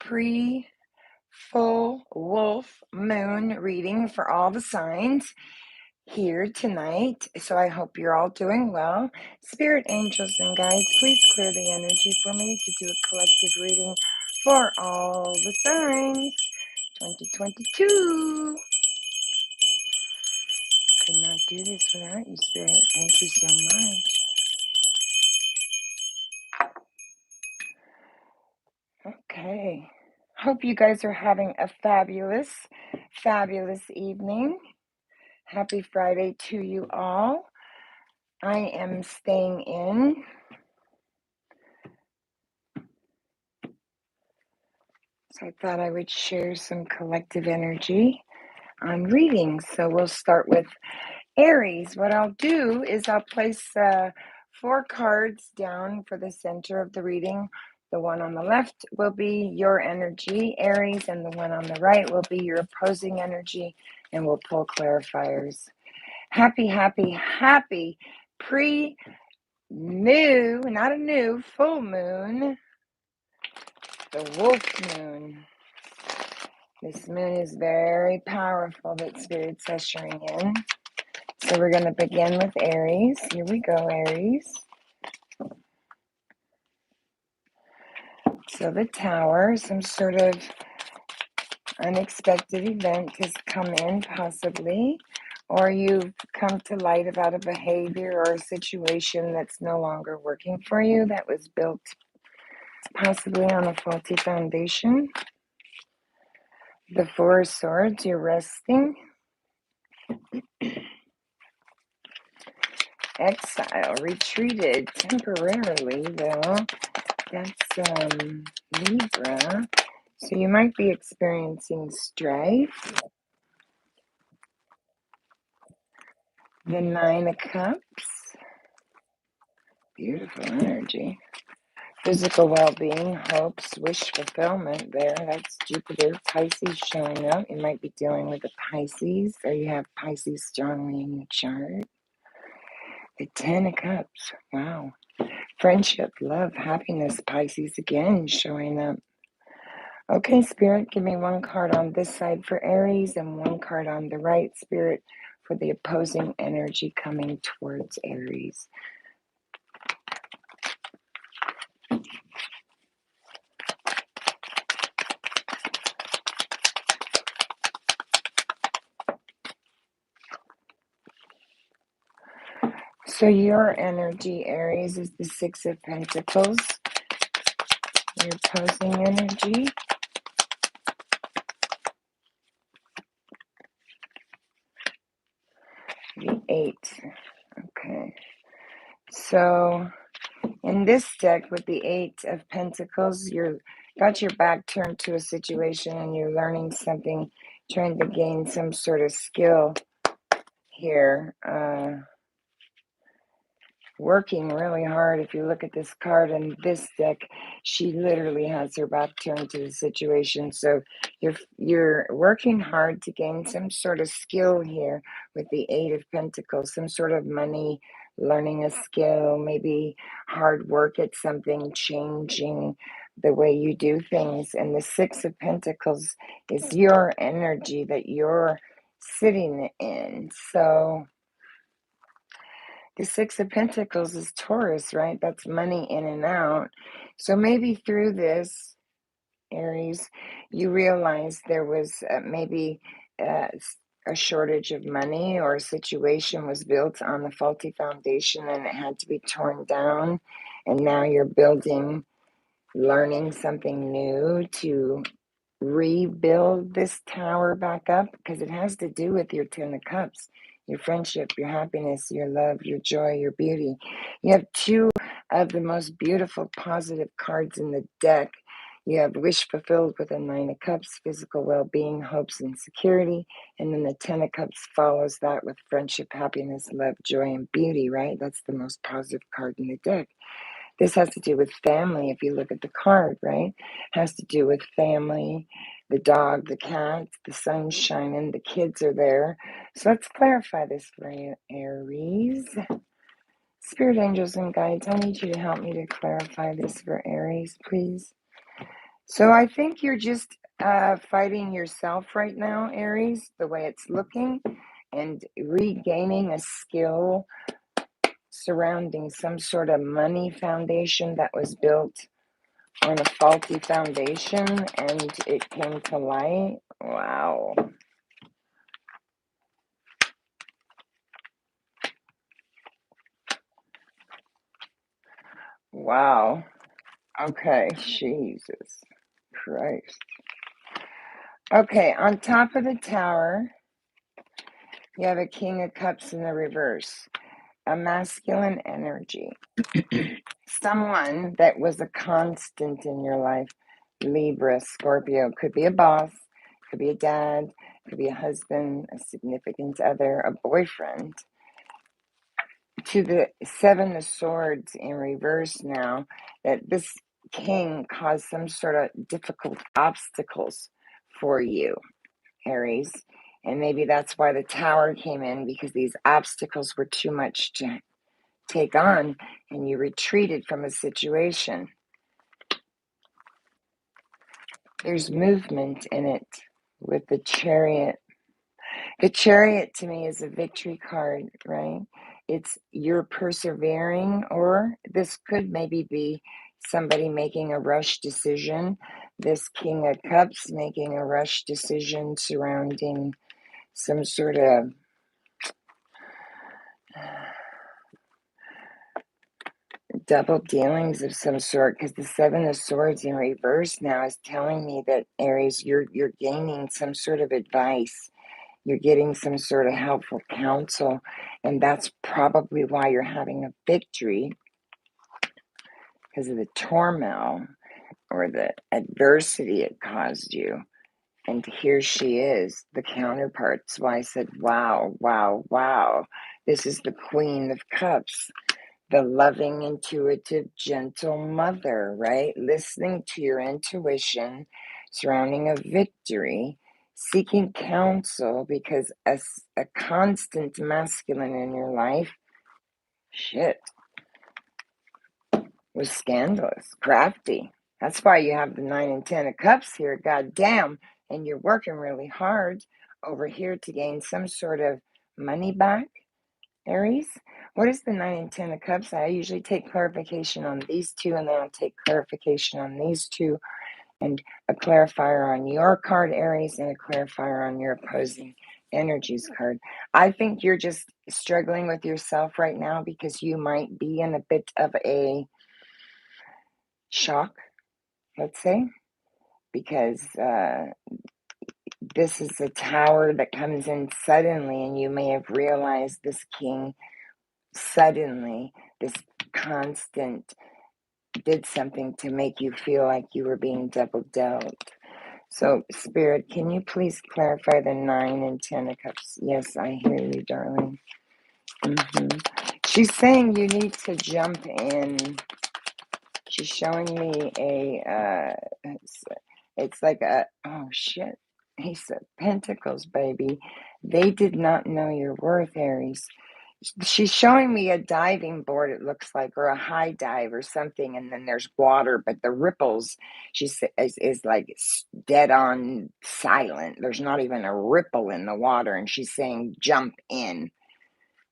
pre-full wolf moon reading for all the signs here tonight. So I hope you're all doing well. Spirit angels and guides, please clear the energy for me to do a collective reading for all the signs 2022. Could not do this without you, Spirit. Thank you so much. Okay. Hope you guys are having a fabulous evening. Happy Friday to you all. I am staying in. So I thought I would share some collective energy on readings. So we'll start with Aries. What I'll do is I'll place 4 cards down for the center of the reading. The one on the left will be your energy, Aries, and the one on the right will be your opposing energy, and we'll pull clarifiers. Happy pre-new, not a new, full moon, the wolf moon. This moon is very powerful that Spirit's ushering in. So we're going to begin with Aries. Here we go, Aries. So the Tower, some sort of unexpected event has come in, possibly, or you've come to light about a behavior or a situation that's no longer working for you, that was built possibly on a faulty foundation. The 4 of Swords, you're resting. Exile, retreated temporarily, though. That's Libra. So you might be experiencing strife. The 9 of Cups. Beautiful energy. Physical well-being, hopes, wish fulfillment there. That's Jupiter, Pisces showing up. You might be dealing with a Pisces, or you have Pisces strongly in your chart. The 10 of Cups. Wow. Friendship, love, happiness, Pisces again showing up. Okay, Spirit, give me 1 card on this side for Aries and 1 card on the right, Spirit, for the opposing energy coming towards Aries. So your energy, Aries, is the 6 of Pentacles. Your opposing energy. The 8. Okay. So in this deck with the 8 of Pentacles, you're got your back turned to a situation and you're learning something, trying to gain some sort of skill here. Working really hard. If you look at this card in this deck, she literally has her back turned to the situation. So you're working hard to gain some sort of skill here with the 8 of Pentacles, some sort of money, learning a skill, maybe hard work at something, changing the way you do things. And the 6 of Pentacles is your energy that you're sitting in. So the 6 of Pentacles is Taurus, right? That's money in and out. So maybe through this, Aries, you realize there was maybe a shortage of money, or a situation was built on the faulty foundation and it had to be torn down. And now you're building, learning something new to rebuild this tower back up, because it has to do with your 10 of Cups, your friendship, your happiness, your love, your joy, your beauty. You have 2 of the most beautiful positive cards in the deck. You have wish fulfilled with a 9 of Cups, physical well-being, hopes, and security. And then the 10 of Cups follows that with friendship, happiness, love, joy, and beauty, right? That's the most positive card in the deck. This has to do with family. If you look at the card, right? Has to do with family, the dog, the cat, the sun's shining, the kids are there. So let's clarify this for you, Aries. Spirit angels and guides, I need you to help me to clarify this for Aries, please. So I think you're just fighting yourself right now, Aries, the way it's looking, and regaining a skill surrounding some sort of money foundation that was built on a faulty foundation and it came to light. Wow. Wow. Okay. Jesus Christ. Okay. On top of the tower, you have a King of Cups in the reverse, a masculine energy. Someone that was a constant in your life. Libra, Scorpio, could be a boss, could be a dad, could be a husband, a significant other, a boyfriend. To the Seven of Swords in reverse now, that this king caused some sort of difficult obstacles for you, Aries. And maybe that's why the tower came in, because these obstacles were too much to take on and you retreated from a situation. There's movement in it with the Chariot. The Chariot to me is a victory card, right? It's you're persevering, or this could maybe be somebody making a rush decision. This King of Cups making a rush decision surrounding some sort of double dealings of some sort, because the Seven of Swords in reverse now is telling me that, Aries, you're gaining some sort of advice. You're getting some sort of helpful counsel, and that's probably why you're having a victory, because of the turmoil or the adversity it caused you. And here she is, the counterpart. So I said, wow, wow, wow. This is the Queen of Cups, the loving, intuitive, gentle mother, right? Listening to your intuition surrounding a victory, seeking counsel, because a constant masculine in your life, shit, was scandalous, crafty. That's why you have the 9 and 10 of Cups here, goddamn, and you're working really hard over here to gain some sort of money back, Aries. What is the 9 and 10 of Cups? I usually take clarification on these two, and then I'll take clarification on these two, and a clarifier on your card, Aries, and a clarifier on your opposing energies card. I think you're just struggling with yourself right now because you might be in a bit of a shock, let's say, because this is a tower that comes in suddenly, and you may have realized this king suddenly, this constant, did something to make you feel like you were being double dealt. So, Spirit, can you please clarify the 9 and 10 of Cups? Yes, I hear you, darling. She's saying you need to jump in. She's showing me it's like a, oh shit, Ace of Pentacles, baby. They did not know your worth, Aries. She's showing me a diving board, it looks like, or a high dive or something, and then there's water, but the ripples, she says, is like dead on silent. There's not even a ripple in the water, and she's saying, jump in.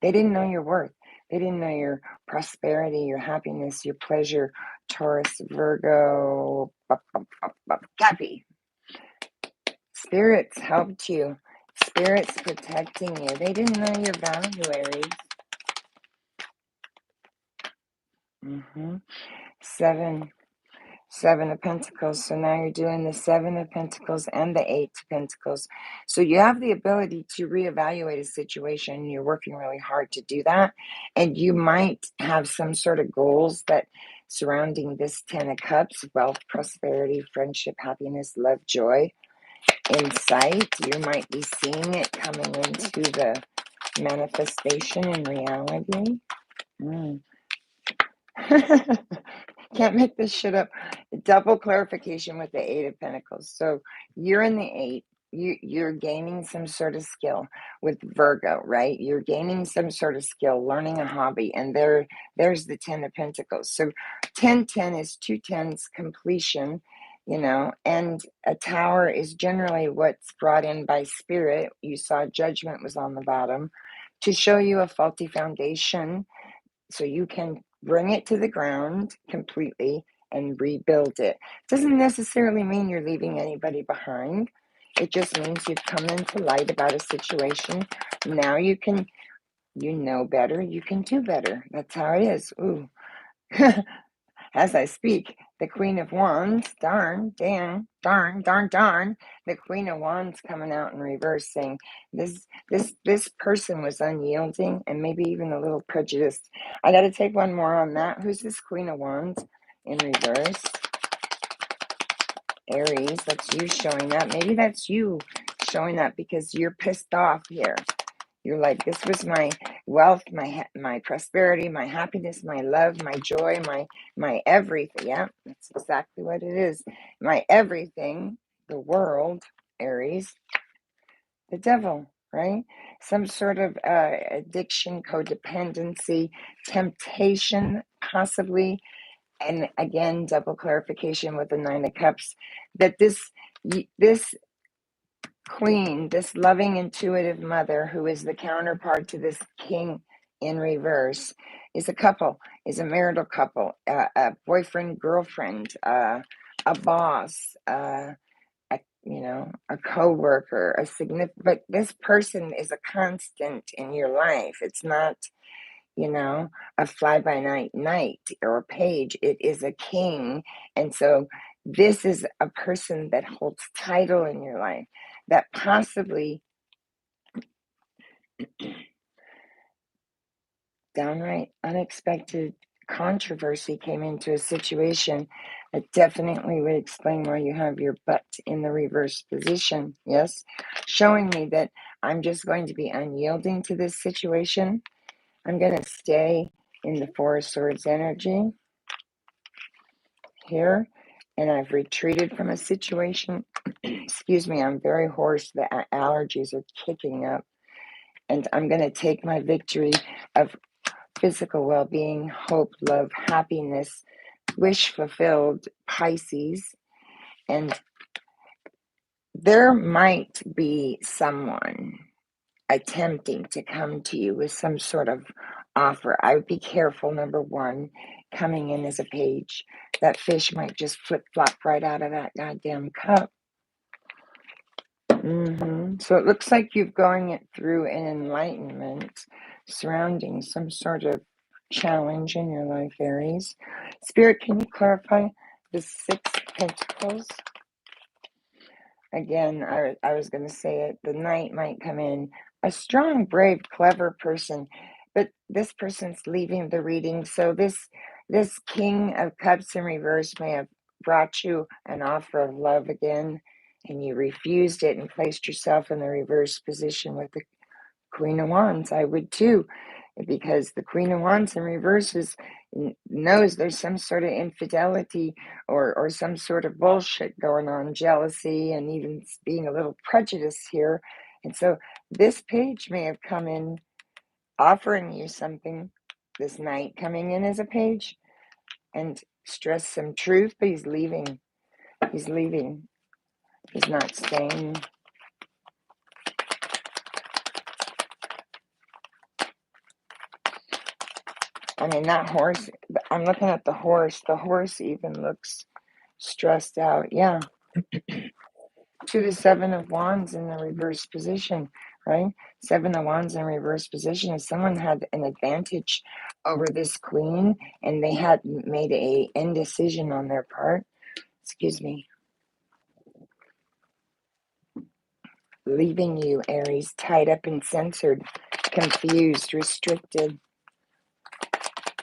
They didn't know your worth. They didn't know your prosperity, your happiness, your pleasure. Taurus, Virgo, Cappy. Spirits helped you. Spirits protecting you. They didn't know your value, Aries. Seven of Pentacles. So now you're doing the 7 of Pentacles and the 8 of Pentacles. So you have the ability to reevaluate a situation. You're working really hard to do that. And you might have some sort of goals that surrounding this 10 of Cups, wealth, prosperity, friendship, happiness, love, joy, in sight. You might be seeing it coming into the manifestation in reality. Can't make this shit up. Double clarification with the 8 of Pentacles. So you're in the 8. You're gaining some sort of skill with Virgo, right? You're gaining some sort of skill, learning a hobby, and there's the 10 of Pentacles. So 10-10 is 2 tens completion, you know, and a tower is generally what's brought in by spirit. You saw judgment was on the bottom to show you a faulty foundation so you can bring it to the ground completely and rebuild it. Doesn't necessarily mean you're leaving anybody behind. It just means you've come into light about a situation. Now you can, you know better, you can do better. That's how it is. Ooh. As I speak, the Queen of Wands, darn, the Queen of Wands coming out in reverse, saying this person was unyielding and maybe even a little prejudiced. I got to take one more on that. Who's this Queen of Wands in reverse? Aries, that's you showing up. Maybe that's you showing up because you're pissed off here. You're like, this was my wealth, my prosperity, my happiness, my love, my joy, my everything. Yeah, that's exactly what it is. My everything, the world, Aries, the devil, right? Some sort of addiction, codependency, temptation, possibly. And again, double clarification with the Nine of Cups, that this Queen, this loving, intuitive mother who is the counterpart to this king in reverse, is a couple, is a marital couple, a boyfriend, girlfriend, a boss, a co-worker, a significant, but this person is a constant in your life. It's not, a fly-by-night knight or a page. It is a king. And so this is a person that holds title in your life, that possibly downright unexpected controversy came into a situation that definitely would explain why you have your butt in the reverse position. Yes, showing me that I'm just going to be unyielding to this situation. I'm going to stay in the Four of Swords energy here, and I've retreated from a situation. Excuse me, I'm very hoarse. The allergies are kicking up, and I'm going to take my victory of physical well-being, hope, love, happiness, wish fulfilled, Pisces, and there might be someone attempting to come to you with some sort of offer. I would be careful, number one, coming in as a page. That fish might just flip-flop right out of that goddamn cup. So it looks like you're going it through an enlightenment surrounding some sort of challenge in your life, Aries. Spirit, can you clarify the Six of Pentacles? Again, I was going to say it. The Knight might come in. A strong, brave, clever person, but this person's leaving the reading. So this King of Cups in reverse may have brought you an offer of love again, and you refused it and placed yourself in the reverse position with the Queen of Wands. I would too, because the Queen of Wands in reverse knows there's some sort of infidelity or some sort of bullshit going on, jealousy, and even being a little prejudiced here. And so this page may have come in offering you something, this Knight coming in as a page, and stress some truth, but he's leaving. He's leaving. He's not staying. I mean, that horse, I'm looking at the horse. The horse even looks stressed out. Yeah. To the Seven of Wands in the reverse position, right? Seven of Wands in reverse position is someone had an advantage over this queen and they had made a indecision on their part. Excuse me. Leaving you, Aries, tied up and censored, confused, restricted.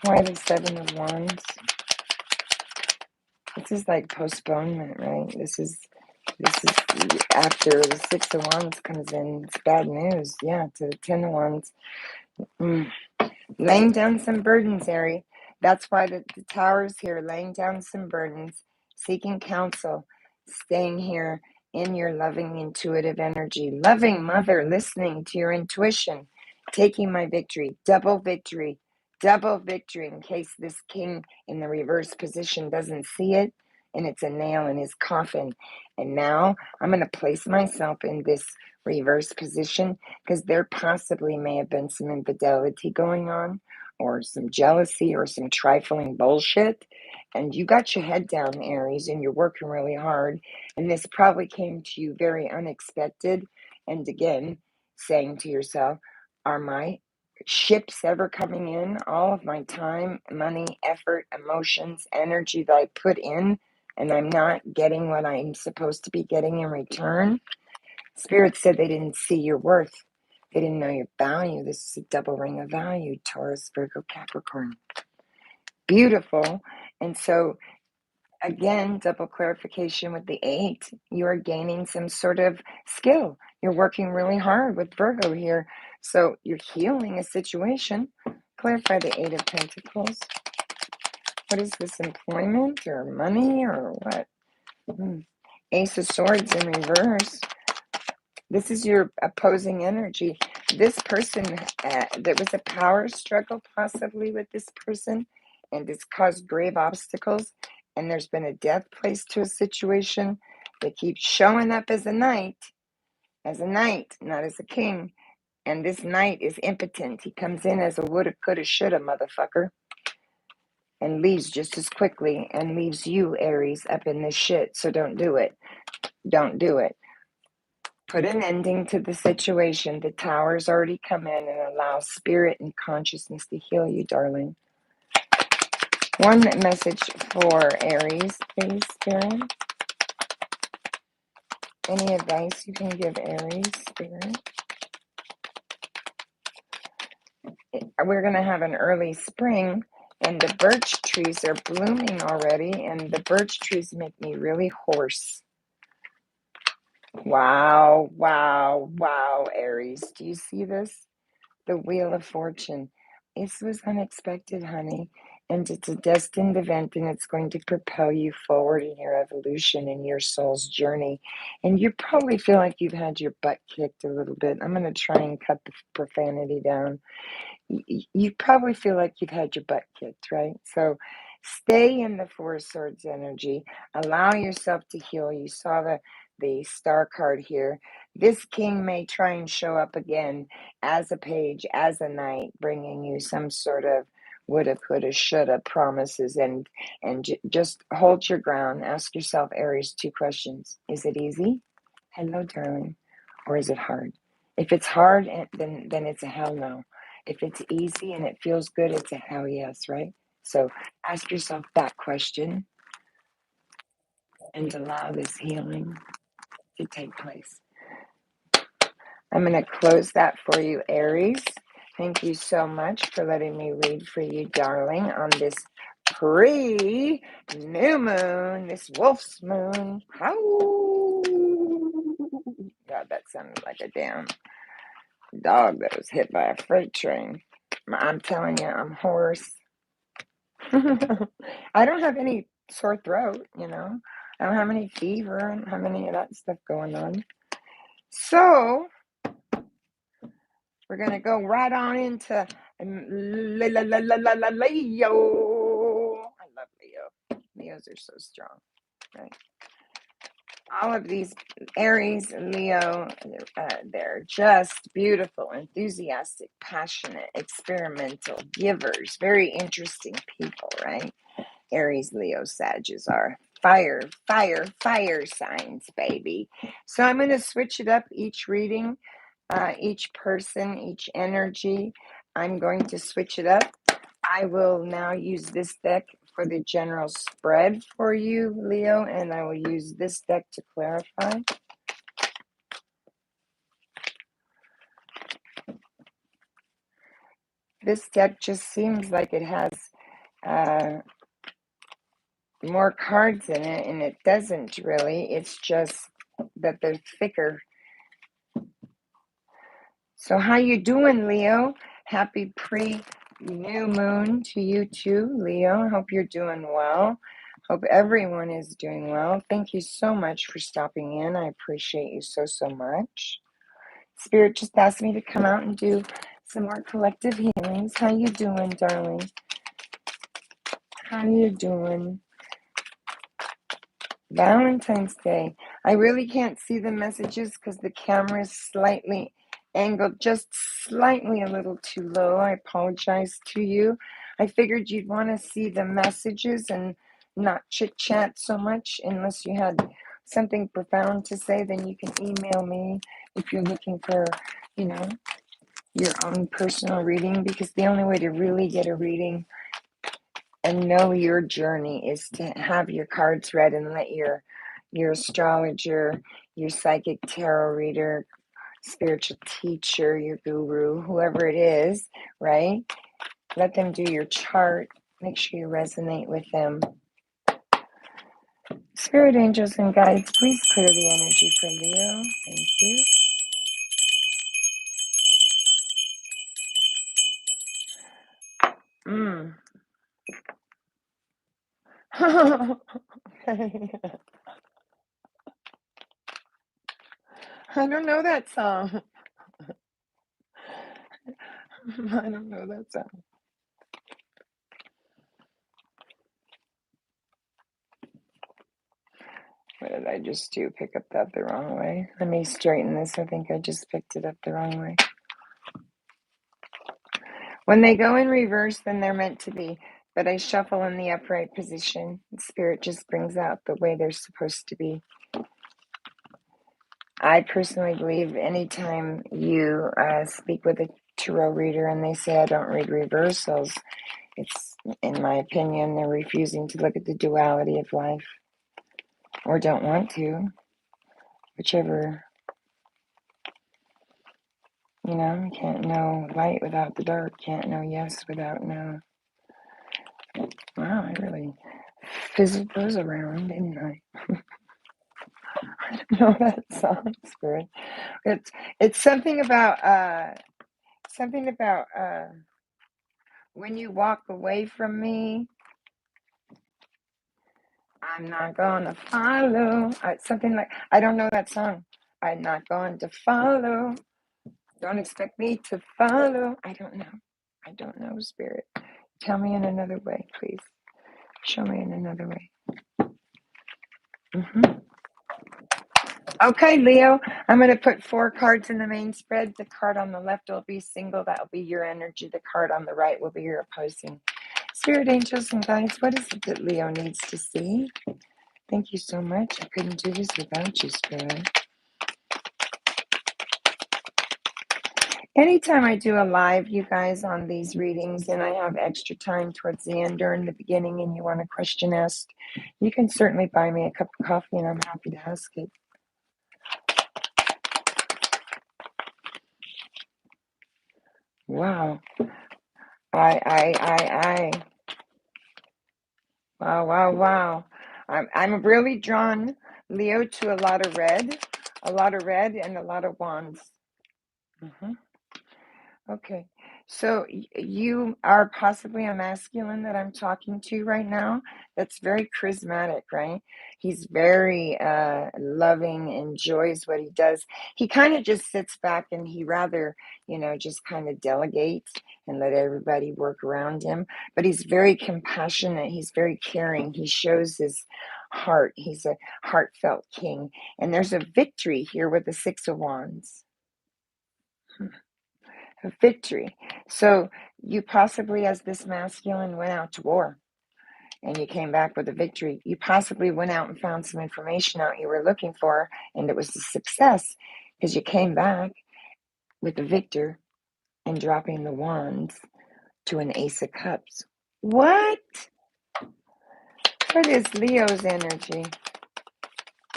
Why the Seven of Wands? This is like postponement, right? This is after the Six of Wands comes in. It's bad news. Yeah, to the Ten of Wands. Laying down some burdens, Aries. That's why the Tower's here, laying down some burdens, seeking counsel, staying here in your loving, intuitive energy. Loving mother, listening to your intuition, taking my victory, double victory in case this king in the reverse position doesn't see it. and it's a nail in his coffin. And now I'm going to place myself in this reverse position because there possibly may have been some infidelity going on, or some jealousy, or some trifling bullshit. And you got your head down, Aries, and you're working really hard. And this probably came to you very unexpected. And again, saying to yourself, are my ships ever coming in? All of my time, money, effort, emotions, energy that I put in, and I'm not getting what I'm supposed to be getting in return? Spirit said they didn't see your worth. They didn't know your value. This is a double ring of value, Taurus, Virgo, Capricorn. Beautiful. And so, again, double clarification with the 8. You are gaining some sort of skill. You're working really hard with Virgo here. So you're healing a situation. Clarify the 8 of Pentacles. What is this, employment or money or what? Ace of Swords in reverse. This is your opposing energy. This person, there was a power struggle possibly with this person, and it's caused grave obstacles, and there's been a death placed to a situation. They keep showing up as a knight, not as a king. And this knight is impotent. He comes in as a woulda, coulda, shoulda motherfucker, and leaves just as quickly, and leaves you, Aries, up in this shit. So don't do it. Don't do it. Put an ending to the situation. The Tower's already come in, and allow spirit and consciousness to heal you, darling. One message for Aries, please, Spirit. Any advice you can give Aries, Spirit? We're going to have an early spring, and the birch trees are blooming already, and the birch trees make me really hoarse. Wow, wow, wow, Aries. Do you see this? The Wheel of Fortune. This was unexpected, honey, and it's a destined event, and it's going to propel you forward in your evolution, in your soul's journey. And you probably feel like you've had your butt kicked a little bit. I'm going to try and cut the profanity down. You probably feel like you've had your butt kicked, right? So stay in the Four Swords energy. Allow yourself to heal. You saw the star card here. This king may try and show up again as a page, as a knight, bringing you some sort of woulda, coulda, shoulda promises, and just hold your ground. Ask yourself, Aries, 2 questions. Is it easy? Hello, darling. Or is it hard? If it's hard, then it's a hell no. If it's easy and it feels good, it's a hell yes, right? So ask yourself that question and allow this healing to take place. I'm going to close that for you, Aries. Thank you so much for letting me read for you, darling, on this pre-new moon, this wolf's moon. How? God, that sounded like a damn dog that was hit by a freight train. I'm telling you, I'm hoarse. I don't have any sore throat, I don't have any fever. I don't have any of that stuff going on. So we're going to go right on into Leo. I love Leo. Leos are so strong, right? All of these Aries, Leo, they're just beautiful, enthusiastic, passionate, experimental, givers, very interesting people, right? Aries, Leo, Sagittarius are fire, fire, fire signs, baby. So I'm going to switch it up each reading, each person, each energy. I'm going to switch it up. I will now use this deck for the general spread for you, Leo, and I will use this deck to clarify. This deck just seems like it has more cards in it, and it doesn't really. It's just that they're thicker. So how you doing, Leo? Happy pre-new moon to you too, Leo. Hope you're doing well. Hope everyone is doing well. Thank you so much for stopping in. I appreciate you so, so much. Spirit just asked me to come out and do some more collective healings. How you doing, darling? How you doing? Valentine's Day. I really can't see the messages because the camera is slightly angled, just slightly a little too low. I apologize to you. I figured you'd want to see the messages and not chit-chat so much. Unless you had something profound to say, then you can email me if you're looking for, you know, your own personal reading, because the only way to really get a reading and know your journey is to have your cards read and let your astrologer, your psychic tarot reader, spiritual teacher, your guru, whoever it is, right? Let them do your chart. Make sure you resonate with them. Spirit angels and guides, please clear the energy for Leo. Thank you. I don't know that song. I don't know that song. What did I just do? Pick up that the wrong way? Let me straighten this. I think I just picked it up the wrong way. When they go in reverse, then they're meant to be. But I shuffle in the upright position. Spirit just brings out the way they're supposed to be. I personally believe anytime you speak with a tarot reader and they say, I don't read reversals, it's, in my opinion, they're refusing to look at the duality of life. Or don't want to. Whichever. You know, can't know light without the dark. Can't know yes without no. Wow, I really fizzled those around, didn't I? I don't know that song, Spirit. It's something about when you walk away from me, I'm not gonna follow. Something like, I don't know that song. I'm not going to follow. Don't expect me to follow. I don't know, Spirit. Tell me in another way, please. Show me in another way. Okay, Leo, I'm going to put 4 cards in the main spread. The card on the left will be single. That will be your energy. The card on the right will be your opposing. Spirit angels and guides, what is it that Leo needs to see? Thank you so much. I couldn't do this without you, Spirit. Anytime I do a live, you guys, on these readings, and I have extra time towards the end or in the beginning, and you want a question asked, you can certainly buy me a cup of coffee, and I'm happy to ask it. Wow. Wow. I'm really drawn, Leo, to a lot of red and a lot of wands. Okay, so you are possibly a masculine that I'm talking to right now. That's very charismatic, right? He's very loving, enjoys what he does. He kind of just sits back and he rather, just kind of delegates and let everybody work around him. But he's very compassionate. He's very caring. He shows his heart. He's a heartfelt king. And there's a victory here with the 6 of Wands. Victory. So you possibly, as this masculine, went out to war and you came back with a victory. You possibly went out and found some information out you were looking for, and it was a success because you came back with the victor and dropping the wands to an Ace of Cups. What is Leo's energy?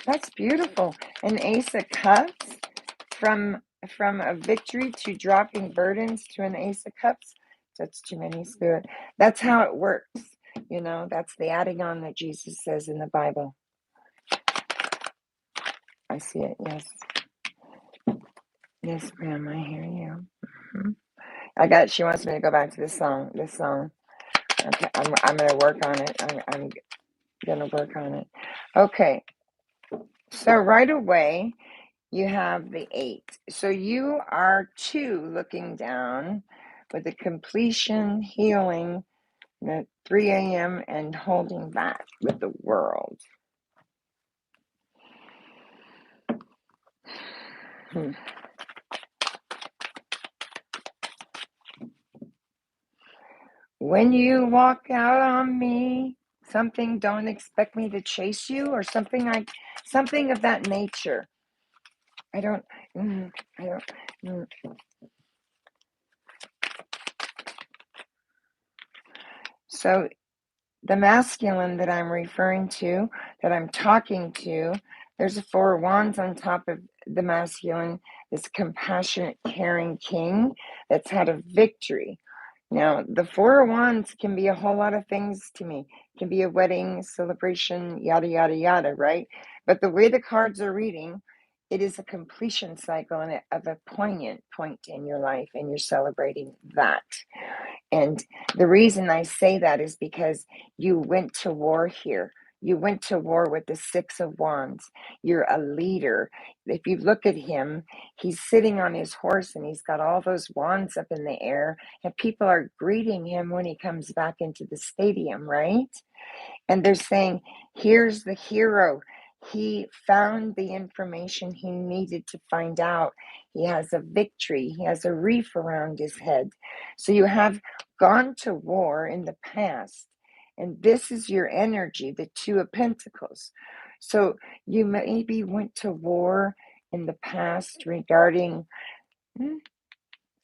That's beautiful. An Ace of Cups from a victory to dropping burdens to an Ace of Cups. That's too many, Spirit. That's how it works. That's the adding on that Jesus says in the Bible. I see it. Yes, ma'am, I hear you. She wants me to go back to this song. Okay, I'm going to work on it. I'm going to work on it. Okay. So right away, you have the 8. So you are 2 looking down with the completion, healing, the 3 a.m. and holding back with the world. Hmm. When you walk out on me, something, don't expect me to chase you, or something of that nature. I don't, mm, I don't. mm. So the masculine that I'm referring to, that I'm talking to, there's a Four of Wands on top of the masculine, this compassionate, caring king that's had a victory. Now, the Four of Wands can be a whole lot of things to me. It can be a wedding, celebration, yada, yada, yada, right? But the way the cards are reading, it is a completion cycle and of a poignant point in your life, and you're celebrating that. And the reason I say that is because you went to war here. You went to war with the Six of Wands. You're a leader. If you look at him, he's sitting on his horse and he's got all those wands up in the air, and people are greeting him when he comes back into the stadium, right? And they're saying, here's the hero. He found the information he needed to find out. He has a victory. He has a reef around his head. So you have gone to war in the past. And this is your energy, the Two of Pentacles. So you maybe went to war in the past regarding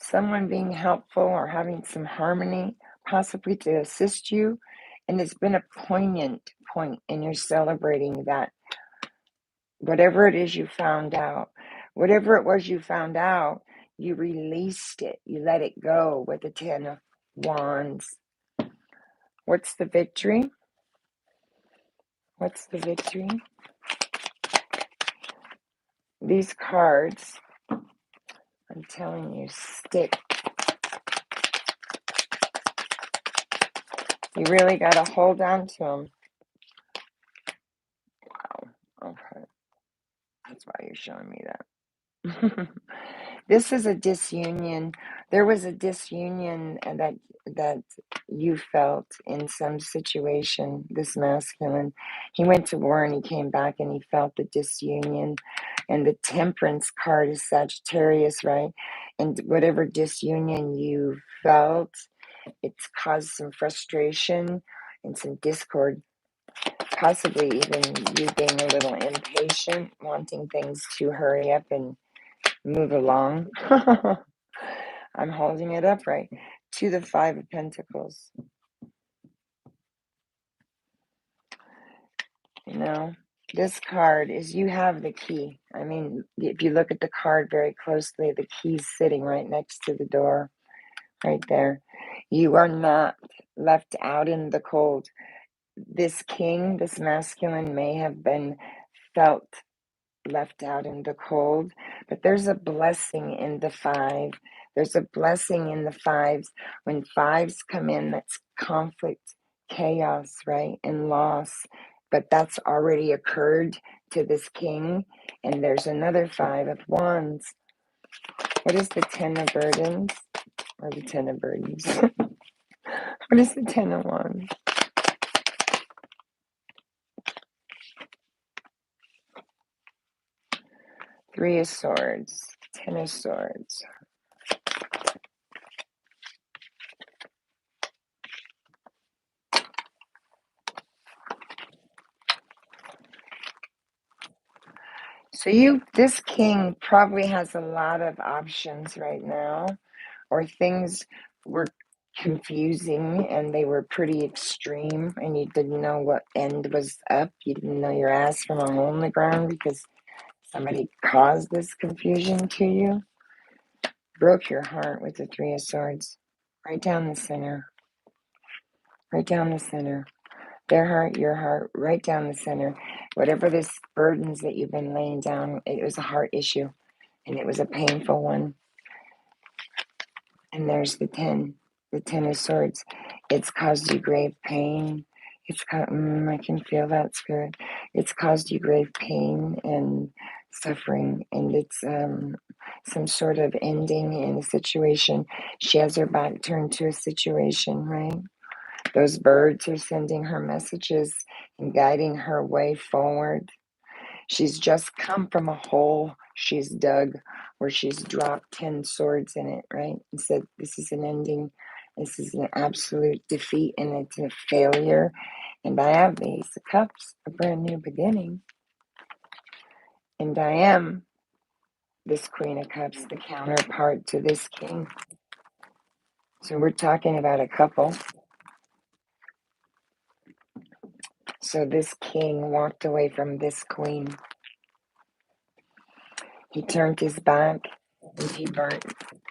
someone being helpful or having some harmony, possibly to assist you. And it's been a poignant point, and you're celebrating that. Whatever it is you found out, whatever it was you found out, you released it. You let it go with the Ten of Wands. What's the victory? What's the victory? These cards, I'm telling you, stick. You really got to hold on to them. Wow. Okay. That's why you're showing me that. This is a disunion. There was a disunion that you felt in some situation, this masculine. He went to war and he came back and he felt the disunion. And the Temperance card is Sagittarius, right? And whatever disunion you felt, it's caused some frustration and some discord, possibly even you being a little impatient, wanting things to hurry up and move along. I'm holding it upright. To the Five of Pentacles. You know, this card is, you have the key. I mean, if you look at the card very closely, the key's sitting right next to the door, right there. You are not left out in the cold. This king, this masculine, may have been felt left out in the cold, but there's a blessing in the five. There's a blessing in the fives. When fives come in, that's conflict, chaos, right? And loss. But that's already occurred to this king. And there's another Five of Wands. What is the Ten of Burdens? Or the Ten of Burdens? What is the Ten of Wands? Three of Swords. Ten of Swords. So this king probably has a lot of options right now, or things were confusing and they were pretty extreme and you didn't know what end was up. You didn't know your ass from a hole in the ground because somebody caused this confusion to you. Broke your heart with the Three of Swords. Right down the center. Right down the center. Their heart, your heart, right down the center. Whatever this burdens that you've been laying down, it was a heart issue. And it was a painful one. And there's the Ten of Swords. It's caused you grave pain. I can feel that, Spirit. It's caused you grave pain and suffering, and it's some sort of ending in a situation. She has her back turned to a situation, right? Those birds are sending her messages and guiding her way forward. She's just come from a whole she's dug, or she's dropped 10 swords in it, right? And said, this is an ending. This is an absolute defeat, and it's a failure. And I have the Ace of Cups, a brand new beginning. And I am this Queen of Cups, the counterpart to this King. So we're talking about a couple. So this King walked away from this Queen. He turned his back and he burnt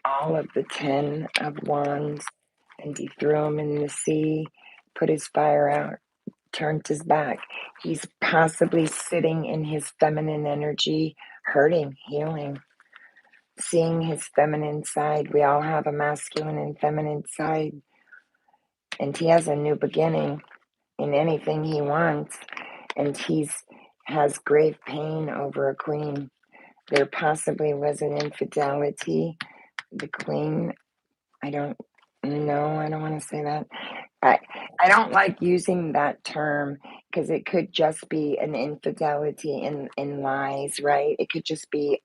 all of the 10 of Wands, and he threw them in the sea, put his fire out, turned his back. He's possibly sitting in his feminine energy, hurting, healing, seeing his feminine side. We all have a masculine and feminine side, and he has a new beginning in anything he wants, and has grave pain over a queen. There possibly was an infidelity. The queen, I don't know, I don't want to say that. I don't like using that term because it could just be an infidelity in lies, right? It could just be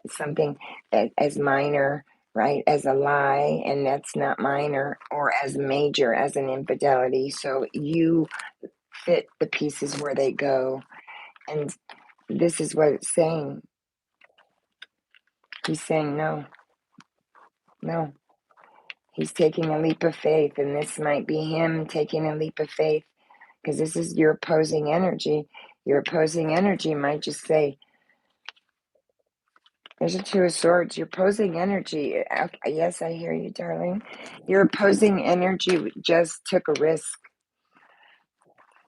something as minor, right, as a lie, and that's not minor, or as major as an infidelity. So you fit the pieces where they go. And this is what it's saying. He's saying no. He's taking a leap of faith, and this might be him taking a leap of faith, because this is your opposing energy. Your opposing energy might just say, there's a Two of Swords. Your opposing energy, yes, I hear you, darling. Your opposing energy just took a risk.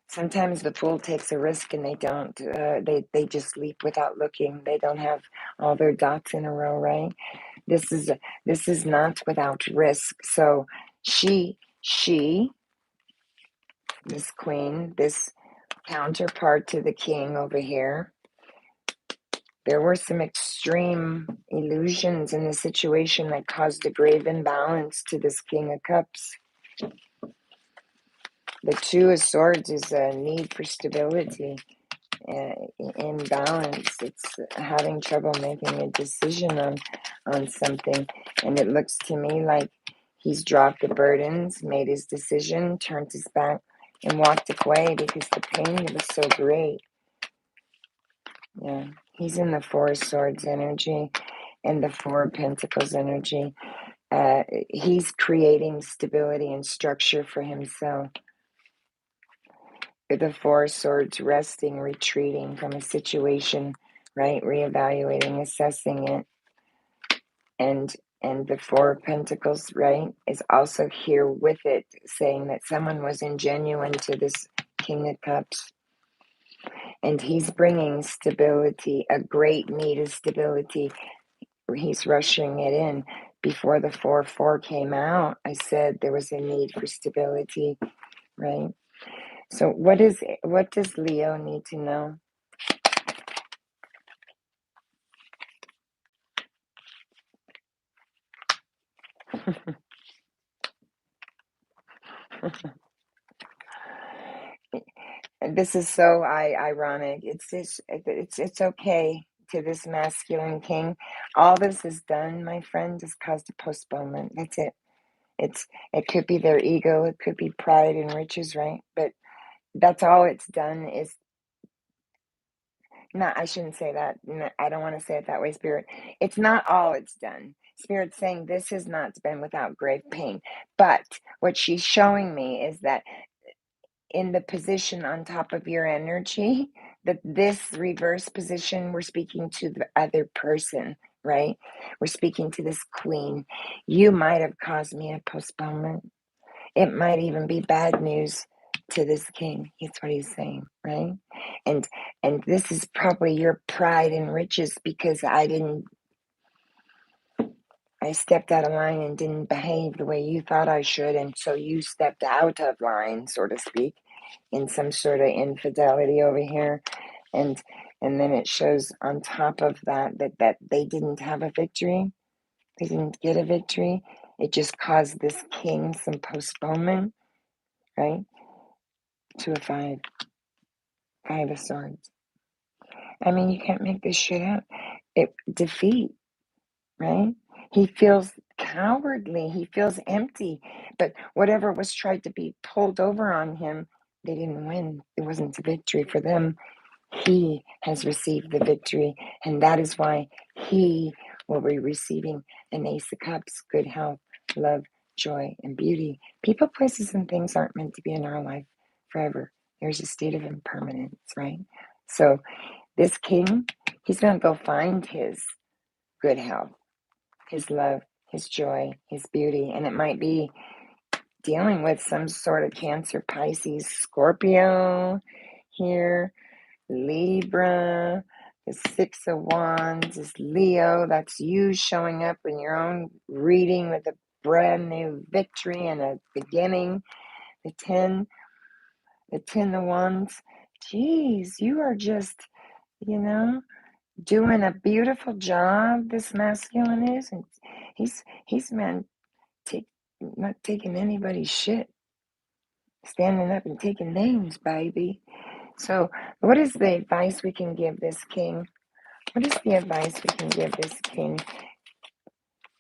Sometimes the fool takes a risk and they don't. They just leap without looking. They don't have all their dots in a row, right? This is not without risk. So she, this queen, this counterpart to the king over here, there were some extreme illusions in the situation that caused a grave imbalance to this King of Cups. The Two of Swords is a need for stability, imbalance. It's having trouble making a decision on something. And it looks to me like he's dropped the burdens, made his decision, turned his back, and walked away because the pain was so great. Yeah, he's in the Four of Swords energy and the Four of Pentacles energy. He's creating stability and structure for himself. The Four of Swords, resting, retreating from a situation, right? Reevaluating, assessing it. And the Four of Pentacles, right, is also here with it, saying that someone was ingenuine to this King of Cups. And he's bringing stability, a great need of stability. He's rushing it in. Before the 4-4 came out, I said there was a need for stability, right? So what does Leo need to know? This is so ironic. It's okay to this masculine king. All this is done, my friend, has caused a postponement. That's it. It could be their ego, it could be pride and riches, right? But that's all it's done is not, I shouldn't say that. I don't want to say it that way, Spirit. It's not all it's done. Spirit's saying this has not been without grave pain. But what she's showing me is that in the position on top of your energy, that this reverse position, we're speaking to the other person, right? We're speaking to this queen. You might have caused me a postponement. It might even be bad news to this king. That's what he's saying, right? And this is probably your pride and riches because I stepped out of line and didn't behave the way you thought I should, and so you stepped out of line, so to speak, in some sort of infidelity over here. And then it shows on top of that they didn't have a victory. They didn't get a victory. It just caused this king some postponement, right? 2 of 5. 5 of Swords. I mean, you can't make this shit up. defeat, right? He feels cowardly. He feels empty. But whatever was tried to be pulled over on him, they didn't win. It wasn't a victory for them. He has received the victory, and that is why he will be receiving an Ace of Cups, good health, love, joy, and beauty. People, places, and things aren't meant to be in our life forever. There's a state of impermanence, right? So this king, he's going to go find his good health, his love, his joy, his beauty, and it might be dealing with some sort of Cancer, Pisces, Scorpio here, Libra, the Six of Wands is Leo. That's you showing up in your own reading with a brand new victory and a beginning. The 10 of Wands. Geez, you are just, doing a beautiful job. This masculine is, and he's man, not taking anybody's shit. Standing up and taking names, baby. So, what is the advice we can give this king? What is the advice we can give this king?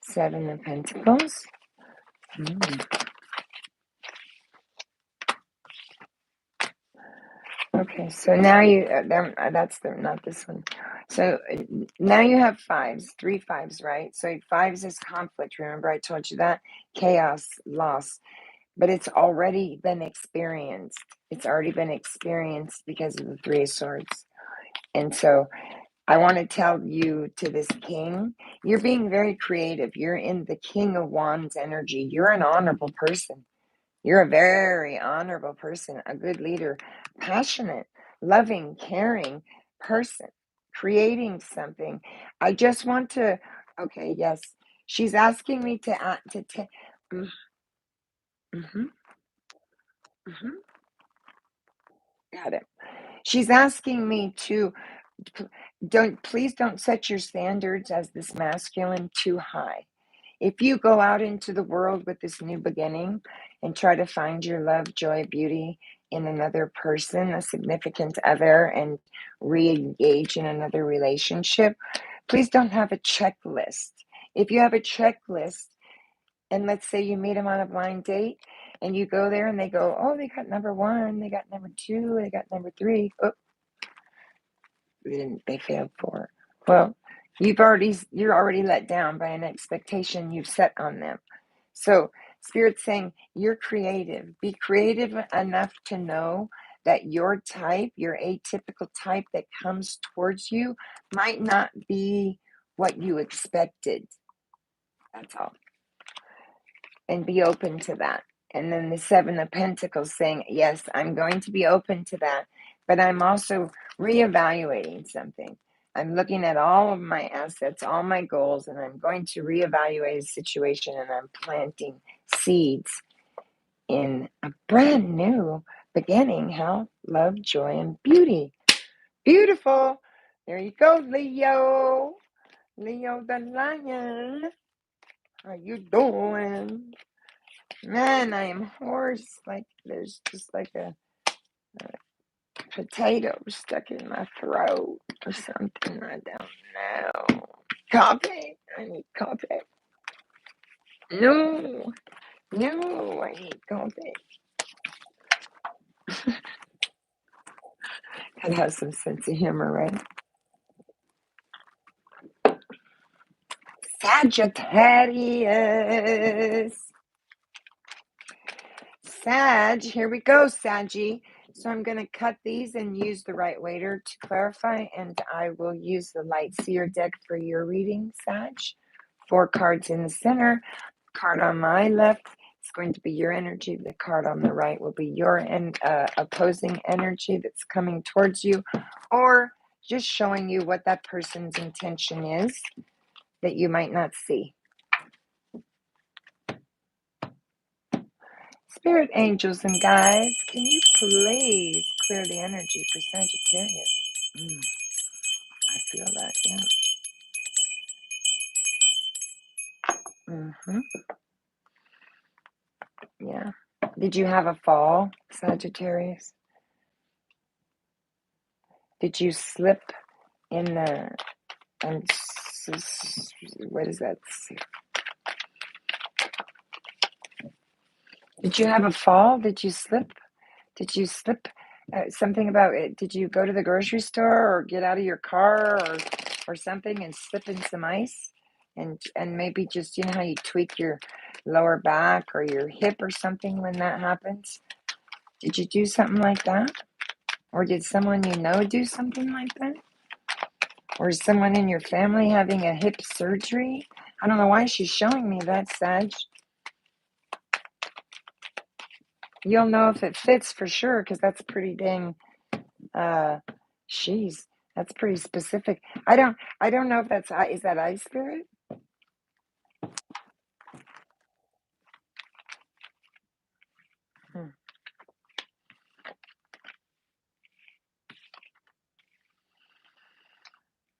7 of Pentacles. Okay, so now you, not this one. So now you have fives, 3 fives, right? So fives is conflict. Remember I told you that? Chaos, loss. But it's already been experienced. It's already been experienced because of the 3 of Swords. And so I want to tell you, to this king, you're being very creative. You're in the King of Wands energy. You're an honorable person. You're a very honorable person, a good leader, passionate, loving, caring person, creating something. I just want to, okay, yes. She's asking me to mm-hmm, mm-hmm, got it. She's asking me to, please don't set your standards as this masculine too high. If you go out into the world with this new beginning and try to find your love, joy, beauty in another person, a significant other, and re-engage in another relationship, please don't have a checklist. If you have a checklist, and let's say you meet them on a blind date, and you go there and they go, oh, they got number 1, they got number 2, they got number 3. Oh, they failed 4. Well, you're already let down by an expectation you've set on them. So Spirit's saying you're creative. Be creative enough to know that your type, your atypical type that comes towards you, might not be what you expected. That's all. And be open to that. And then the 7 of Pentacles saying, yes, I'm going to be open to that, but I'm also reevaluating something. I'm looking at all of my assets, all my goals, and I'm going to reevaluate a situation, and I'm planting seeds in a brand new beginning, health, love, joy, and beauty. Beautiful. There you go, Leo. Leo the lion. How you doing? Man, I am hoarse. Like there's just like a potato stuck in my throat or something. I don't know. Coffee. I need coffee. No. No, I need coffee. Gotta have some sense of humor, right? Sagittarius. Sag, here we go, Saggy. So I'm going to cut these and use the right waiter to clarify, and I will use the light seer deck for your reading, Sag. 4 cards in the center. Card on my left is going to be your energy. The card on the right will be your opposing energy that's coming towards you, or just showing you what that person's intention is that you might not see. Spirit angels and guides, can you please clear the energy for Sagittarius? I feel that, yeah. Yeah. Did you have a fall, Sagittarius? Did you slip in the And what is that? Did you have a fall? Did you slip? Did you slip? Something about it? Did you go to the grocery store or get out of your car or something and slip in some ice? And maybe just, you know how you tweak your lower back or your hip or something when that happens? Did you do something like that? Or did someone you know do something like that? Or is someone in your family having a hip surgery? I don't know why she's showing me that, Sag. You'll know if it fits for sure, because that's pretty dang, she's, that's pretty specific. I don't know if that's, is that I spirit?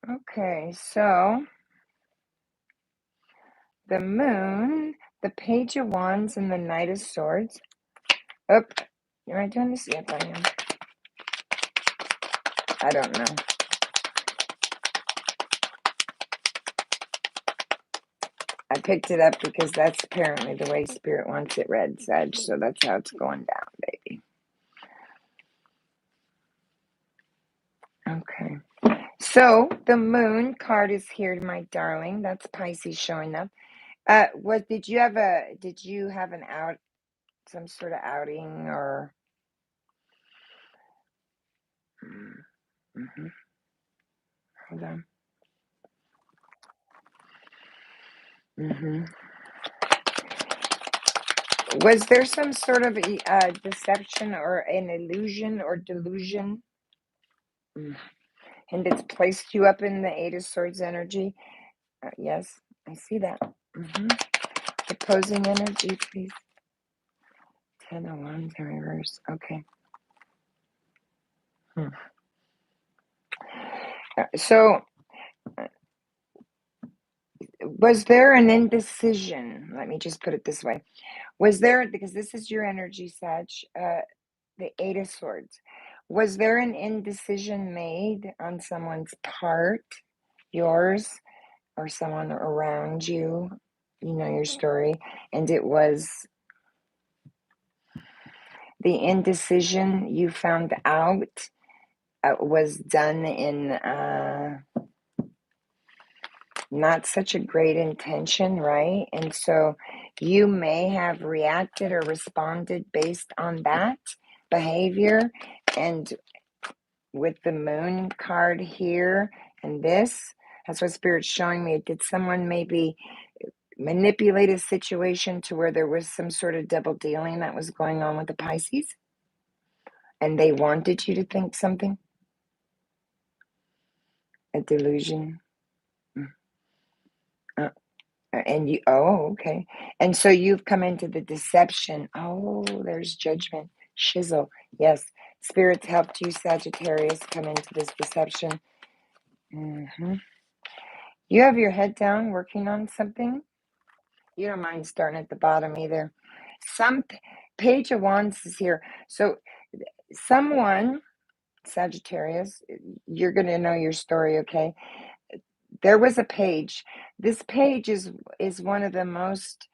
Okay, so the moon, the page of wands, and the knight of swords. Oh, am I doing this? Yep, I am. I don't know. I picked it up because that's apparently the way spirit wants it read, Sag, so that's how it's going down, baby. Okay. So the moon card is here, my darling. That's Pisces showing up. Did you have an out, some sort of outing or? Mm-hmm. Hold on. Mm-hmm. Was there some sort of deception or an illusion or delusion? Mm. And it's placed you up in the Eight of Swords energy? Yes, I see that. Mm-hmm. Opposing energy, please. 10 of Wands in reverse. Okay. So, was there an indecision? Let me just put it this way. Was there, because this is your energy, Sag, the Eight of Swords. Was there an indecision made on someone's part, yours, or someone around you? You know your story. And it was the indecision you found out was done in not such a great intention, right? And so you may have reacted or responded based on that behavior. And with the moon card here and this, that's what Spirit's showing me. Did someone maybe manipulate a situation to where there was some sort of double dealing that was going on with the Pisces? And they wanted you to think something? A delusion? Uh, and you, oh, okay. And so you've come into the deception. Oh, there's judgment. Shizzle. Yes. Spirits helped you, Sagittarius, come into this deception. Mm-hmm. You have your head down working on something? You don't mind starting at the bottom either. Some page of wands is here. So someone, Sagittarius, you're going to know your story, okay? There was a page. This page is one of the most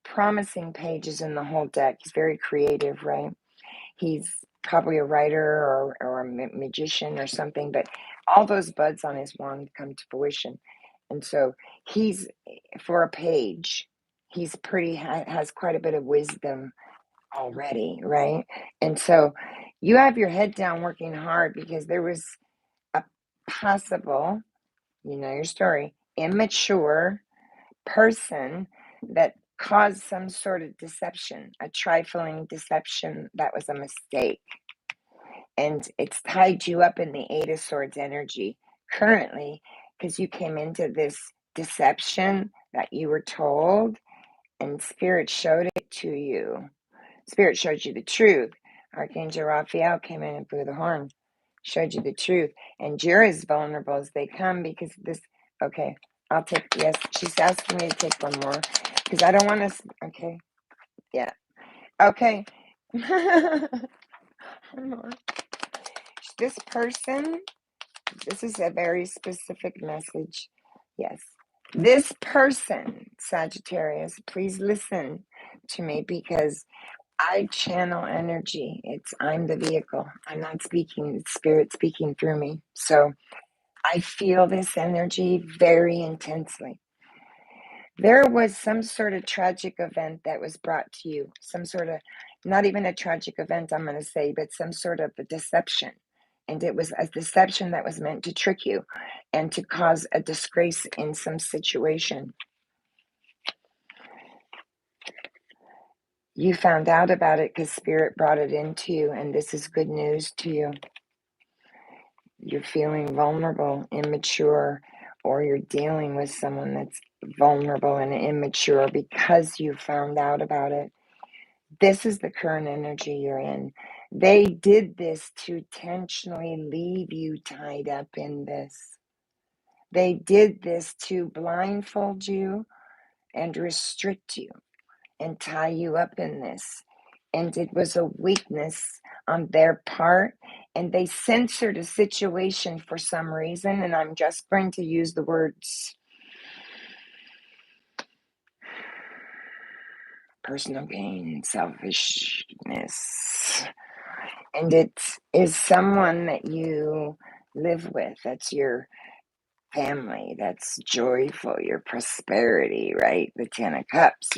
promising pages in the whole deck. He's very creative, right? He's probably a writer or a magician or something, but all those buds on his wand come to fruition. And so he's, for a page, he's pretty, has quite a bit of wisdom already, right? And so you have your head down working hard because there was a possible, you know your story, immature person that caused some sort of deception, a trifling deception that was a mistake. And it's tied you up in the Eight of Swords energy currently because you came into this deception that you were told, and Spirit showed it to you. Spirit showed you the truth. Archangel Raphael came in and blew the horn, showed you the truth. And you're as vulnerable as they come because this, okay, I'll take, yes, she's asking me to take one more because I don't want to, okay, yeah, okay. One more. This person This is a very specific message. Yes. This person, Sagittarius, please listen to me because I channel energy. I'm the vehicle. I'm not speaking, it's spirit speaking through me. So I feel this energy very intensely. There was some sort of tragic event that was brought to you, some sort of, not even a tragic event, I'm going to say, but some sort of a deception. And it was a deception that was meant to trick you and to cause a disgrace in some situation. You found out about it because Spirit brought it into you, and this is good news to you. You're feeling vulnerable, immature, or you're dealing with someone that's vulnerable and immature because you found out about it. This is the current energy you're in. They did this to intentionally leave you tied up in this. They did this to blindfold you and restrict you and tie you up in this. And it was a weakness on their part. And they censored a situation for some reason. And I'm just going to use the words personal gain, selfishness. And it is someone that you live with. That's your family. That's joyful. Your prosperity, right? The Ten of Cups.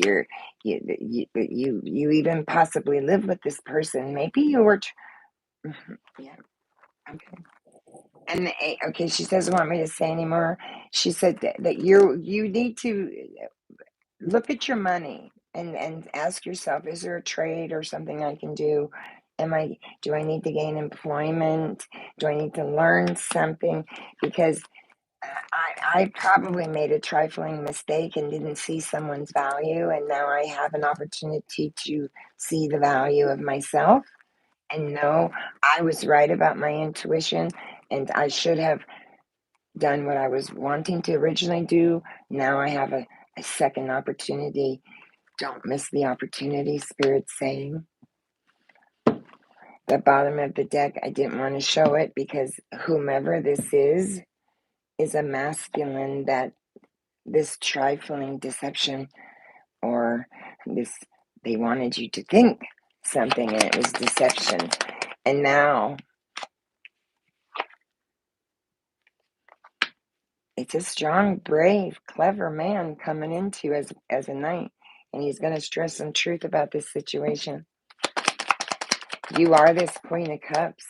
You even possibly live with this person. Maybe you were. Yeah. Okay. And okay, she doesn't want me to say anymore. She said that you need to look at your money and ask yourself, is there a trade or something I can do? Do I need to gain employment? Do I need to learn something? Because I probably made a trifling mistake and didn't see someone's value, and now I have an opportunity to see the value of myself and know I was right about my intuition, and I should have done what I was wanting to originally do. Now I have a second opportunity. Don't miss the opportunity, Spirit's saying. The bottom of the deck, I didn't want to show it because whomever this is a masculine that this trifling deception or this, they wanted you to think something and it was deception. And now it's a strong, brave, clever man coming into you as a knight. And he's going to stress some truth about this situation. You are this Queen of Cups,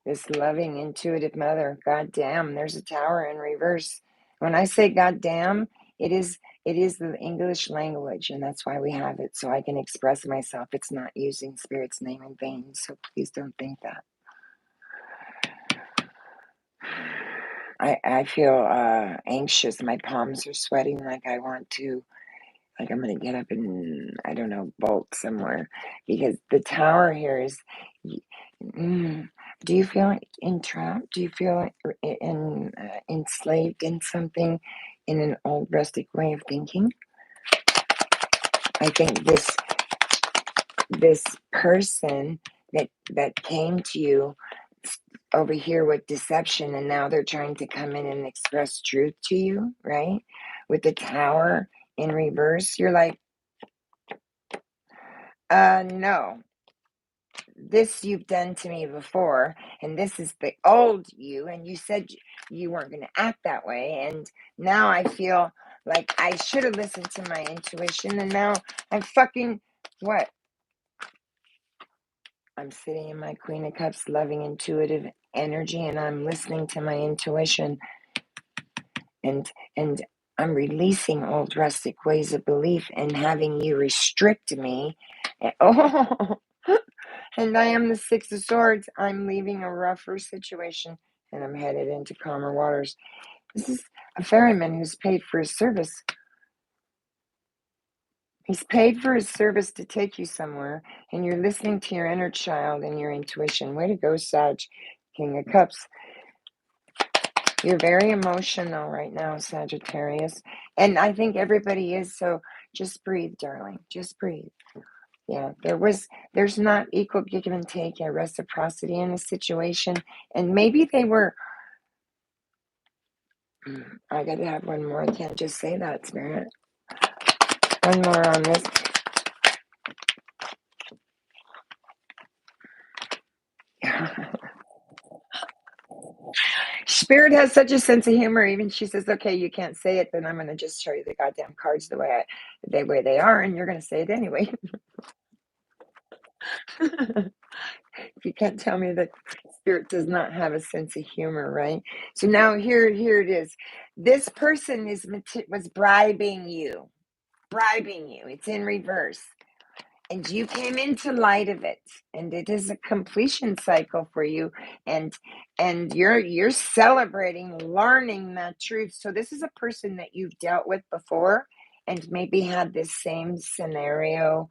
this loving, intuitive mother. God damn, there's a tower in reverse. When I say God damn, it is the English language, and that's why we have it, so I can express myself. It's not using Spirit's name in vain, so please don't think that. I feel anxious. My palms are sweating like I want to, like I'm going to get up and, I don't know, bolt somewhere. Because the tower here is, do you feel entrapped? Do you feel enslaved in something, in an old rustic way of thinking? I think this person that came to you over here with deception, and now they're trying to come in and express truth to you, right? With the tower in reverse, you're like, no, this you've done to me before, and this is the old you, and you said you weren't going to act that way, and now I feel like I should have listened to my intuition, and now I'm fucking, what? I'm sitting in my Queen of Cups loving intuitive energy, and I'm listening to my intuition, and I'm releasing old rustic ways of belief and having you restrict me. Oh, and I am the Six of Swords. I'm leaving a rougher situation and I'm headed into calmer waters. This is a ferryman who's paid for his service. He's paid for his service to take you somewhere, and you're listening to your inner child and your intuition. Way to go, Sag, King of Cups. You're very emotional right now, Sagittarius. And I think everybody is, so just breathe, darling. Just breathe. Yeah, there's not equal give and take and reciprocity in the situation. And maybe they were I gotta have one more. I can't just say that, Spirit. One more on this. Spirit has such a sense of humor. Even she says, "Okay, you can't say it, then I'm going to just show you the goddamn cards the way they are, and you're going to say it anyway." You can't tell me that Spirit does not have a sense of humor, right? So now here it is. This person was bribing you. It's in reverse. And you came into light of it, and it is a completion cycle for you, and you're celebrating learning that truth. So this is a person that you've dealt with before, and maybe had this same scenario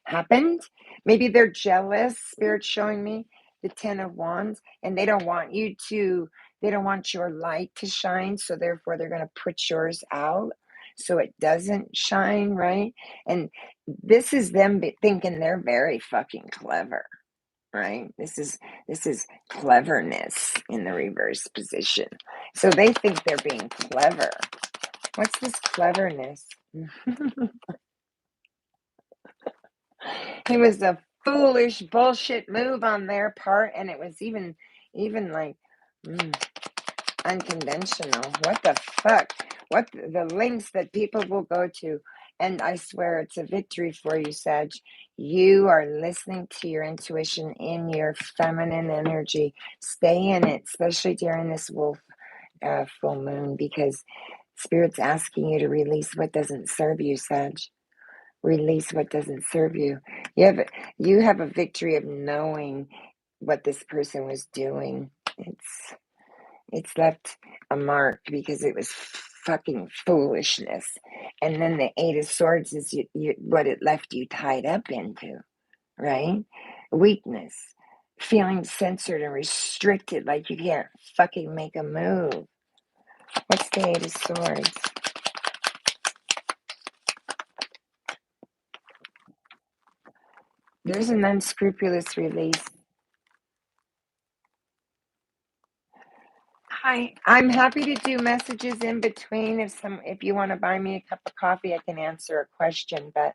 happened. Maybe they're jealous. Spirit's showing me the 10 of Wands, and they don't want your light to shine, so therefore they're going to put yours out so it doesn't shine, right? And this is them thinking they're very fucking clever, right? This is cleverness in the reverse position. So they think they're being clever. What's this cleverness? It was a foolish bullshit move on their part, and it was even like unconventional. What the fuck? What the lengths that people will go to. And I swear it's a victory for you, Sag. You are listening to your intuition in your feminine energy. Stay in it, especially during this wolf full moon, because Spirit's asking you to release what doesn't serve you, Sag. Release what doesn't serve you. You have a victory of knowing what this person was doing. It's left a mark because it was fucking foolishness. And then the 8 of Swords is what it left you tied up into, right? Weakness, feeling censored and restricted, like you can't fucking make a move. What's the 8 of Swords? There's an unscrupulous release. Hi, I'm happy to do messages in between. If you want to buy me a cup of coffee, I can answer a question. But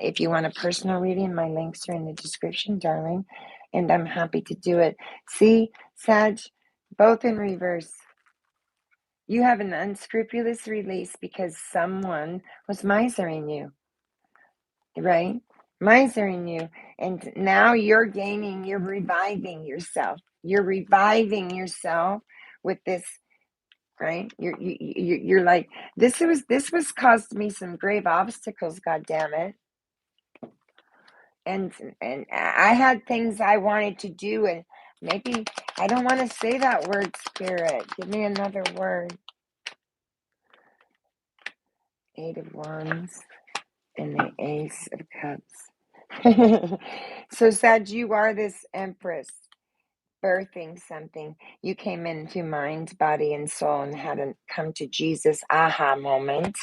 if you want a personal reading, my links are in the description, darling, and I'm happy to do it. See, Sag, both in reverse. You have an unscrupulous release because someone was misering you, right? Misering you, and now you're reviving yourself. You're reviving yourself with this. Right? You're like, this was caused me some grave obstacles, god damn it. And I had things I wanted to do, and maybe I don't want to say that word, Spirit. Give me another word. 8 of Wands and the Ace of Cups. So Sag, you are this Empress birthing something. You came into mind, body, and soul and had a come to Jesus aha moment.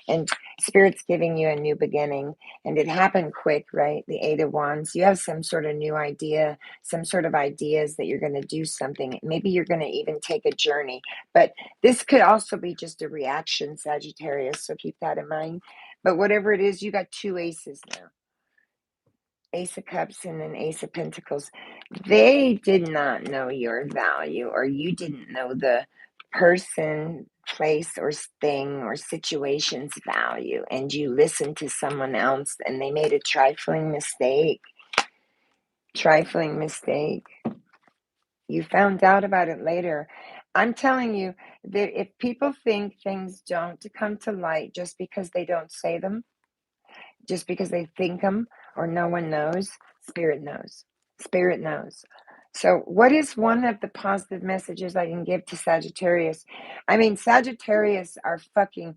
And Spirit's giving you a new beginning. And it happened quick, right? The 8 of Wands. You have some sort of new idea, some sort of ideas that you're going to do something. Maybe you're going to even take a journey. But this could also be just a reaction, Sagittarius. So keep that in mind. But whatever it is, you got 2 aces now. Ace of Cups and an Ace of Pentacles. They did not know your value, or you didn't know the person, place, or thing, or situation's value, and you listened to someone else and they made a trifling mistake. You found out about it later. I'm telling you that if people think things don't come to light just because they don't say them, just because they think them, or no one knows, Spirit knows. Spirit knows. So what is one of the positive messages I can give to Sagittarius? I mean, Sagittarius are fucking,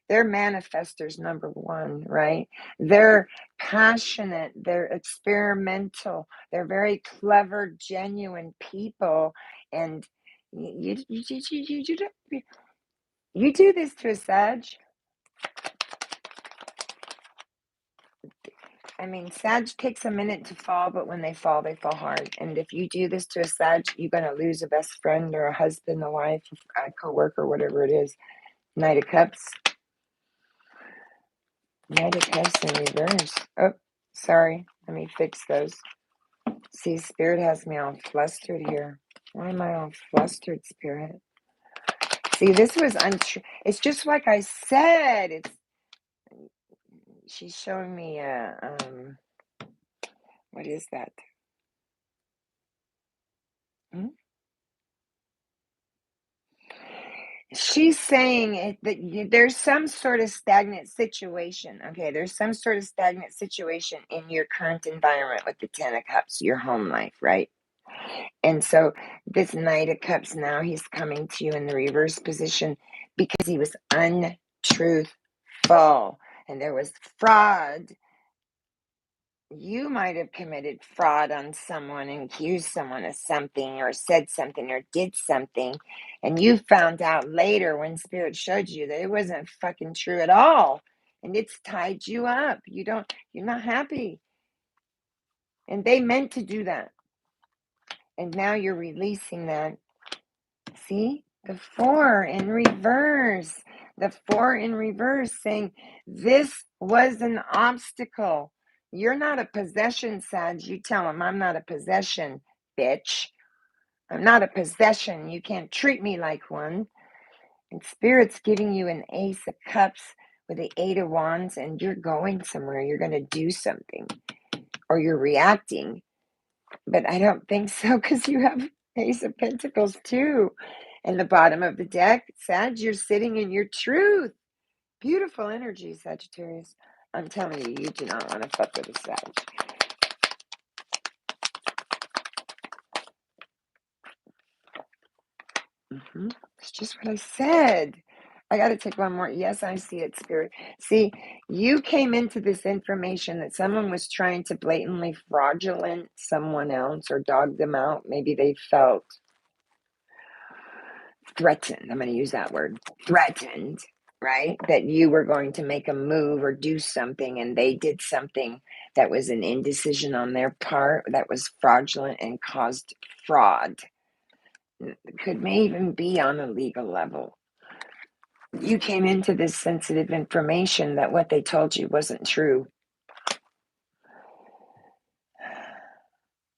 they're manifestors, number one, right? They're passionate, they're experimental, they're very clever, genuine people. And you do this to a Sag. I mean, Sag takes a minute to fall, but when they fall hard. And if you do this to a Sag, you're going to lose a best friend or a husband, a wife, a coworker, whatever it is. Knight of Cups. Knight of Cups in reverse. Oh, sorry. Let me fix those. See, Spirit has me all flustered here. Why am I all flustered, Spirit? See, this was untrue. It's just like I said. She's showing me what is that? Hmm? She's saying that there's some sort of stagnant situation. Okay, there's some sort of stagnant situation in your current environment with the Ten of Cups, your home life, right? And so this Knight of Cups now, he's coming to you in the reverse position because he was untruthful and there was fraud. You might have committed fraud on someone and accused someone of something or said something or did something, and you found out later when Spirit showed you that it wasn't fucking true at all, and it's tied you up. You're not happy, and they meant to do that, and now you're releasing that. See? The 4 in reverse. The 4 in reverse saying this was an obstacle. You're not a possession, Sag. You tell him, I'm not a possession, bitch. I'm not a possession. You can't treat me like one. And Spirit's giving you an Ace of Cups with the 8 of Wands, and you're going somewhere. You're going to do something. Or you're reacting. But I don't think so because you have Ace of Pentacles too. And the bottom of the deck, Sag, you're sitting in your truth. Beautiful energy, Sagittarius. I'm telling you, you do not want to fuck with a Sag. It's just what I said. I got to take one more. Yes, I see it, Spirit. See, you came into this information that someone was trying to blatantly fraudulent someone else or dog them out. Maybe they felt threatened. I'm going to use that word, threatened, right? That you were going to make a move or do something, and they did something that was an indecision on their part that was fraudulent and caused fraud. Could may even be on a legal level. You came into this sensitive information that what they told you wasn't true.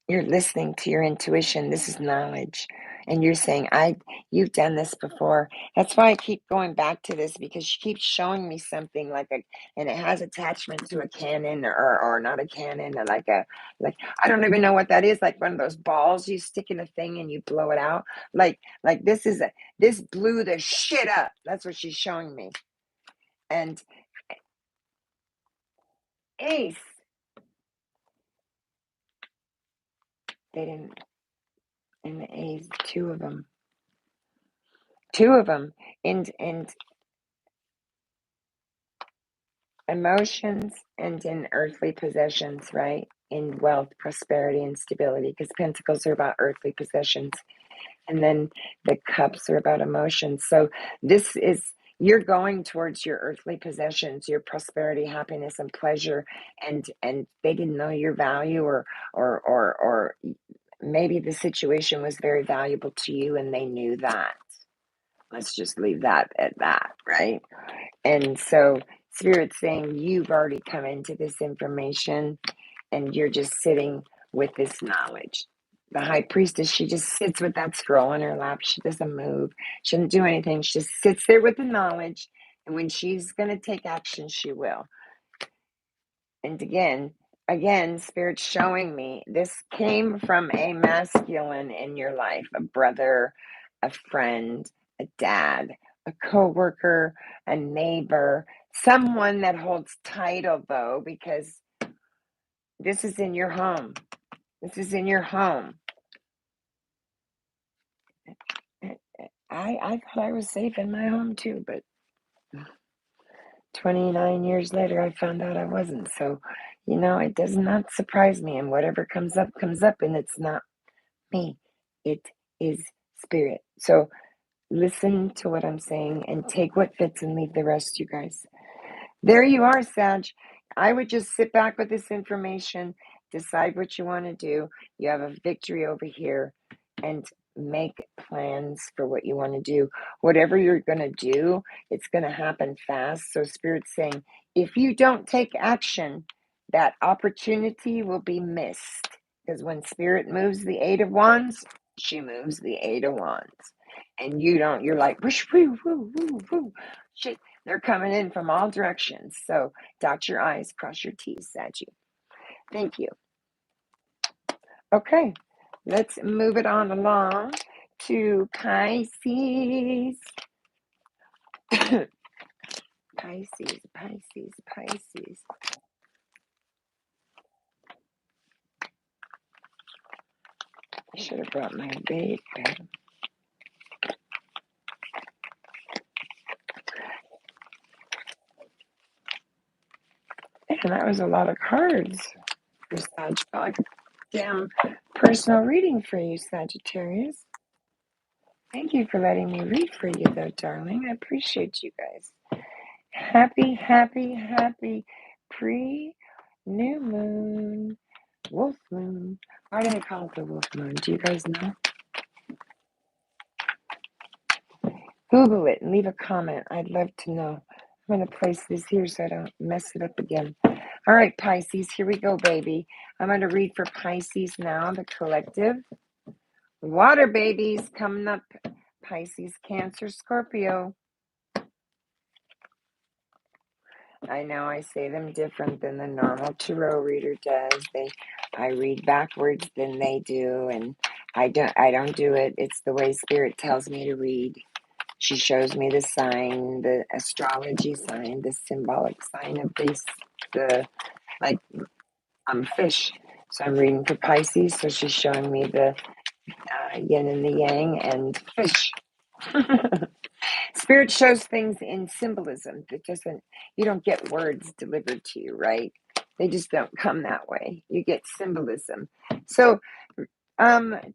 You're listening to your intuition. This is knowledge. And you're saying, you've done this before. That's why I keep going back to this, because she keeps showing me something and it has attachment to a cannon or not a cannon, or like I don't even know what that is, like one of those balls you stick in a thing and you blow it out. Like this blew the shit up. That's what she's showing me. And Ace, they didn't, and the A's, two of them, and emotions and in earthly possessions, right? In wealth, prosperity, and stability, because pentacles are about earthly possessions. And then the cups are about emotions. So you're going towards your earthly possessions, your prosperity, happiness, and pleasure. And they didn't know your value, or maybe the situation was very valuable to you and they knew that. Let's just leave that at that, right? And so Spirit's saying you've already come into this information and you're just sitting with this knowledge. The high priestess, she just sits with that scroll in her lap. She doesn't move. She doesn't do anything. She just sits there with the knowledge. And when she's going to take action, she will. And again, Spirit's showing me this came from a masculine in your life, a brother, a friend, a dad, a coworker, a neighbor, someone that holds title, though, because this is in your home. This is in your home. I thought I was safe in my home too, but 29 years later, I found out I wasn't. So, it does not surprise me. And whatever comes up, and it's not me. It is Spirit. So listen to what I'm saying and take what fits and leave the rest, you guys. There you are, Sag. I would just sit back with this information, decide what you want to do. You have a victory over here, and make plans for what you want to do. Whatever you're going to do, it's going to happen fast. So Spirit's saying, if you don't take action, that opportunity will be missed. Because when Spirit moves the Eight of Wands, she moves the Eight of Wands. And you don't, you're like, whoosh, woo, woo, woo, woo. Shit, they're coming in from all directions. So dot your I's, cross your T's, Saggy. Thank you. Okay, let's move it on along to Pisces. Pisces, Pisces, Pisces. I should have brought my vape pen. And that was a lot of cards for Sag. Like a damn personal reading for you, Sagittarius. Thank you for letting me read for you, though, darling. I appreciate you guys. Happy, happy, happy pre-new moon. Wolf moon. Why do they call it the wolf moon? Do you guys know? Google it and leave a comment. I'd love to know. I'm going to place this here so I don't mess it up again. All right, Pisces, here we go, baby. I'm going to read for Pisces now, the collective. Water babies coming up. Pisces, Cancer, Scorpio. I know I say them different than the normal tarot reader does. I read backwards than they do, and I don't do it. It's the way Spirit tells me to read. She shows me the sign, the astrology sign, the symbolic sign of I'm fish. So I'm reading for Pisces, so she's showing me the yin and the yang and fish. Spirit shows things in symbolism. You don't get words delivered to you, right? They just don't come that way. You get symbolism. So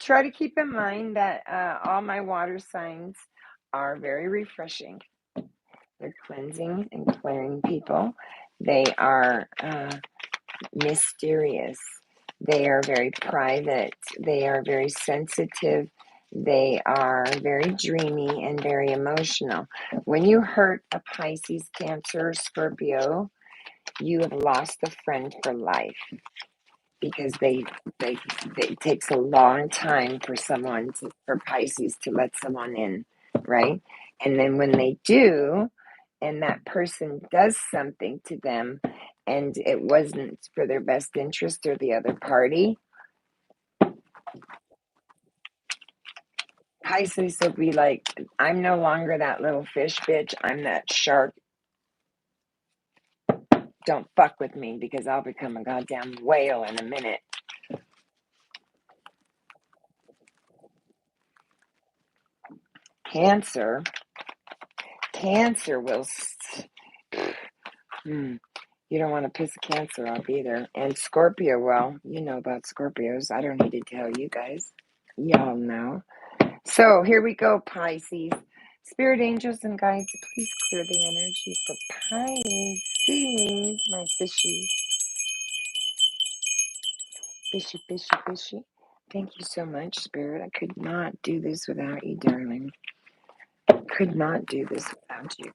try to keep in mind that all my water signs are very refreshing. They're cleansing and clearing people. They are mysterious. They are very private. They are very sensitive. They are very dreamy and very emotional. When you hurt a Pisces, Cancer, Scorpio, you have lost a friend for life, because it takes a long time for Pisces to let someone in, right? And then when they do, and that person does something to them, and it wasn't for their best interest or the other party, Pisces will be like, I'm no longer that little fish bitch. I'm that shark. Don't fuck with me, because I'll become a goddamn whale in a minute. Cancer will... You don't want to piss Cancer off either. And Scorpio, well, you know about Scorpios. I don't need to tell you guys. Y'all know. So here we go, Pisces. Spirit angels and guides, please clear the energy for Pisces, my fishy. Fishy, fishy, fishy. Thank you so much, Spirit. I could not do this without you, darling. Could not do this without you.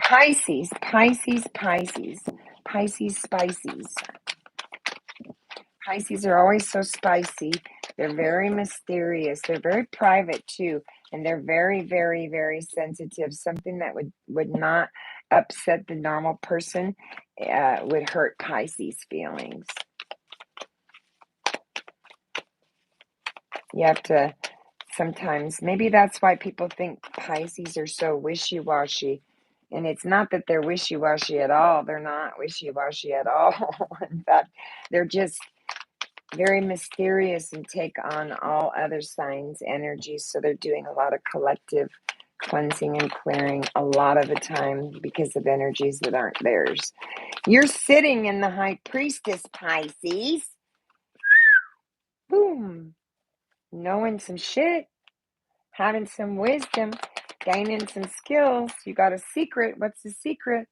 Pisces, Pisces, Pisces. Pisces, Spices. Pisces are always so spicy. They're very mysterious. They're very private too. And they're very, very, very sensitive. Something that would not upset the normal person would hurt Pisces' feelings. You have to sometimes, maybe that's why people think Pisces are so wishy-washy. And it's not that they're wishy-washy at all. They're not wishy-washy at all. In fact, they're just very mysterious and take on all other signs' energies. So they're doing a lot of collective cleansing and clearing a lot of the time because of energies that aren't theirs. You're sitting in the High Priestess, Pisces. Boom. Knowing some shit, having some wisdom, gaining some skills. You got a secret. What's the secret?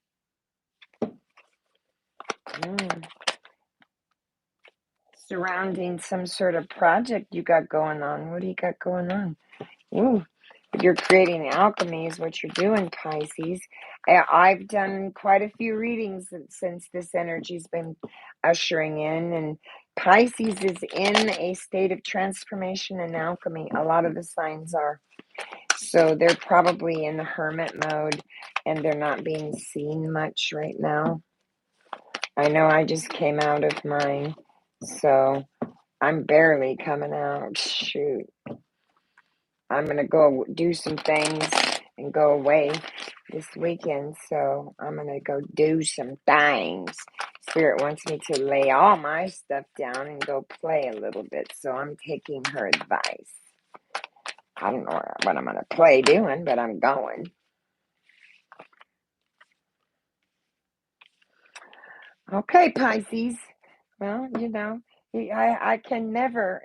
Mm. Surrounding some sort of project you got going on. What do you got going on? Ooh, you're creating alchemy is what you're doing, Pisces. I've done quite a few readings since this energy's been ushering in, and Pisces is in a state of transformation and alchemy. A lot of the signs are. So they're probably in the hermit mode, and they're not being seen much right now. I know I just came out of mine, so I'm barely coming out. Shoot. I'm going to go do some things and go away this weekend, so I'm going to go do some things. Spirit wants me to lay all my stuff down and go play a little bit, so I'm taking her advice. I don't know what I'm going to play doing, but I'm going. Okay, Pisces. Well, you know, I can never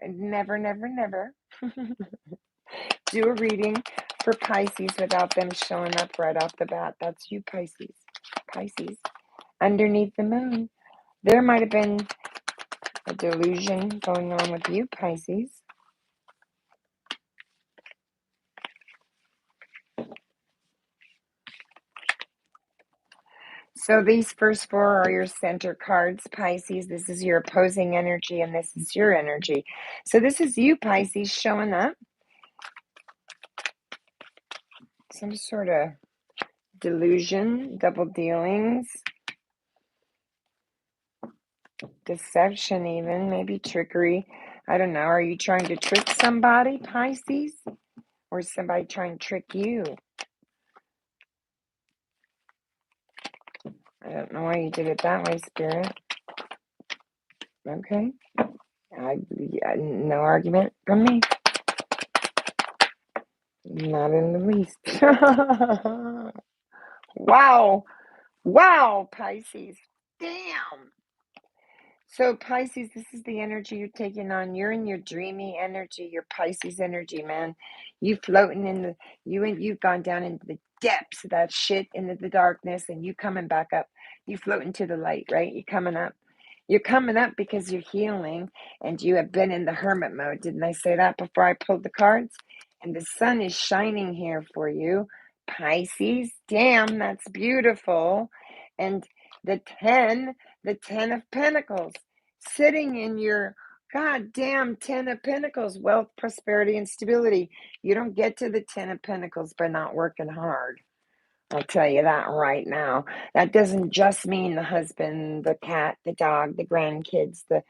do a reading for Pisces without them showing up right off the bat. That's you, Pisces. Pisces. Underneath the moon. There might have been a delusion going on with you, Pisces. So these first four are your center cards, Pisces. This is your opposing energy, and this is your energy. So this is you, Pisces, showing up. Some sort of delusion, double dealings, deception even, maybe trickery. I don't know. Are you trying to trick somebody, Pisces? Or is somebody trying to trick you? I don't know why you did it that way, Spirit. Okay. No argument from me. Not in the least. Wow. Wow, Pisces. Damn. So Pisces, this is the energy you're taking on. You're in your dreamy energy, your Pisces energy, man. You floating in the you've gone down into the depths of that shit into the darkness, and you coming back up. You floating to the light, right? You're coming up. You're coming up because you're healing, and you have been in the hermit mode. Didn't I say that before I pulled the cards? And the sun is shining here for you, Pisces. Damn, that's beautiful. And the 10 the 10 of Pentacles, sitting in your goddamn 10 of Pentacles, wealth, prosperity, and stability. You don't get to the 10 of Pentacles by not working hard. I'll tell you that right now. That doesn't just mean the husband, the cat, the dog, the grandkids, the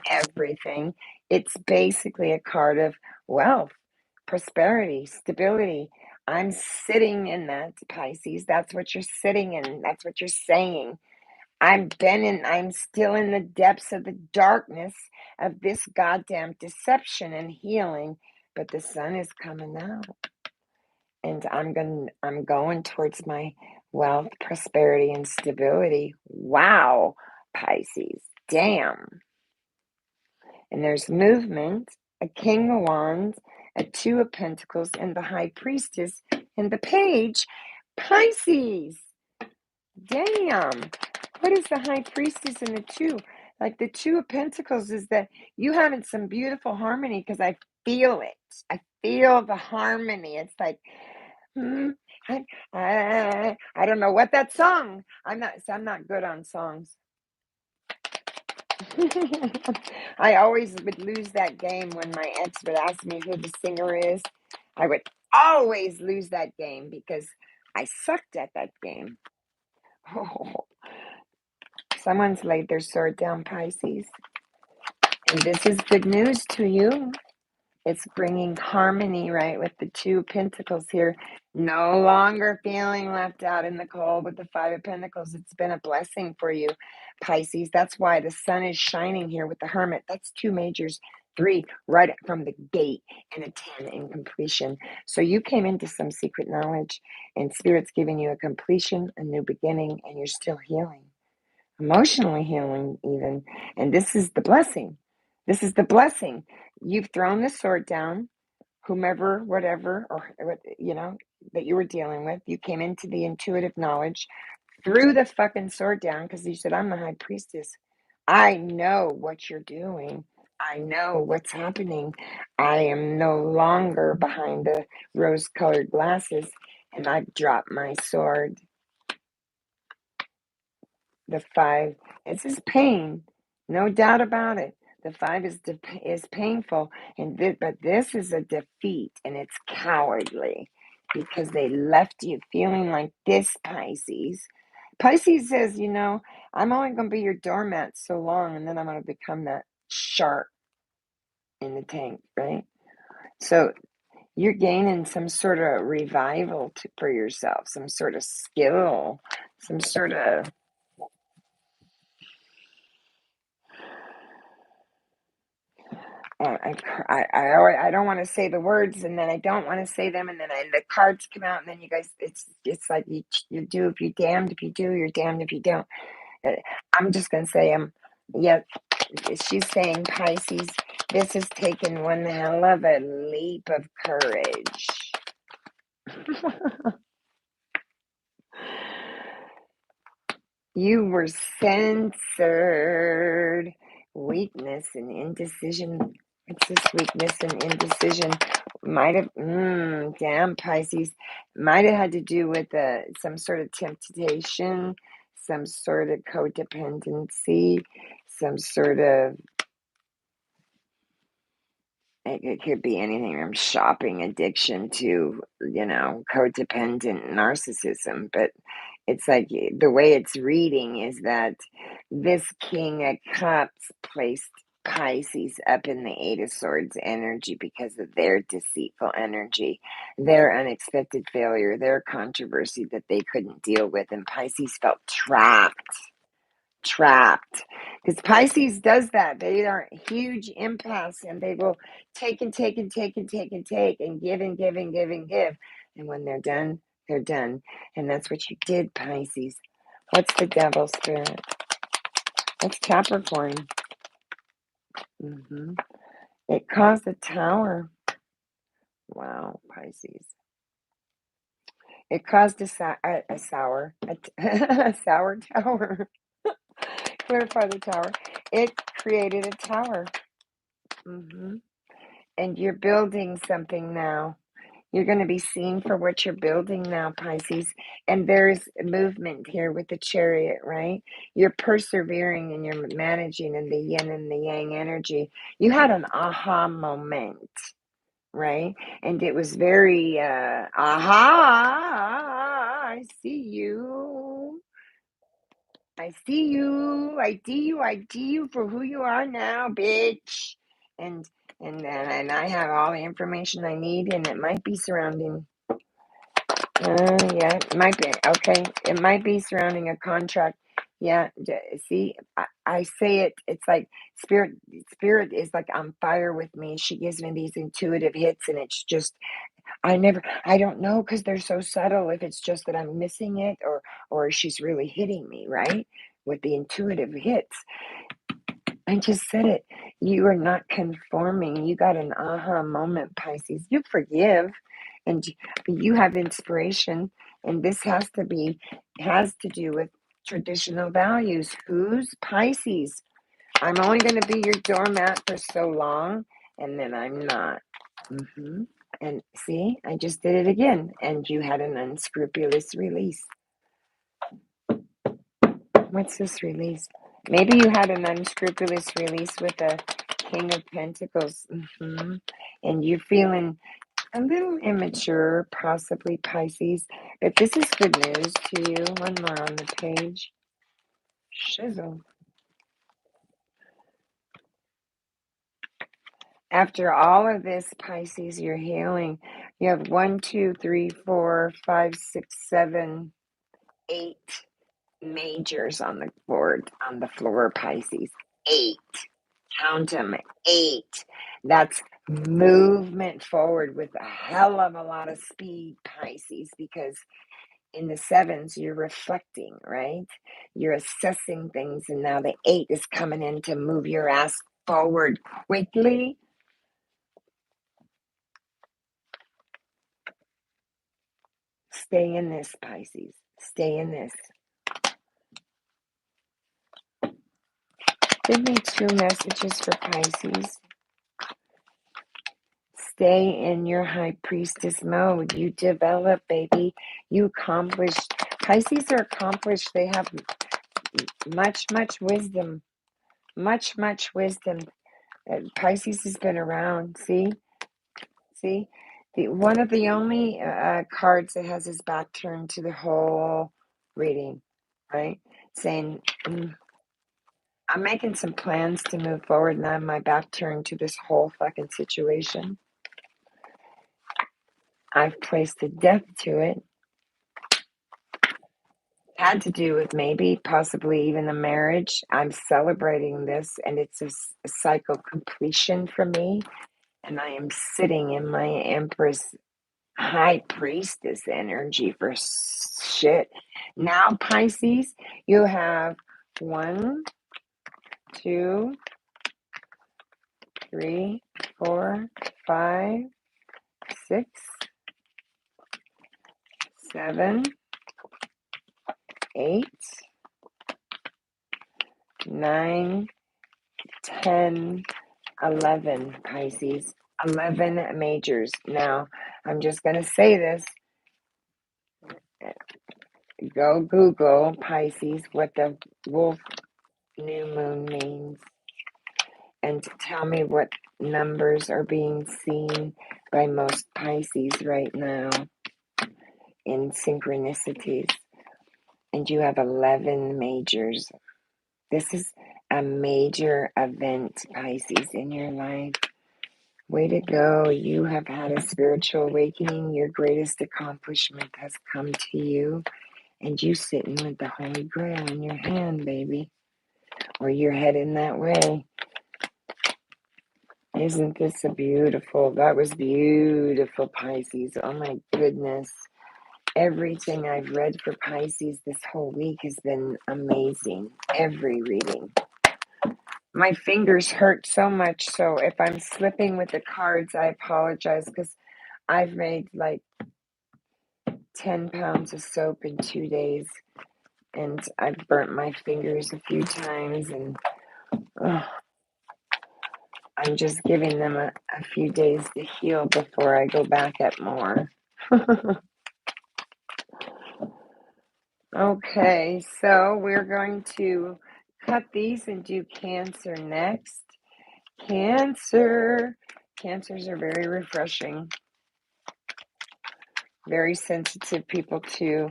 everything. It's basically a card of wealth, prosperity, stability. I'm sitting in that, Pisces. That's what you're sitting in. That's what you're saying. I'm still in the depths of the darkness of this goddamn deception and healing, but the sun is coming out. And I'm going towards my wealth, prosperity, and stability. Wow, Pisces. Damn. And there's movement, a king of wands, a two of pentacles, and the high priestess, and the page, Pisces. Damn. What is the high priestess and the two? Like the two of pentacles is that you having some beautiful harmony because I feel it. I feel the harmony. It's like, hmm, I don't know what that song. I'm not good on songs. I always would lose that game when my ex would ask me who the singer is. I would always lose that game because I sucked at that game. Oh. Someone's laid their sword down, Pisces. And this is good news to you. It's bringing harmony, right, with the two of pentacles here. No longer feeling left out in the cold with the five of pentacles. It's been a blessing for you, Pisces. That's why the sun is shining here with the hermit. That's two majors, three right from the gate, and a 10 in completion. So you came into some secret knowledge, and Spirit's giving you a completion, a new beginning, and you're still healing. Emotionally healing even. And this is the blessing. This is the blessing. You've thrown the sword down, whomever, whatever, or that you were dealing with. You came into the intuitive knowledge threw the fucking sword down because he said, I'm the high priestess. I know what you're doing. I know what's happening. I am no longer behind the rose-colored glasses, and I've dropped my sword. The 5, this is pain, no doubt about it. The 5 is painful, and but this is a defeat, and it's cowardly because they left you feeling like this, Pisces. Pisces says, I'm only going to be your doormat so long, and then I'm going to become that shark in the tank, right? So you're gaining some sort of revival for yourself, some sort of skill, some sort of I don't want to say the words, and then I don't want to say them, and then the cards come out, and then you guys, it's like you do if you're damned if you do, you're damned if you don't. I'm just gonna say yeah. She's saying, Pisces, this has taken one hell of a leap of courage. You were censored. Weakness and indecision. What's this weakness and indecision? Might have, damn, Pisces. Might have had to do with some sort of temptation, some sort of codependency, some sort of, it could be anything from shopping addiction to, codependent narcissism. But it's like the way it's reading is that this King of Cups placed Pisces up in the Eight of Swords energy because of their deceitful energy, their unexpected failure, their controversy that they couldn't deal with. And Pisces felt trapped because Pisces does that. They are huge empaths, and they will take and take and take and take and take and give and give and give and give, and when they're done, they're done. And that's what you did, Pisces. What's the devil spirit? That's Capricorn. It caused a tower. Wow, Pisces. It caused a sour tower. Clarify the tower. It created a tower. And you're building something now. You're going to be seen for what you're building now, Pisces. And there's movement here with the Chariot, right? You're persevering and you're managing in the yin and the yang energy. You had an aha moment, right? And it was very, I see you. I see you. I see you. I see you for who you are now, bitch. And and I have all the information I need, and it might be surrounding. Yeah, it might be okay. It might be surrounding a contract. Yeah. See, I say it. It's like spirit. Spirit is like on fire with me. She gives me these intuitive hits, and it's just I don't know because they're so subtle if it's just that I'm missing it or she's really hitting me, right? With the intuitive hits. I just said it. You are not conforming. You got an aha moment, Pisces. You forgive and you have inspiration. And this has to do with traditional values. Who's Pisces? I'm only going to be your doormat for so long, and then I'm not. And see, I just did it again. And you had an unscrupulous release. What's this release? Maybe you had an unscrupulous release with the King of Pentacles. And you're feeling a little immature, possibly Pisces. But this is good news to you. One more on the page. Shizzle. After all of this, Pisces, you're healing. You have 1, 2, 3, 4, 5, 6, 7, 8 majors on the board, on the floor, Pisces. 8. Count them. 8. That's movement forward with a hell of a lot of speed, Pisces, because in the 7s, you're reflecting, right? You're assessing things, and now the 8 is coming in to move your ass forward quickly. Stay in this, Pisces. Stay in this. Give me 2 messages for Pisces. Stay in your high priestess mode. You develop, baby. You accomplish. Pisces are accomplished. They have much wisdom. Much wisdom. Pisces has been around. See? One of the only cards that has his back turned to the whole reading, right? Saying, I'm making some plans to move forward and I have my back turned to this whole fucking situation. I've placed a death to it. Had to do with maybe, possibly even a marriage. I'm celebrating this and it's a cycle completion for me. And I am sitting in my Empress High Priestess energy for shit. Now, Pisces, you have 1, 2, 3, 4, 5, 6, 7, 8, 9, 10, 11, Pisces. 11 majors. Now, I'm just going to say this. Go Google, Pisces, what the wolf new moon means. And tell me what numbers are being seen by most Pisces right now in synchronicities. And you have 11 majors. This is a major event, Pisces, in your life. Way to go. You have had a spiritual awakening. Your greatest accomplishment has come to you. And you sitting with the Holy Grail in your hand, baby. Or you're heading that way. Isn't this a beautiful? That was beautiful, Pisces. Oh my goodness. Everything I've read for Pisces this whole week has been amazing. Every reading. My fingers hurt so much, so if I'm slipping with the cards, I apologize because I've made like 10 pounds of soap in 2 days and I've burnt my fingers a few times and I'm just giving them a few days to heal before I go back at more. Okay, so we're going to cut these and do Cancer next. Cancer. Cancers are very refreshing. Very sensitive people too.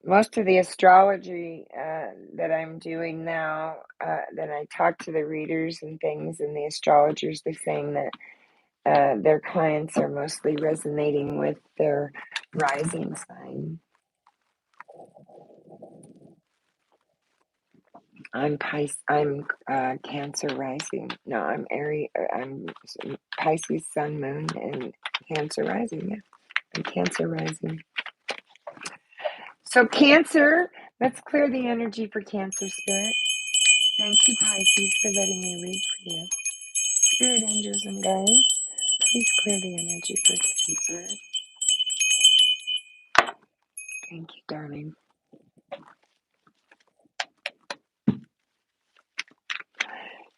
Most of the astrology that I'm doing now, that I talk to the readers and things and the astrologers, they're saying that their clients are mostly resonating with their rising sign. I'm Cancer rising. No, I'm Aries. I'm Pisces sun, moon, and Cancer rising. Yeah, I'm Cancer rising. So Cancer, let's clear the energy for Cancer spirit. Thank you, Pisces, for letting me read for you. Spirit angels and guides, please clear the energy for Cancer. Thank you, darling.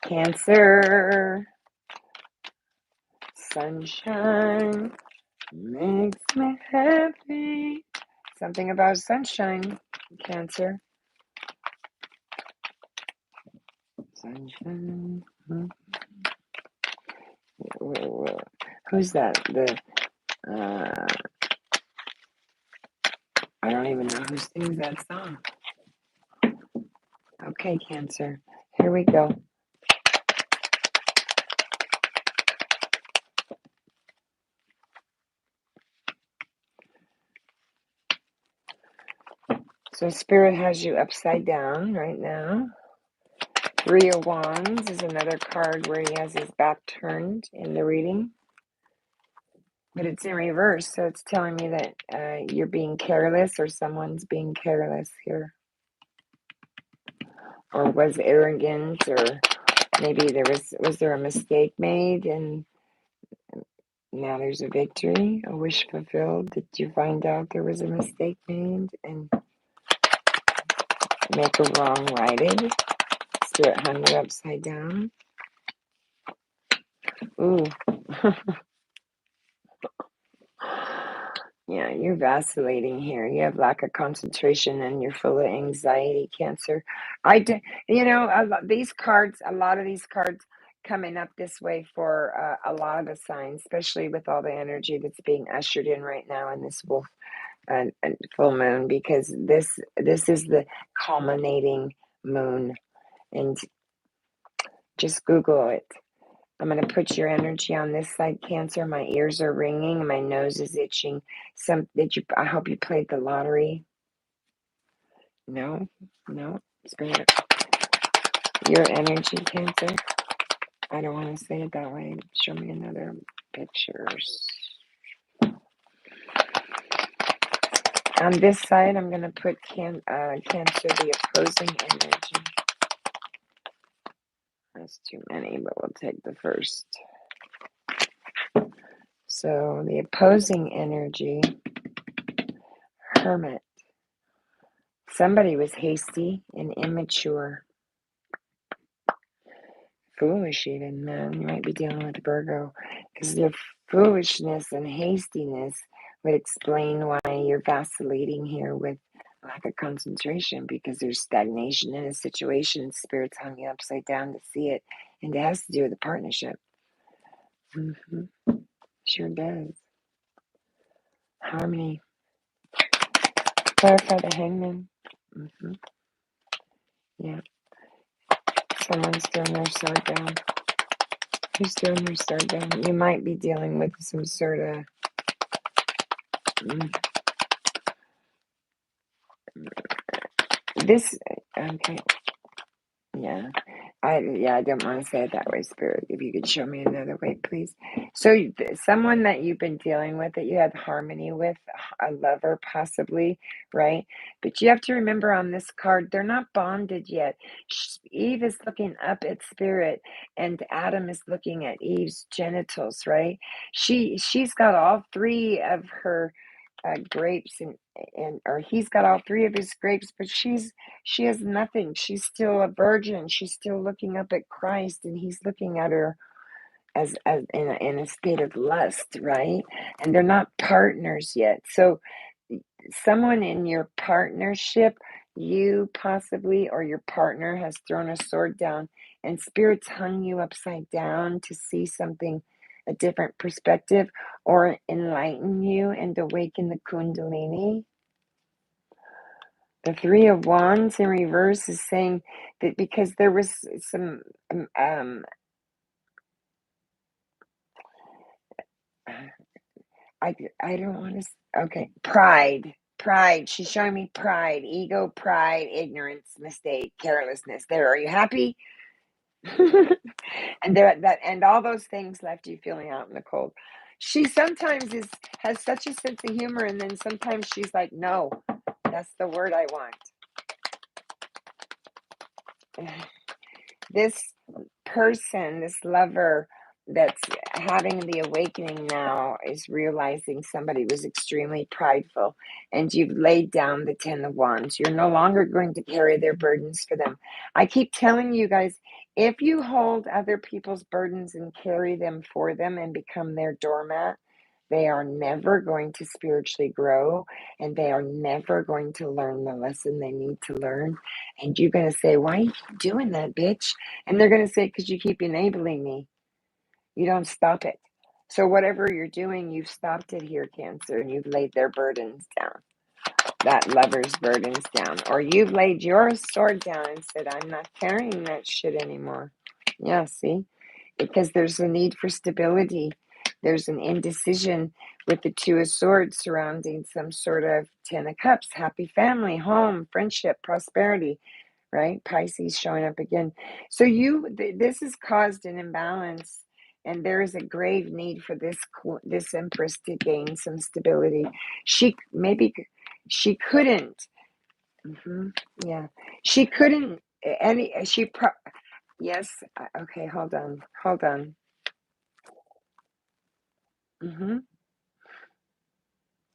Cancer, sunshine makes me happy. Something about sunshine, Cancer. Sunshine. Who's that? I don't even know who sings that song. Okay, Cancer. Here we go. So Spirit has you upside down right now. 3 of Wands is another card where he has his back turned in the reading. But it's in reverse, so it's telling me that you're being careless or someone's being careless here. Or was arrogant, or maybe was there a mistake made and now there's a victory, a wish fulfilled. Did you find out there was a mistake made? And Make a wrong righted. Spirit hung you upside down. Ooh. Yeah, you're vacillating here. You have lack of concentration and you're full of anxiety, Cancer. You know, a lot of these cards coming up this way for a lot of the signs, especially with all the energy that's being ushered in right now in this wolf and full moon, because this is the culminating moon. And just Google it. I'm going to put your energy on this side, Cancer. My ears are ringing. My nose is itching. I hope you played the lottery. No, no. Spirit. Your energy, Cancer. I don't want to say it that way. Show me another pictures. On this side, I'm going to put Cancer, the opposing energy. That's too many, but we'll take the first. So the opposing energy, Hermit. Somebody was hasty and immature. Foolish even, man. You might be dealing with Virgo. Because their foolishness and hastiness would explain why you're vacillating here with lack of concentration, because there's stagnation in a situation. Spirit's hung you upside down to see it. And it has to do with the partnership. Sure does. Harmony. Clarify the hangman. Yeah. Someone's throwing their sword down. Who's throwing their sword down? You might be dealing with some sort of this. Okay. Yeah. I don't want to say it that way, Spirit. If you could show me another way, please. So someone that you've been dealing with, that you had harmony with, a lover possibly, right? But you have to remember on this card, they're not bonded yet. Eve is looking up at Spirit, and Adam is looking at Eve's genitals, right? She's got all three of her grapes, or he's got all three of his grapes, but she has nothing. She's still a virgin. She's still looking up at Christ, and he's looking at her as in a state of lust, right? And they're not partners yet. So someone in your partnership, you possibly or your partner, has thrown a sword down, and Spirit's hung you upside down to see something, a different perspective, or enlighten you and awaken the Kundalini. The Three of Wands in reverse is saying that because there was some I don't want to. Okay, pride. She's showing me pride, ego, pride, ignorance, mistake, carelessness. There, are you happy? And and all those things left you feeling out in the cold. She sometimes has such a sense of humor, and then sometimes she's like, "No, that's the word I want." This person, this lover that's having the awakening now, is realizing somebody was extremely prideful, and you've laid down the 10 of Wands. You're no longer going to carry their burdens for them. I keep telling you guys, if you hold other people's burdens and carry them for them and become their doormat, they are never going to spiritually grow, and they are never going to learn the lesson they need to learn. And you're going to say, "Why are you doing that, bitch?" And they're going to say, "Because you keep enabling me. You don't stop it." So whatever you're doing, you've stopped it here, Cancer, and you've laid their burdens down, that lover's burdens down. Or you've laid your sword down and said, "I'm not carrying that shit anymore." Yeah, see? Because there's a need for stability. There's an indecision with the Two of Swords surrounding some sort of 10 of Cups, happy family, home, friendship, prosperity, right? Pisces showing up again. So this has caused an imbalance, and there is a grave need for this Empress to gain some stability. She couldn't. Yeah, she couldn't. Yes. Okay, hold on.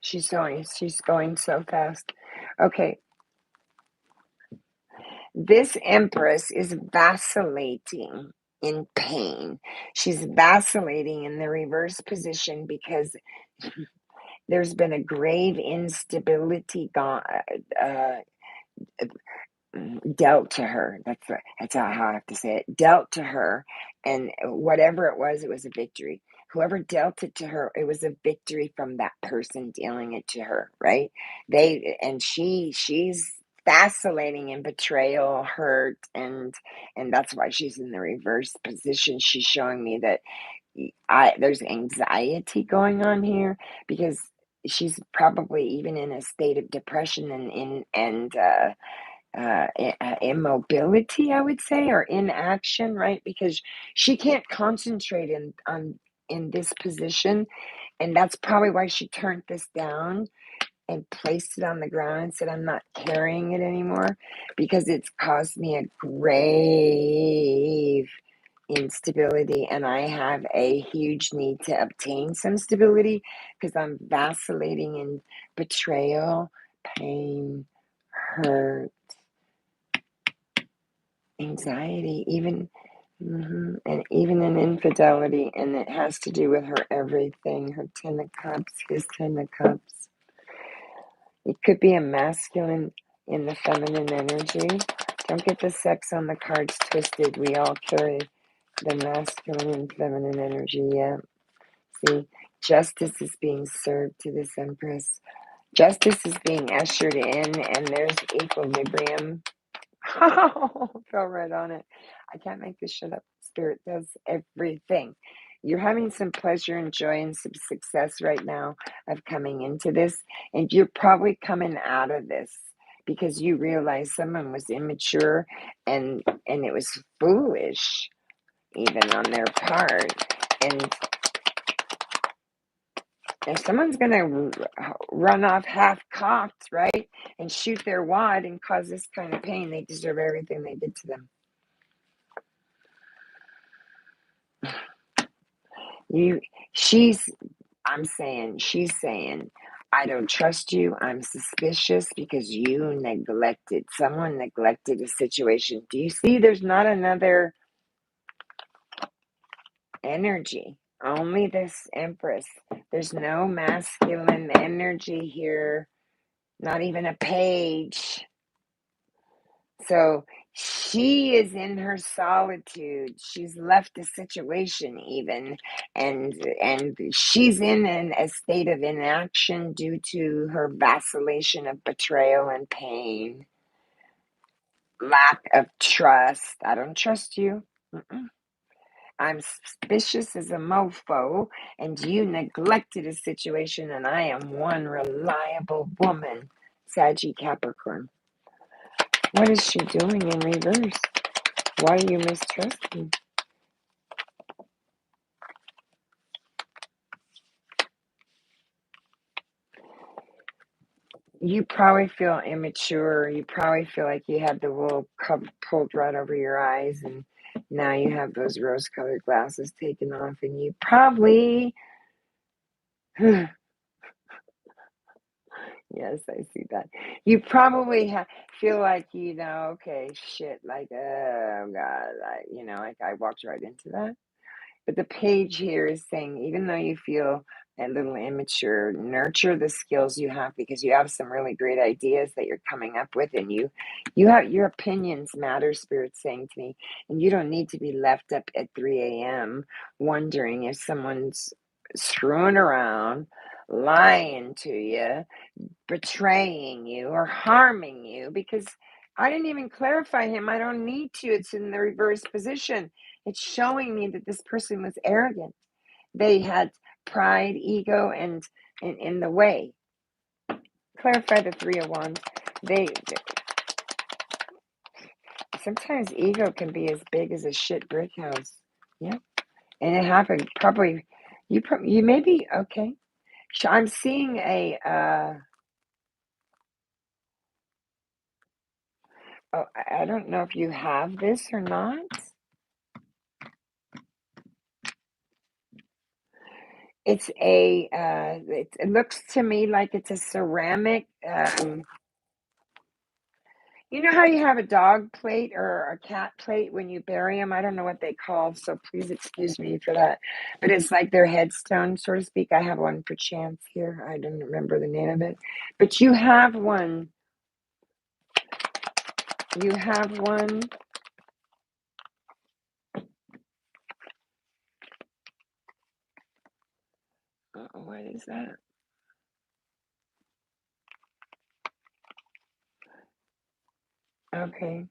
She's going so fast. Okay. This Empress is vacillating in pain. She's vacillating in the reverse position because there's been a grave instability dealt to her. That's how I have to say it. Dealt to her, and whatever it was a victory. Whoever dealt it to her, it was a victory from that person dealing it to her, right? She's vacillating in betrayal, hurt, and that's why she's in the reverse position. She's showing me that there's anxiety going on here because she's probably even in a state of depression and immobility, I would say, or inaction, right? Because she can't concentrate in this position, and that's probably why she turned this down and placed it on the ground and said, "I'm not carrying it anymore," because it's caused me a grave instability, and I have a huge need to obtain some stability because I'm vacillating in betrayal, pain, hurt, anxiety, and even in infidelity, and it has to do with her everything, her Ten of Cups, his Ten of Cups. It could be a masculine in the feminine energy. Don't get the sex on the cards twisted. We all carry the masculine and feminine energy, yeah. See, justice is being served to this Empress. Justice is being ushered in, and there's equilibrium. Oh, fell right on it. I can't make this shit up. Spirit does everything. You're having some pleasure and joy and some success right now of coming into this, and you're probably coming out of this because you realize someone was immature and it was foolish even on their part. And if someone's going to run off half-cocked, right, and shoot their wad and cause this kind of pain, they deserve everything they did to them. She's saying, I don't trust you. I'm suspicious because someone neglected a situation. Do you see there's not another energy? Only this Empress. There's no masculine energy here. Not even a page. So she is in her solitude. She's left the situation even, and she's in a state of inaction due to her vacillation of betrayal and pain, lack of trust. I don't trust you. I'm suspicious as a mofo, and you neglected a situation, and I am one reliable woman. Saggy Capricorn. What is she doing in reverse? Why do you mistrust me? You probably feel immature. You probably feel like you had the wool pulled right over your eyes, and now you have those rose-colored glasses taken off, and you probably... Yes, I see that. You probably feel like, okay, shit, like, oh, God, like I walked right into that. But the page here is saying, even though you feel a little immature, nurture the skills you have because you have some really great ideas that you're coming up with, and you have your opinions matter. Spirit's saying to me, and you don't need to be left up at 3 a.m. wondering if someone's screwing around, lying to you, betraying you, or harming you, because I didn't even clarify him. I don't need to. It's in the reverse position. It's showing me that this person was arrogant. They had pride, ego, and in the way. Clarify the Three of Wands. Sometimes ego can be as big as a shit brick house. Yeah, and it happened probably. You may be okay. I'm seeing I don't know if you have this or not. It's it looks to me like it's a ceramic. You know how you have a dog plate or a cat plate when you bury them? I don't know what they call, so please excuse me for that. But it's like their headstone, so to speak. I have one for chance here. I don't remember the name of it. But you have one. You have one. What is that? Okay.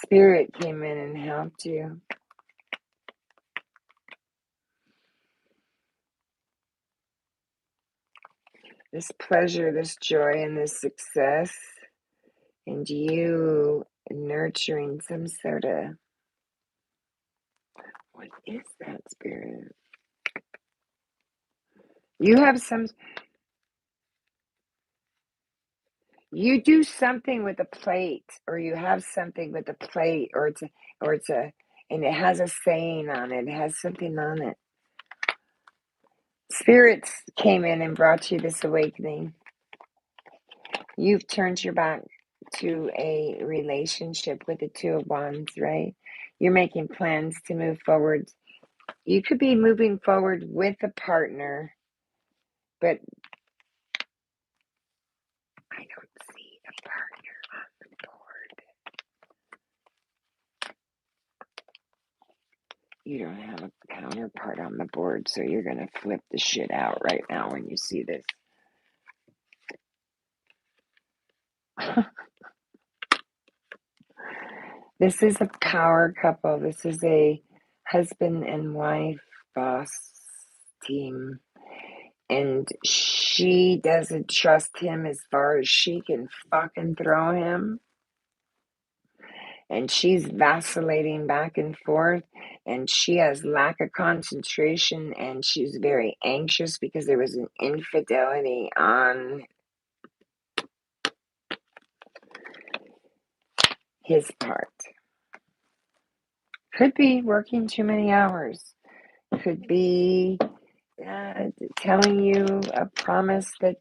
Spirit came in and helped you. This pleasure, this joy, and this success, and you nurturing some sort of, what is that, Spirit? You have some, you do something with a plate, or you have something with a plate, or it's a, and it has a saying on it, it has something on it. Spirits came in and brought you this awakening. You've turned your back to a relationship with the Two of Wands, right? You're making plans to move forward. You could be moving forward with a partner, but I don't see a partner on the board. You don't have a counterpart on the board, so you're going to flip the shit out right now when you see this. This is a power couple. This is a husband and wife boss team. And she doesn't trust him as far as she can fucking throw him. And she's vacillating back and forth. And she has lack of concentration. And she's very anxious because there was an infidelity on his part. Could be working too many hours. Could be telling you a promise that,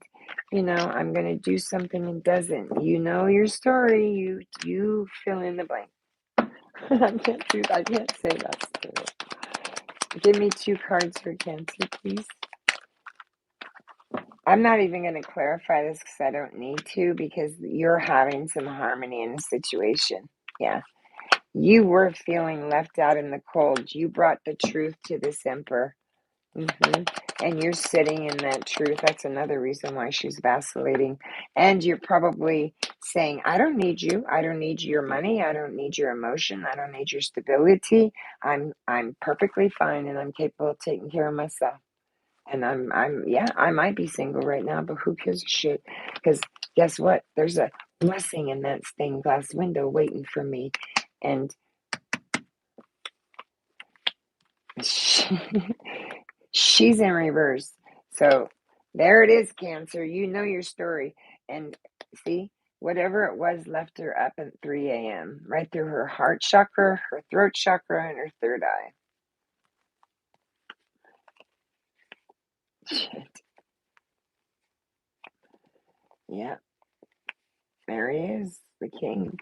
I'm going to do something and doesn't. You know your story. You fill in the blank. I can't say that, Spirit. Give me 2 cards for Cancer, please. I'm not even going to clarify this because I don't need to, because you're having some harmony in the situation. Yeah. You were feeling left out in the cold. You brought the truth to this Emperor. And you're sitting in that truth. That's another reason why she's vacillating. And you're probably saying, I don't need you. I don't need your money. I don't need your emotion. I don't need your stability. I'm perfectly fine, and I'm capable of taking care of myself. And I might be single right now, but who gives a shit? Because guess what? There's a blessing in that stained glass window waiting for me. And she's in reverse. So there it is, Cancer. You know your story. And see, whatever it was left her up at 3 a.m., right through her heart chakra, her throat chakra, and her third eye. Shit. Yeah. There he is, the king.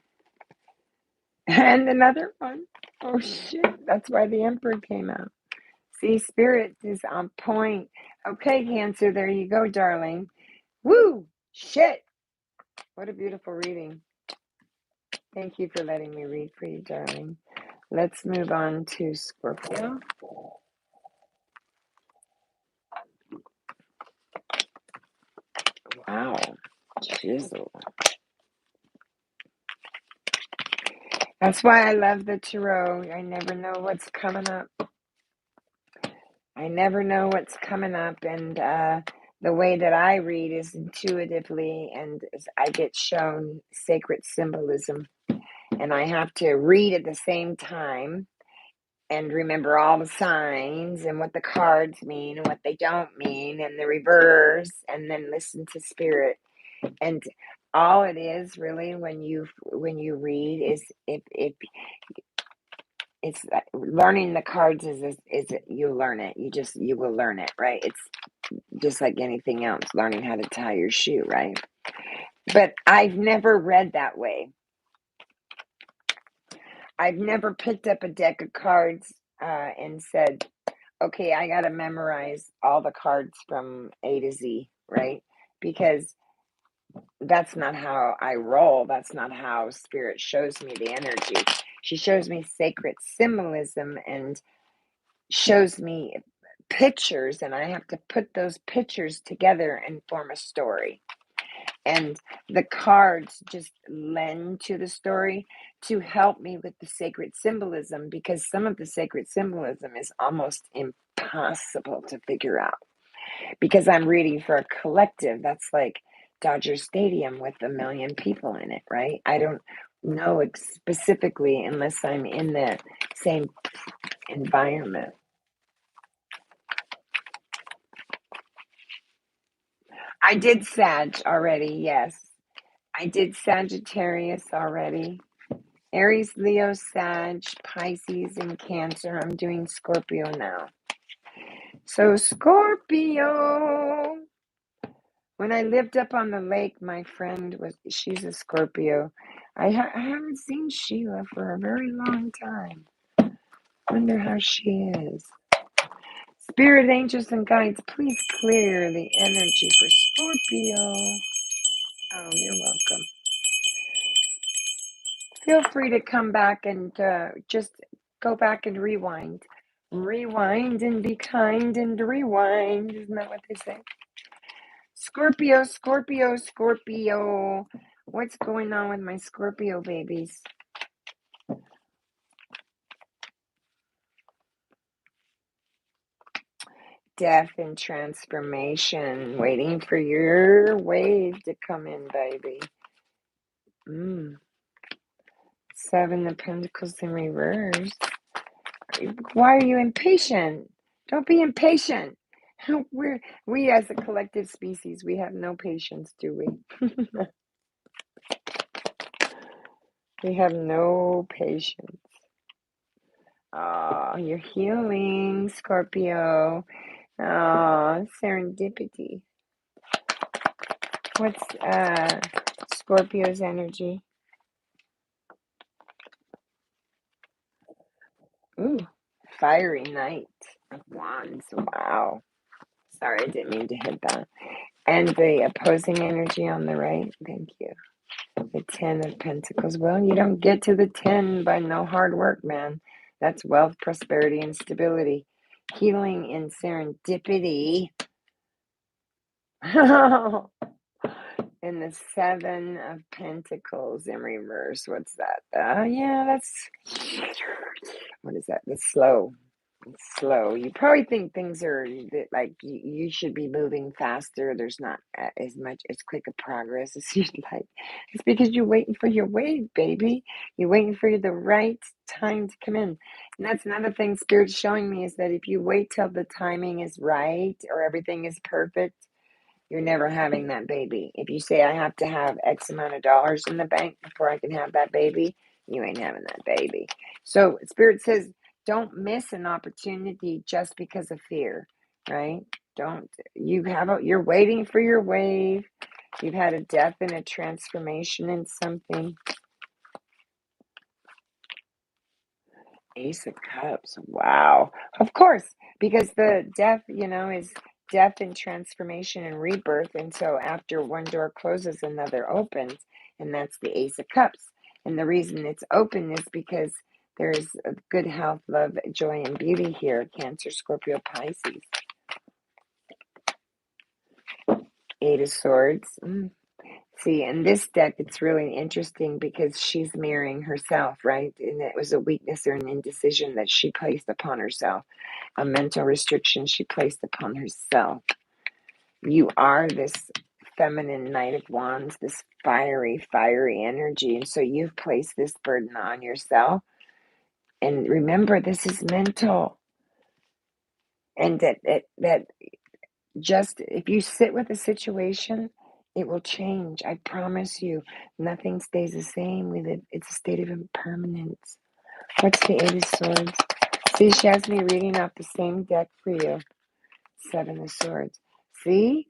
And another one. Oh, shit. That's why the Emperor came out. See, Spirit is on point. Okay, Cancer, there you go, darling. Woo! Shit! What a beautiful reading. Thank you for letting me read for you, darling. Let's move on to Scorpio. Wow. Jizzle. That's why I love the tarot. I never know what's coming up. And the way that I read is intuitively, and I get shown sacred symbolism. And I have to read at the same time and remember all the signs and what the cards mean and what they don't mean and the reverse, and then listen to Spirit. And all it is really when you read is it's learning the cards is you learn it. You will learn it, right? just like anything else, learning how to tie your shoe, right? But I've never read that way. I've never picked up a deck of cards and said, okay, I got to memorize all the cards from A to Z, right? Because that's not how I roll. That's not how Spirit shows me the energy. She shows me sacred symbolism and shows me pictures, and I have to put those pictures together and form a story. And the cards just lend to the story to help me with the sacred symbolism, because some of the sacred symbolism is almost impossible to figure out. Because I'm reading for a collective, that's like Dodger Stadium with 1 million people in it, right? I don't know it specifically unless I'm in the same environment. I did Sag already, yes. I did Sagittarius already. Aries, Leo, Sag, Pisces, and Cancer. I'm doing Scorpio now. So Scorpio. When I lived up on the lake, my friend she's a Scorpio. I haven't seen Sheila for a very long time. Wonder how she is. Spirit, angels, and guides, please clear the energy for Scorpio. Oh, you're welcome. Feel free to come back and just go back and rewind. Rewind and be kind and rewind. Isn't that what they say? Scorpio, Scorpio, Scorpio. What's going on with my Scorpio babies? Death and transformation. Waiting for your wave to come in, baby. 7 of Pentacles in reverse. Why are you impatient? Don't be impatient. We as a collective species, we have no patience, do we? We have no patience. Oh, you're healing, Scorpio. Oh, serendipity. What's Scorpio's energy? Ooh, fiery knight of wands. Wow. Sorry, I didn't mean to hit that. And the opposing energy on the right. Thank you. The 10 of Pentacles. Well, you don't get to the 10 by no hard work, man. That's wealth, prosperity, and stability. Healing and serendipity. And the 7 of Pentacles in reverse. What's that? Yeah, that's... What is that? The slow. It's slow. You probably think things are like you should be moving faster. There's not as quick a progress as you'd like. It's because you're waiting for your wave, baby. You're waiting for the right time to come in. And that's another thing Spirit's showing me, is that if you wait till the timing is right or everything is perfect, you're never having that baby. If you say, I have to have X amount of dollars in the bank before I can have that baby, you ain't having that baby. So Spirit says, don't miss an opportunity just because of fear, right? You're waiting for your wave. You've had a death and a transformation in something. Ace of Cups. Wow. Of course, because the death, is death and transformation and rebirth. And so after one door closes, another opens. And that's the Ace of Cups. And the reason it's open is because there's good health, love, joy, and beauty here. Cancer, Scorpio, Pisces. 8 of Swords. See, in this deck, it's really interesting because she's mirroring herself, right? And it was a weakness or an indecision that she placed upon herself, a mental restriction she placed upon herself. You are this feminine Knight of Wands, this fiery energy. And so you've placed this burden on yourself. And remember, this is mental. And that just if you sit with a situation, it will change. I promise you. Nothing stays the same with it. It's a state of impermanence. What's the 8 of Swords? See, she has me reading off the same deck for you. 7 of Swords. See?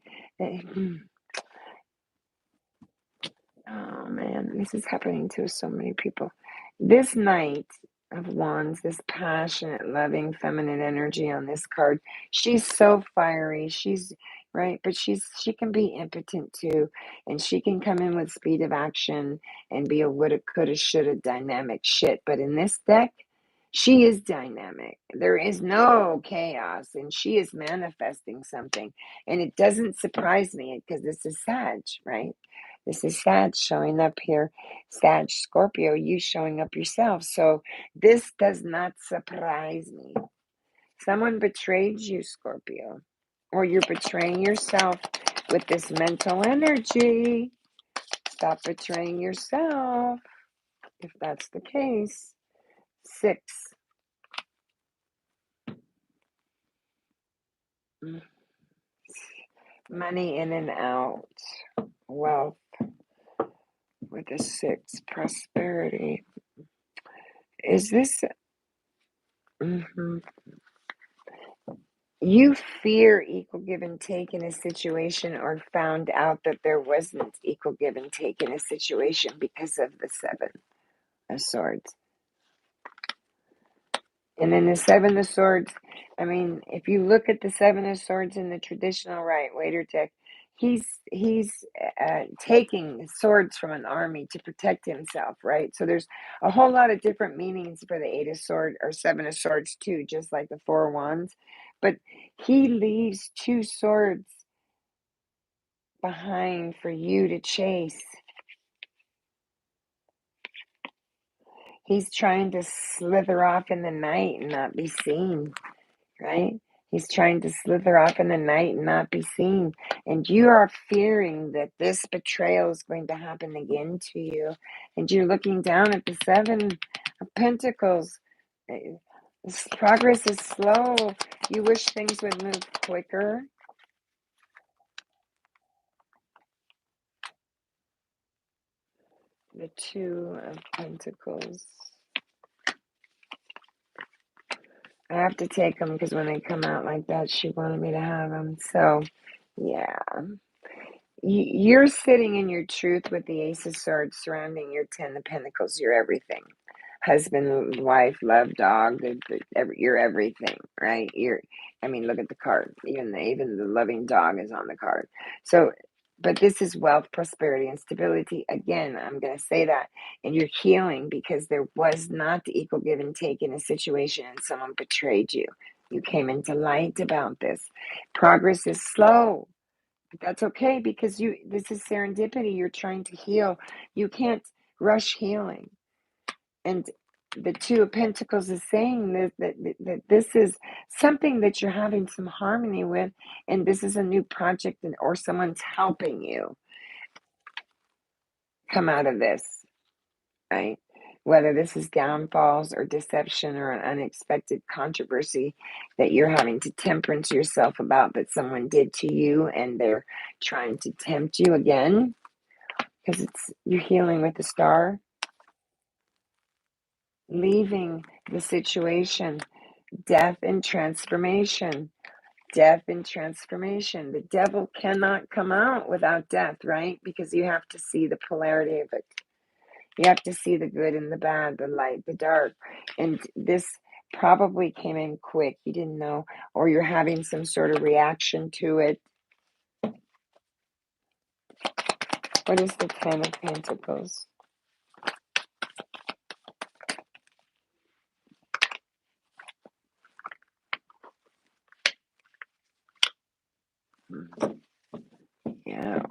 Oh man, this is happening to so many people. This Knight of Wands, this passionate, loving, feminine energy on this card, she's so fiery. She's right, but she can be impotent too, and she can come in with speed of action and be a woulda, coulda, shoulda dynamic shit. But in this deck, she is dynamic. There is no chaos, and she is manifesting something. And it doesn't surprise me because this is Sag, right? This is Sag showing up here. Sag, Scorpio, you showing up yourself. So this does not surprise me. Someone betrayed you, Scorpio. Or you're betraying yourself with this mental energy. Stop betraying yourself, if that's the case. 6. Money in and out. Wealth with a 6. Prosperity. Is this... You fear equal give and take in a situation, or found out that there wasn't equal give and take in a situation because of the 7 of Swords. And then the 7 of Swords, I mean, if you look at the 7 of Swords in the traditional right waiter deck, he's taking swords from an army to protect himself, right? So there's a whole lot of different meanings for the 8 of Swords or 7 of Swords too, just like the 4 of Wands. But he leaves 2 swords behind for you to chase. He's trying to slither off in the night and not be seen, right? He's trying to slither off in the night and not be seen. And you are fearing that this betrayal is going to happen again to you. And you're looking down at the 7 of Pentacles. This progress is slow. You wish things would move quicker. The 2 of Pentacles. I have to take them because when they come out like that, she wanted me to have them. So, yeah. You're sitting in your truth with the Ace of Swords surrounding your 10 of Pentacles. You're everything. Husband, wife, love, dog. You're everything, right? Look at the card. Even the loving dog is on the card. So, but this is wealth, prosperity, and stability. Again, I'm going to say that. And you're healing because there was not equal give and take in a situation and someone betrayed you. You came into light about this. Progress is slow. But that's okay because this is serendipity. You're trying to heal. You can't rush healing. And the 2 of Pentacles is saying that this is something that you're having some harmony with, and this is a new project, or someone's helping you come out of this, right? Whether this is downfalls or deception or an unexpected controversy that you're having to temperance yourself about that someone did to you, and they're trying to tempt you again because you're healing with the Star. Leaving the situation, death and transformation. Death and transformation. The devil cannot come out without death, right? Because you have to see the polarity of it. You have to see the good and the bad, the light, the dark. And this probably came in quick. You didn't know, or you're having some sort of reaction to it. What is the 10 of Pentacles? Yeah,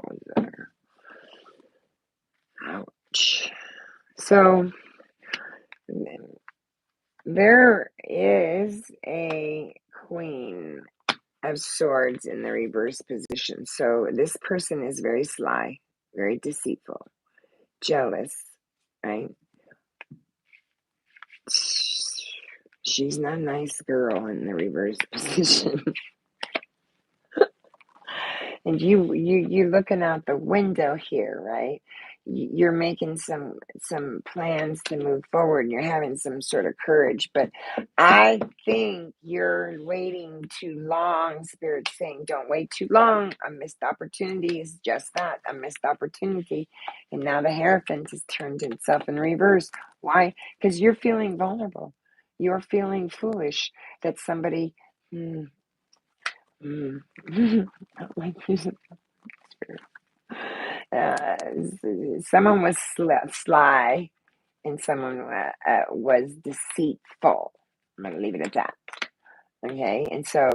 ouch. So there is a Queen of Swords in the reverse position. So this person is very sly, very deceitful, jealous, right? She's not a nice girl in the reverse position. And you looking out the window here, right? you're making some plans to move forward, and you're having some sort of courage, but I think you're waiting too long. Spirit's saying don't wait too long. A missed opportunity is just that, a missed opportunity. And now the Hierophant has turned itself in reverse. Why? Because you're feeling vulnerable, you're feeling foolish that somebody I don't like using spirit. Someone was sly, and someone was deceitful. I'm going to leave it at that. Okay, and so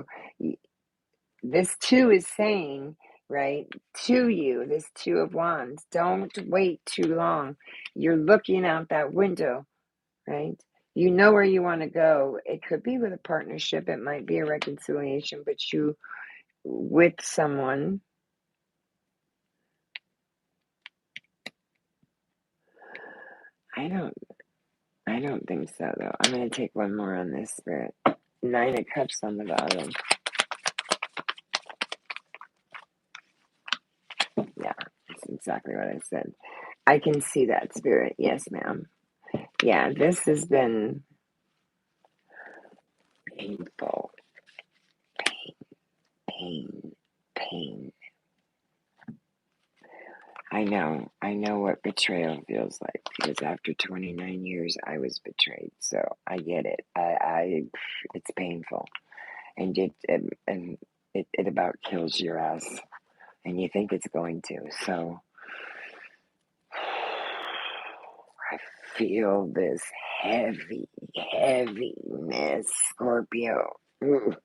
this two is saying, right, to you, this Two of Wands, don't wait too long. You're looking out that window, right? You know where you want to go. It could be with a partnership. It might be a reconciliation, but you with someone. I don't think so, though. I'm going to take one more on this, Spirit. Nine of Cups on the bottom. Yeah, that's exactly what I said. I can see that, Spirit. Yes, ma'am. Yeah, this has been painful. Pain. I know what betrayal feels like, because after 29 years, I was betrayed. So I get it. It's painful, and it about kills your ass, and you think it's going to. So I feel this heaviness, Scorpio. Ooh,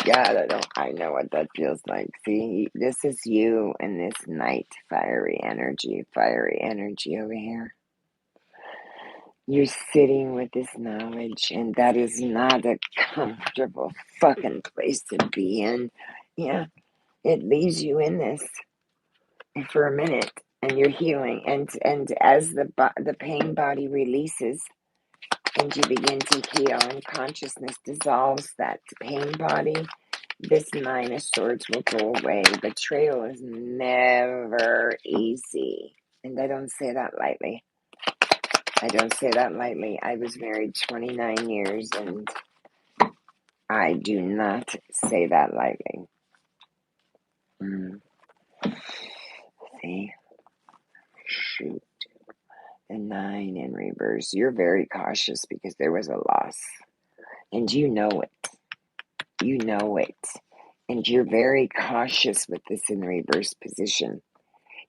God, I know what that feels like. See, this is you and this night, fiery energy over here. You're sitting with this knowledge, and that is not a comfortable fucking place to be in. Yeah, it leaves you in this for a minute, and you're healing, and as the pain body releases, and you begin to heal, and consciousness dissolves that pain body, this Nine of Swords will go away. Betrayal is never easy, and I don't say that lightly. I was married 29 years, and I do not say that lightly. See? Shoot. The 9 in reverse. You're very cautious because there was a loss. And you know it. You know it. And you're very cautious with this in reverse position.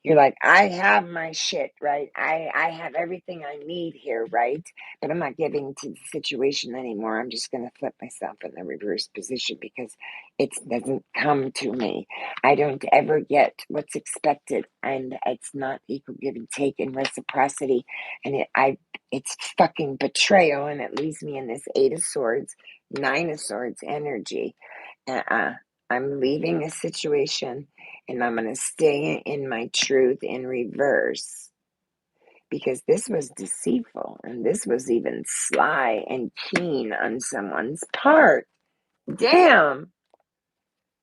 You're like, I have my shit, right? I have everything I need here, right? But I'm not giving to the situation anymore. I'm just going to flip myself in the reverse position because it doesn't come to me. I don't ever get what's expected, and it's not equal give and take and reciprocity. And it's fucking betrayal, and it leaves me in this Eight of Swords, Nine of Swords energy. I'm leaving a situation, and I'm going to stay in my truth in reverse, because this was deceitful, and this was even sly and keen on someone's part. Damn.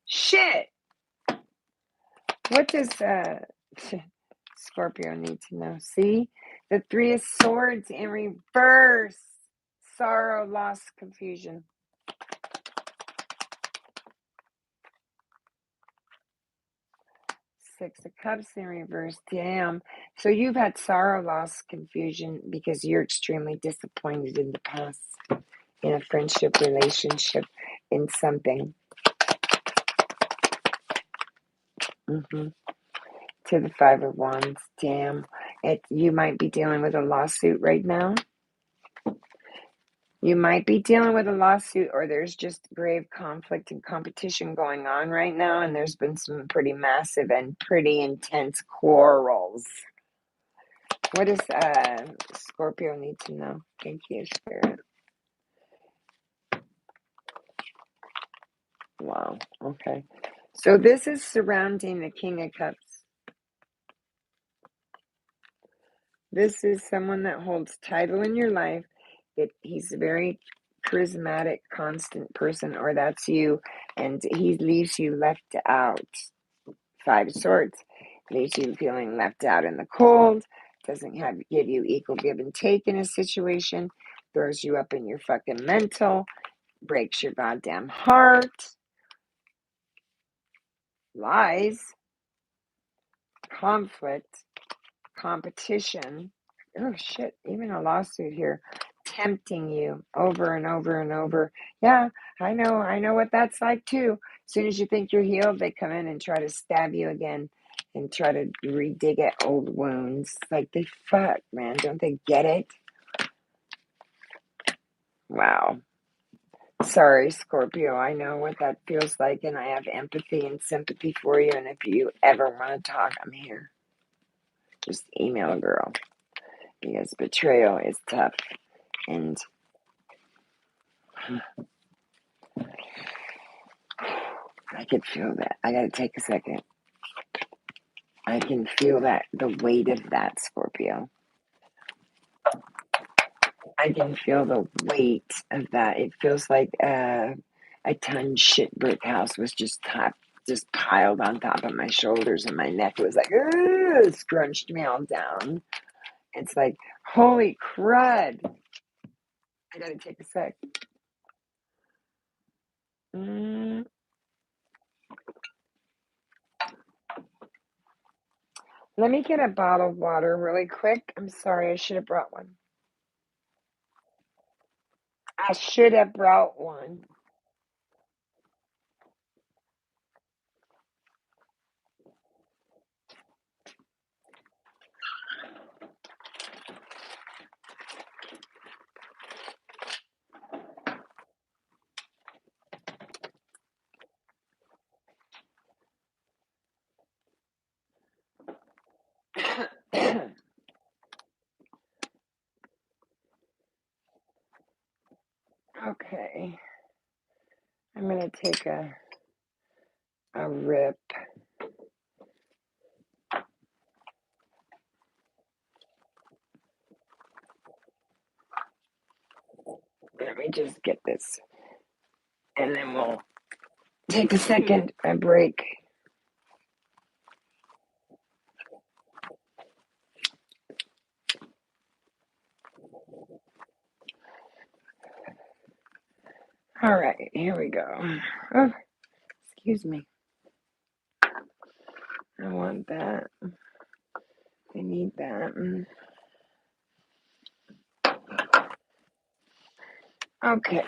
Shit. What does Scorpio need to know? See? The Three of Swords in reverse. Sorrow, loss, confusion. Six of Cups in reverse. Damn. So you've had sorrow, loss, confusion because you're extremely disappointed in the past, in a friendship, relationship, in something. To the Five of Wands. Damn. You might be dealing with a lawsuit right now. You might be dealing with a lawsuit, or there's just grave conflict and competition going on right now, and there's been some pretty massive and pretty intense quarrels. What does Scorpio need to know? Thank you, Spirit. Wow. Okay. So this is surrounding the King of Cups. This is someone that holds title in your life. He's a very charismatic, constant person, or that's you, and he leaves you left out. Five of Swords. leaves you feeling left out in the cold, doesn't give you equal give and take in a situation, throws you up in your fucking mental, breaks your goddamn heart, lies, conflict, competition. Oh shit, even a lawsuit here. Tempting you over and over and over. Yeah, I know what that's like too. As soon as you think you're healed, they come in and try to stab you again and try to redig at old wounds. Like they fuck, man. Don't they get it? Wow. Sorry, Scorpio. I know what that feels like, and I have empathy and sympathy for you. And if you ever want to talk, I'm here. Just email a girl because betrayal is tough. And I can feel that. I gotta take a second. I can feel that, the weight of that, Scorpio. I can feel the weight of that. It feels like a ton shit brick house was just piled on top of my shoulders, and my neck was like, scrunched me all down. It's like, holy crud. I gotta take a sec. Let me get a bottle of water really quick. I'm sorry, I should have brought one. I should have brought one. Okay. I'm going to take a rip. Let me just get this. And then we'll take a break. All right, here we go. Oh, excuse me. I want that. I need that. Okay.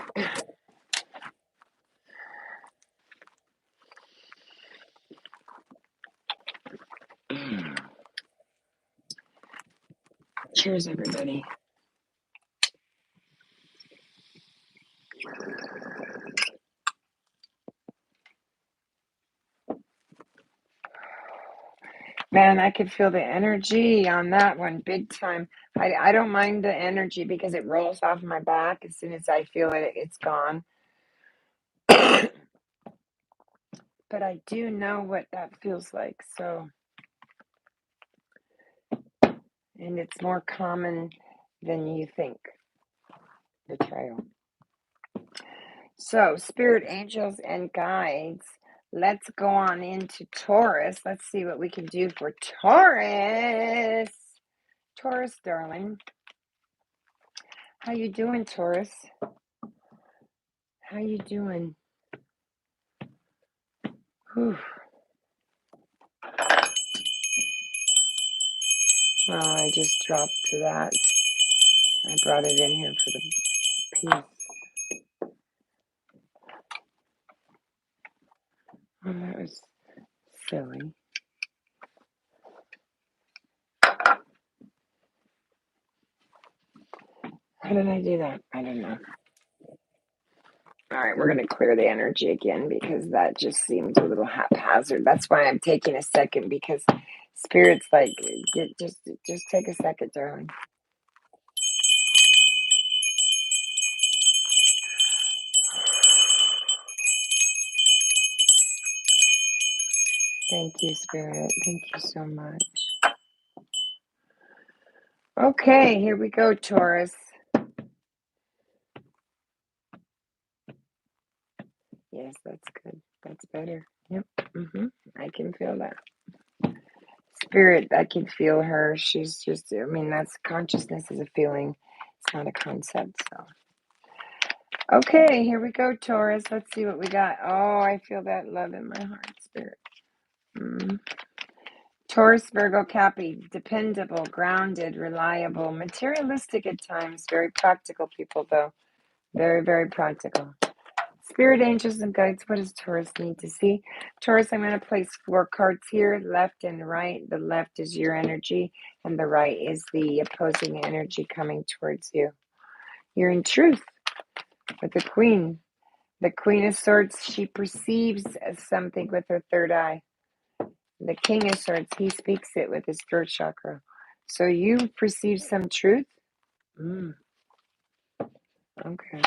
Cheers, everybody. Man, I could feel the energy on that one big time. I don't mind the energy because it rolls off my back. As soon as I feel it, it's gone. But I do know what that feels like. So, and it's more common than you think. Betrayal. So, spirit angels and guides, let's go on into Taurus. Let's see what we can do for Taurus. Taurus, darling. How you doing, Taurus? How you doing? Whew. Well, I just dropped to that. I brought it in here for the piece. Oh, that was silly. How did I do that? I don't know. All right, we're going to clear the energy again because that just seemed a little haphazard. That's why I'm taking a second, because Spirit's like, just take a second, darling. Thank you, Spirit. Thank you so much. Okay, here we go, Taurus. Yes, that's good. That's better. Yep. I can feel that. Spirit, I can feel her. She's just, I mean, that's consciousness is a feeling. It's not a concept. So, okay, here we go, Taurus. Let's see what we got. Oh, I feel that love in my heart, Spirit. Taurus, Virgo, Cappy, dependable, grounded, reliable, materialistic at times. Very practical people, though. Very, very practical. Spirit angels and guides, what does Taurus need to see? Taurus, I'm going to place 4 cards here, left and right. The left is your energy, and the right is the opposing energy coming towards you. You're in truth with the Queen. The Queen of Swords, she perceives something with her third eye. The King of Swords, he speaks it with his throat chakra. So you perceive some truth? Okay.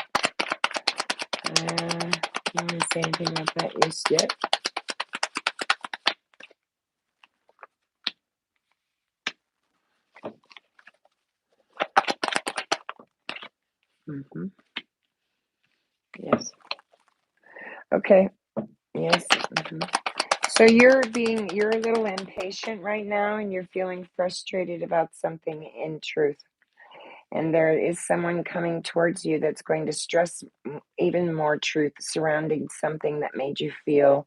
You want to say anything about that just yet? Yes. Okay. Yes. So you're a little impatient right now, and you're feeling frustrated about something in truth. And there is someone coming towards you that's going to stress even more truth surrounding something that made you feel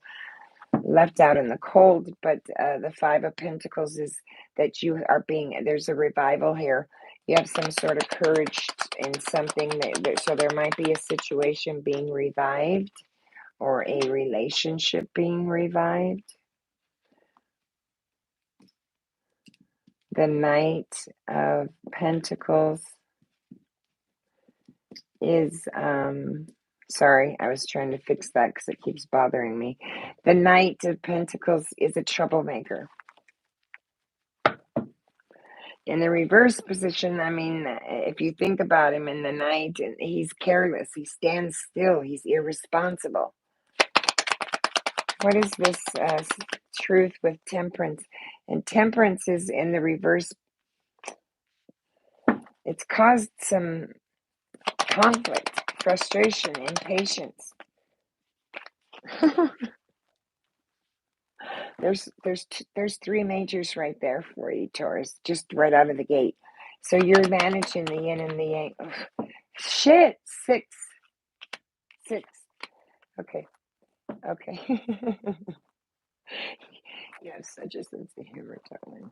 left out in the cold. But the 5 of Pentacles is that there's a revival here. You have some sort of courage in something so there might be a situation being revived or a relationship being revived. The Knight of Pentacles is, sorry, I was trying to fix that because it keeps bothering me. The Knight of Pentacles is a troublemaker. In the reverse position, I mean, if you think about him in the night, he's careless, he stands still, he's irresponsible. What is this truth with Temperance? And Temperance is in the reverse. It's caused some conflict, frustration, impatience. There's 3 majors right there for you, Taurus, just right out of the gate. So you're managing the yin and the yang. Ugh. Shit, 6. Okay. You have such a sense of humor, darling.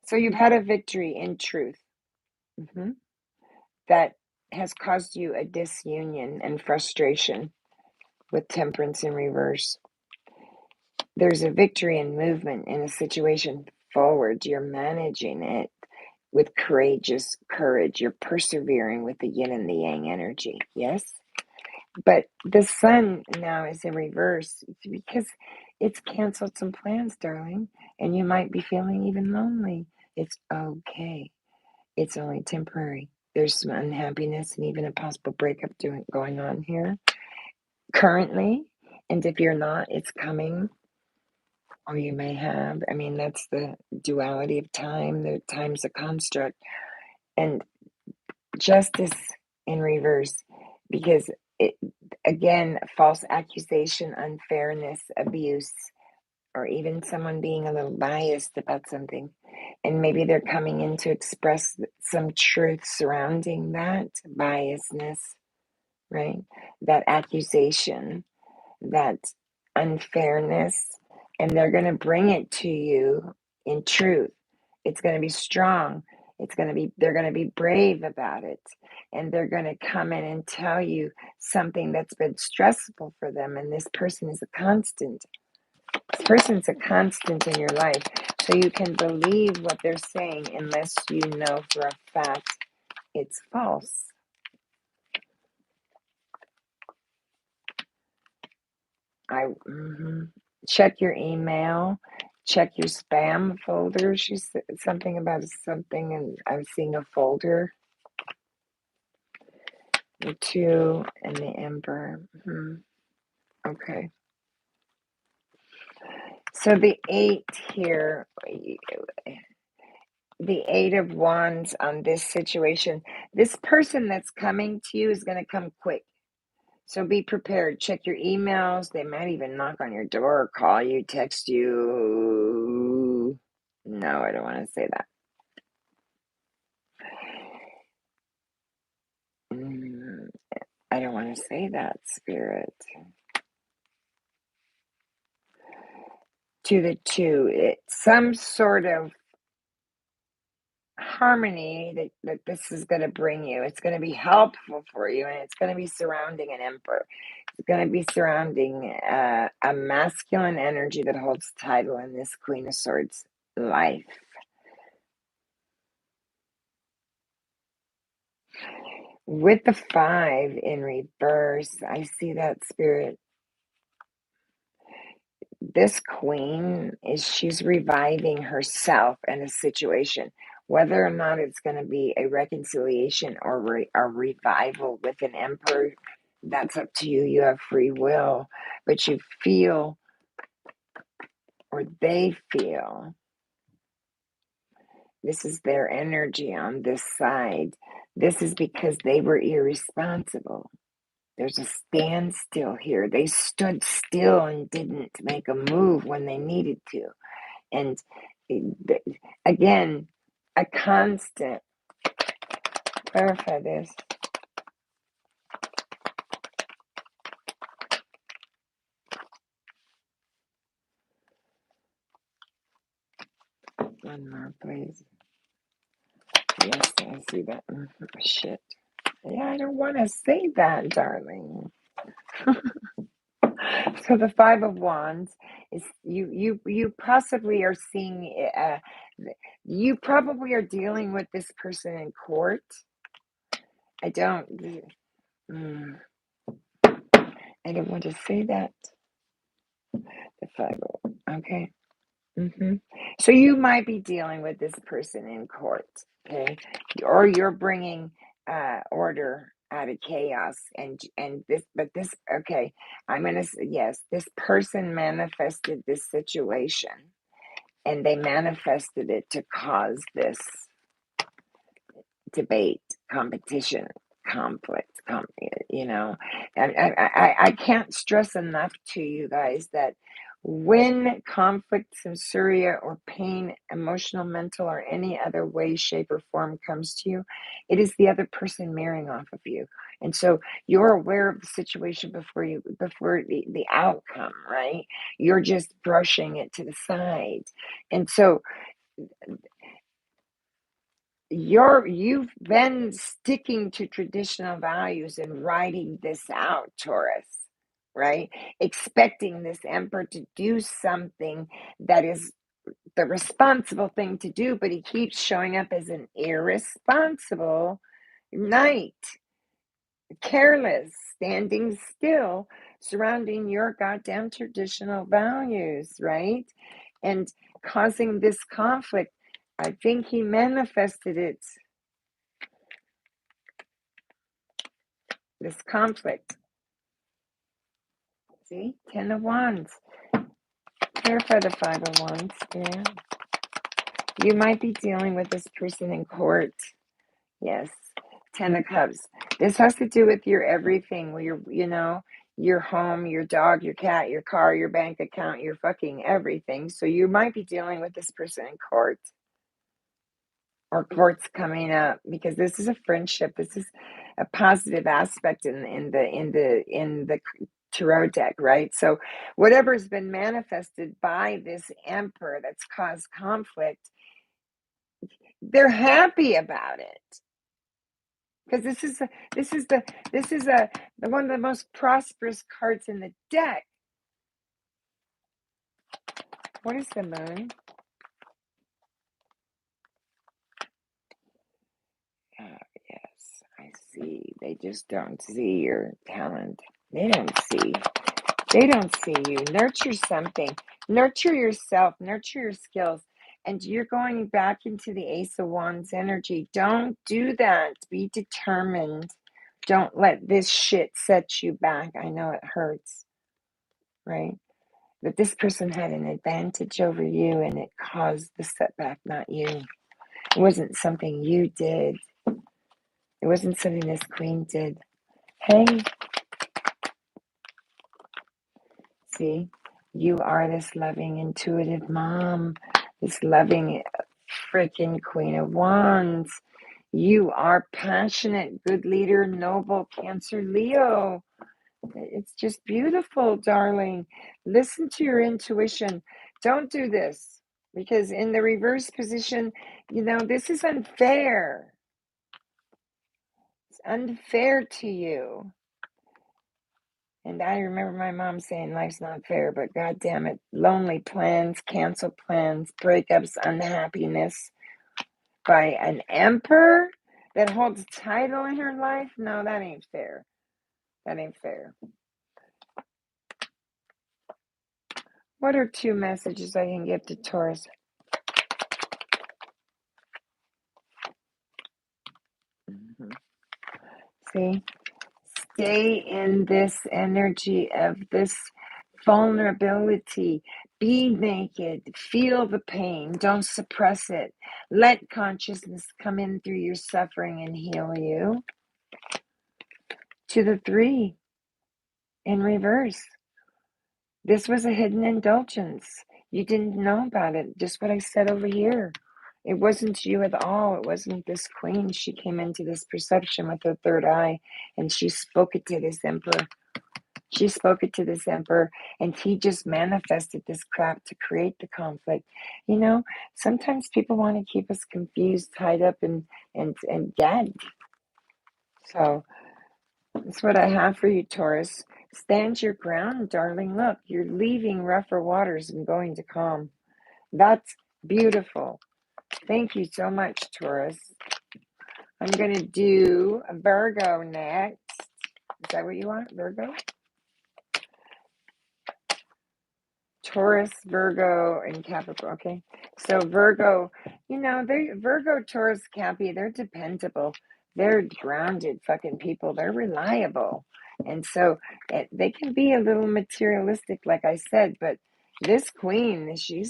So you've had a victory in truth that has caused you a disunion and frustration with Temperance in reverse. There's a victory in movement in a situation forward. You're managing it with courageous courage. You're persevering with the yin and the yang energy. Yes? But the sun now is in reverse because it's canceled some plans, darling. And you might be feeling even lonely. It's okay. It's only temporary. There's some unhappiness and even a possible breakup going on here currently. And if you're not, it's coming. Or you may have. I mean, that's the duality of time. The time's a construct. And justice in reverse, because again, false accusation, unfairness, abuse, or even someone being a little biased about something. And maybe they're coming in to express some truth surrounding that biasness, right? That accusation, that unfairness, and they're going to bring it to you in truth. It's going to be strong. They're going to be brave about it. And they're going to come in and tell you something that's been stressful for them. And this person is a constant. This person's a constant in your life. So you can believe what they're saying unless you know for a fact it's false. Check your email, check your spam folder. She said something about something, and I'm seeing a folder. The 2 and the Emperor. Okay. So the 8 here, the 8 of Wands on this situation. This person that's coming to you is going to come quick. So be prepared. Check your emails. They might even knock on your door, call you, text you. No, I don't want to say that. I don't want to say that, Spirit. To the two, it's some sort of harmony that this is going to bring you. It's going to be helpful for you, and it's going to be surrounding an emperor. It's going to be surrounding a masculine energy that holds title in this Queen of Swords life. With the 5 in reverse, I see that, Spirit. This queen she's reviving herself in a situation, whether or not it's going to be a reconciliation or a revival with an emperor. That's up to you. You have free will, but you feel, or they feel, this is their energy on this side. This is because they were irresponsible. There's a standstill here. They stood still and didn't make a move when they needed to. And again, a constant, clarify this. One more, please. Yes, I see that. Shit. Yeah, I don't want to say that, darling. So the 5 of Wands is you possibly are seeing, you probably are dealing with this person in court. I don't want to say that. The 5 of, okay. So you might be dealing with this person in court, okay? Or you're bringing order out of chaos, and this, but this, okay, I'm gonna say yes. This person manifested this situation, and they manifested it to cause this debate, competition, conflict. And I can't stress enough to you guys that when conflict, sensoria, or pain, emotional, mental, or any other way, shape, or form comes to you, it is the other person mirroring off of you. And so you're aware of the situation before the outcome, right? You're just brushing it to the side. And so you've been sticking to traditional values and writing this out, Taurus, right? Expecting this emperor to do something that is the responsible thing to do, but he keeps showing up as an irresponsible knight, careless, standing still, surrounding your goddamn traditional values, right? And causing this conflict. I think he manifested it. This conflict. See? 10 of Wands. Clarify the 5 of Wands. Yeah. You might be dealing with this person in court. Yes. 10 of Cups. This has to do with your everything. Your home, your dog, your cat, your car, your bank account, your fucking everything. So you might be dealing with this person in court. Or courts coming up, because this is a friendship. This is a positive aspect in the tarot deck, right? So whatever's been manifested by this emperor that's caused conflict, they're happy about it, because this is one of the most prosperous cards in the deck. What is the moon? Yes, I see. They just don't see your talent. They don't see you. Nurture something. Nurture yourself. Nurture your skills. And you're going back into the Ace of Wands energy. Don't do that. Be determined. Don't let this shit set you back. I know it hurts, right? But this person had an advantage over you, and it caused the setback, not you. It wasn't something you did. It wasn't something this queen did. Hey, see, you are this loving, intuitive mom this loving freaking Queen of Wands. You are passionate, good leader, noble, Cancer, Leo. It's just beautiful, darling. Listen to your intuition. Don't do this because in the reverse position, this is unfair. It's unfair to you. And I remember my mom saying life's not fair, but God damn it, lonely plans, canceled plans, breakups, unhappiness by an emperor that holds a title in her life? No, that ain't fair. That ain't fair. What are 2 messages I can give to Taurus? See? Stay in this energy of this vulnerability. Be naked. Feel the pain. Don't suppress it. Let consciousness come in through your suffering and heal you. To the 3 in reverse. This was a hidden indulgence. You didn't know about it. Just what I said over here. It wasn't you at all. It wasn't this queen. She came into this perception with her 3rd eye, and she spoke it to this emperor. She spoke it to this emperor, and he just manifested this crap to create the conflict. Sometimes people want to keep us confused, tied up, and gagged. So that's what I have for you, Taurus. Stand your ground, darling. Look, you're leaving rougher waters and going to calm. That's beautiful. Thank you so much, Taurus. I'm going to do a Virgo next. Is that what you want, Virgo? Taurus, Virgo, and Capricorn. Okay, so Virgo, Virgo, Taurus, Cappy, they're dependable. They're grounded fucking people. They're reliable. And so they can be a little materialistic, like I said, but this queen, she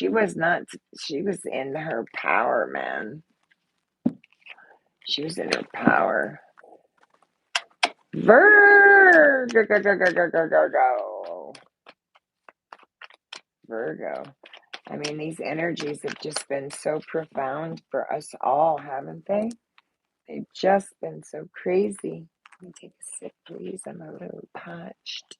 was not, she was in her power, man. She was in her power. Virgo. I mean, these energies have just been so profound for us all, haven't they? They've just been so crazy. Let me take a sip, please. I'm a little parched.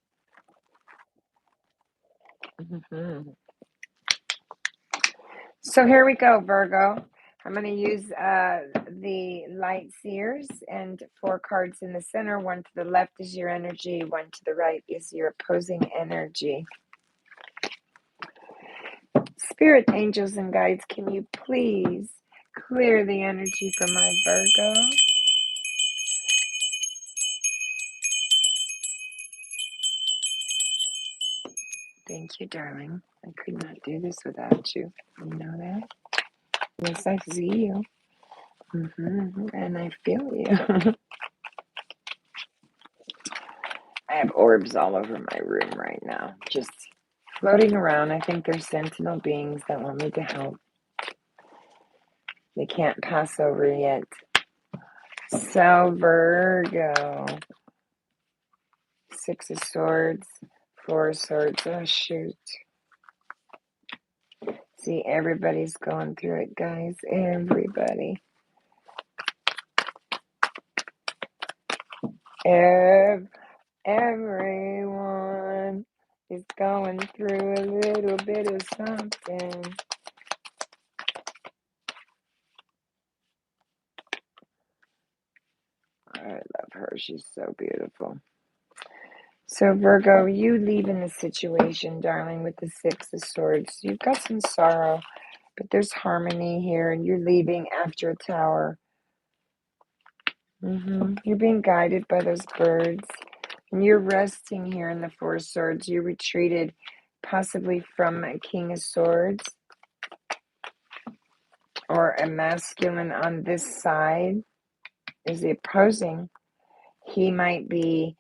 So here we go, Virgo. I'm going to use the light seers and 4 cards in the center. 1 to the left is your energy. 1 to the right is your opposing energy. Spirit angels and guides, can you please clear the energy for my Virgo? Thank you, darling. I could not do this without you. You know that? Yes, I see you. And I feel you. I have orbs all over my room right now, just floating around. I think they're sentinel beings that want me to help. They can't pass over yet. So, Virgo. 6 of Swords, 4 of Swords. Oh, shoot. See, everybody's going through it, guys. Everybody. Everyone is going through a little bit of something. I love her. She's so beautiful. So, Virgo, you leave in the situation, darling, with the 6 of Swords. You've got some sorrow, but there's harmony here, and you're leaving after a tower. You're being guided by those birds, and you're resting here in the 4 of Swords. You retreated possibly from a King of Swords or a masculine on this side is the opposing. He might be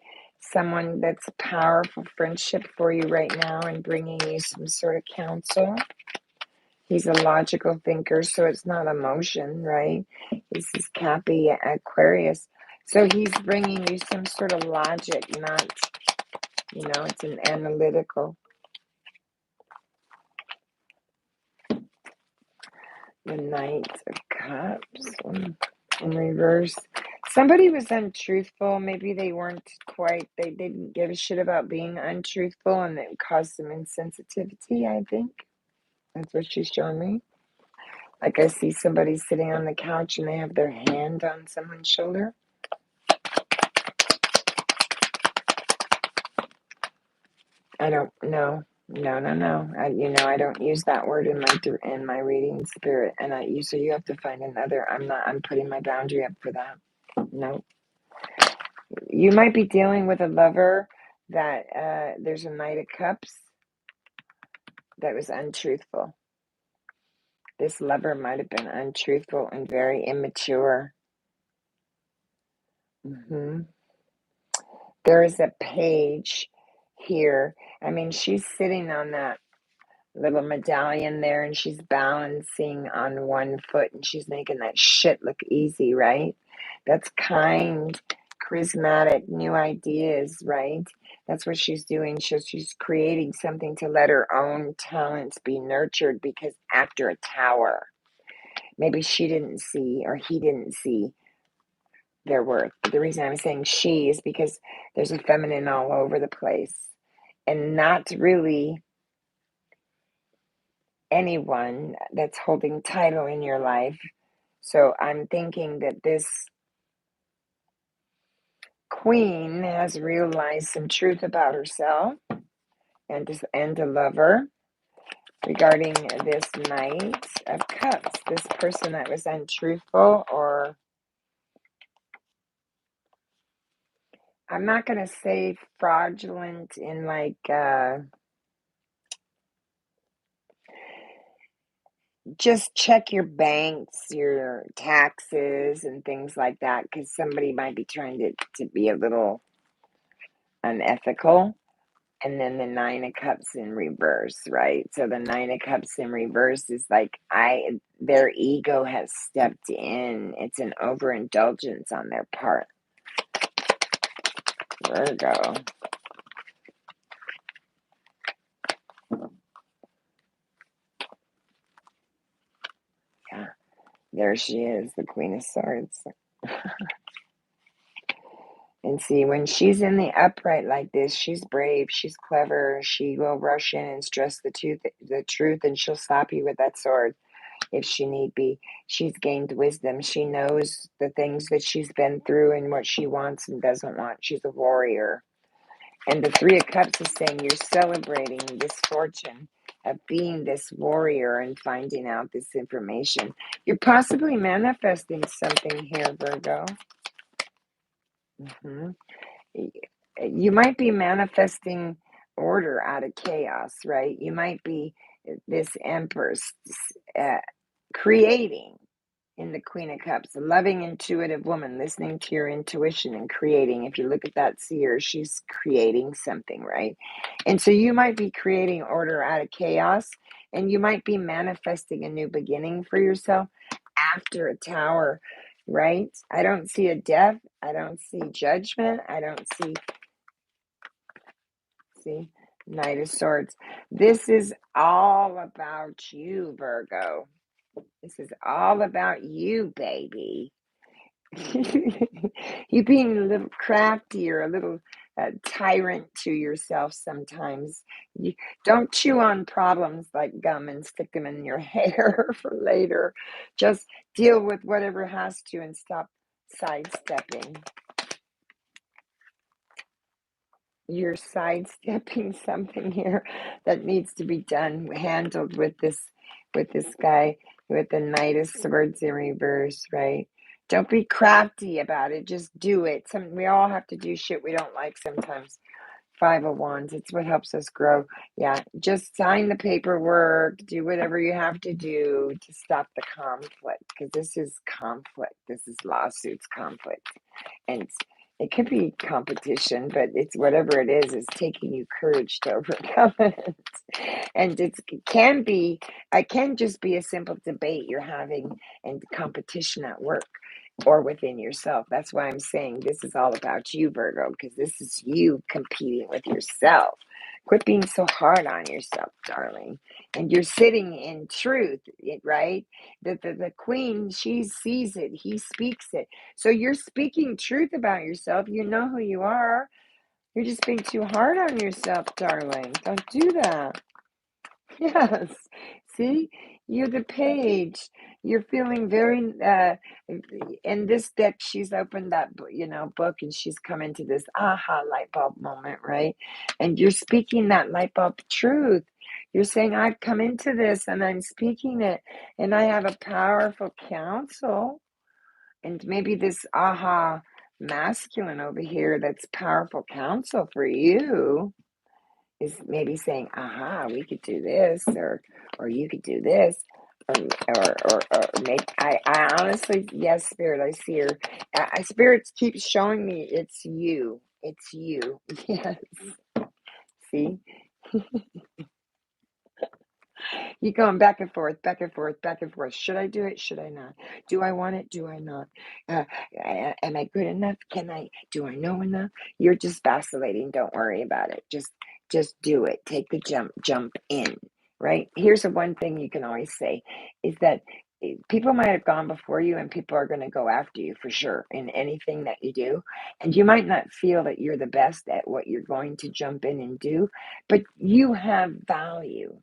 someone that's a powerful friendship for you right now and bringing you some sort of counsel. He's a logical thinker, so it's not emotion, right? This is Cappy Aquarius. So he's bringing you some sort of logic, not, it's an analytical. The Knight of Cups in reverse. Somebody was untruthful. Maybe they weren't quite, they didn't give a shit about being untruthful, and it caused some insensitivity, I think. That's what she's showing me. Like I see somebody sitting on the couch and they have their hand on someone's shoulder. I don't know. No. I don't use that word in my reading spirit, and so you have to find another. I'm putting my boundary up for that. No. You might be dealing with a lover that there's a Knight of Cups that was untruthful. This lover might have been untruthful and very immature. There is a page here. I mean, she's sitting on that little medallion there, and she's balancing on one foot, and she's making that shit look easy, right? That's kind, charismatic, new ideas, right? That's what she's doing. She's creating something to let her own talents be nurtured, because after a tower, maybe she didn't see, or he didn't see their worth. But the reason I'm saying she is because there's a feminine all over the place, and not really anyone that's holding title in your life. So I'm thinking that this queen has realized some truth about herself and a lover regarding this Knight of Cups. This person that was untruthful, or I'm not going to say fraudulent in like just check your banks, your taxes, and things like that, because somebody might be trying to be a little unethical. And then the Nine of Cups in reverse, right? So the Nine of Cups in reverse is like their ego has stepped in. It's an overindulgence on their part. Virgo. Yeah, there she is, the Queen of Swords. And see, when she's in the upright like this, she's brave, she's clever, she will rush in and stress the truth, and she'll stop you with that sword if she need be. She's gained wisdom. She knows the things that she's been through and what she wants and doesn't want. She's a warrior. And the Three of Cups is saying you're celebrating this fortune of being this warrior and finding out this information. You're possibly manifesting something here, Virgo. You might be manifesting order out of chaos, right? You might be this Empress creating in the Queen of Cups, a loving, intuitive woman, listening to your intuition and creating. If you look at that seer, she's creating something, right? And so you might be creating order out of chaos, and you might be manifesting a new beginning for yourself after a tower, right? I don't see a death. I don't see judgment. I don't see Knight of Swords. This is all about you, Virgo. This is all about you, baby. You being a little crafty or a little tyrant to yourself sometimes. You don't chew on problems like gum and stick them in your hair for later. Just deal with whatever has to and stop sidestepping. You're sidestepping something here that needs to be done, handled with this guy with the Knight of Swords in reverse, right? Don't be crafty about it. Just do it. We all have to do shit we don't like sometimes. Five of Wands, it's what helps us grow. Yeah, just sign the paperwork, do whatever you have to do to stop the conflict, because this is conflict. This is lawsuits, conflict. And it could be competition, but it's whatever it is taking you courage to overcome it. And it can just be a simple debate you're having and competition at work or within yourself. That's why I'm saying this is all about you, Virgo, because this is you competing with yourself. Quit being so hard on yourself, darling. And you're sitting in truth, right? The queen, she sees it, he speaks it. So you're speaking truth about yourself. You know who you are. You're just being too hard on yourself, darling. Don't do that. Yes. See, you're the page. You're feeling very, in this deck, she's opened that, book, and she's come into this aha light bulb moment, right? And you're speaking that light bulb truth. You're saying, I've come into this and I'm speaking it, and I have a powerful counsel. And maybe this aha masculine over here that's powerful counsel for you is maybe saying, aha, we could do this, or you could do this, or maybe, I honestly, yes, Spirit, I see her. Spirit keeps showing me it's you. It's you. Yes. See? You're going back and forth, back and forth, back and forth. Should I do it? Should I not? Do I want it? Do I not? Am I good enough? Do I know enough? You're just vacillating. Don't worry about it. Just do it. Take the jump in, right? Here's the one thing you can always say is that people might have gone before you, and people are going to go after you for sure in anything that you do. And you might not feel that you're the best at what you're going to jump in and do, but you have value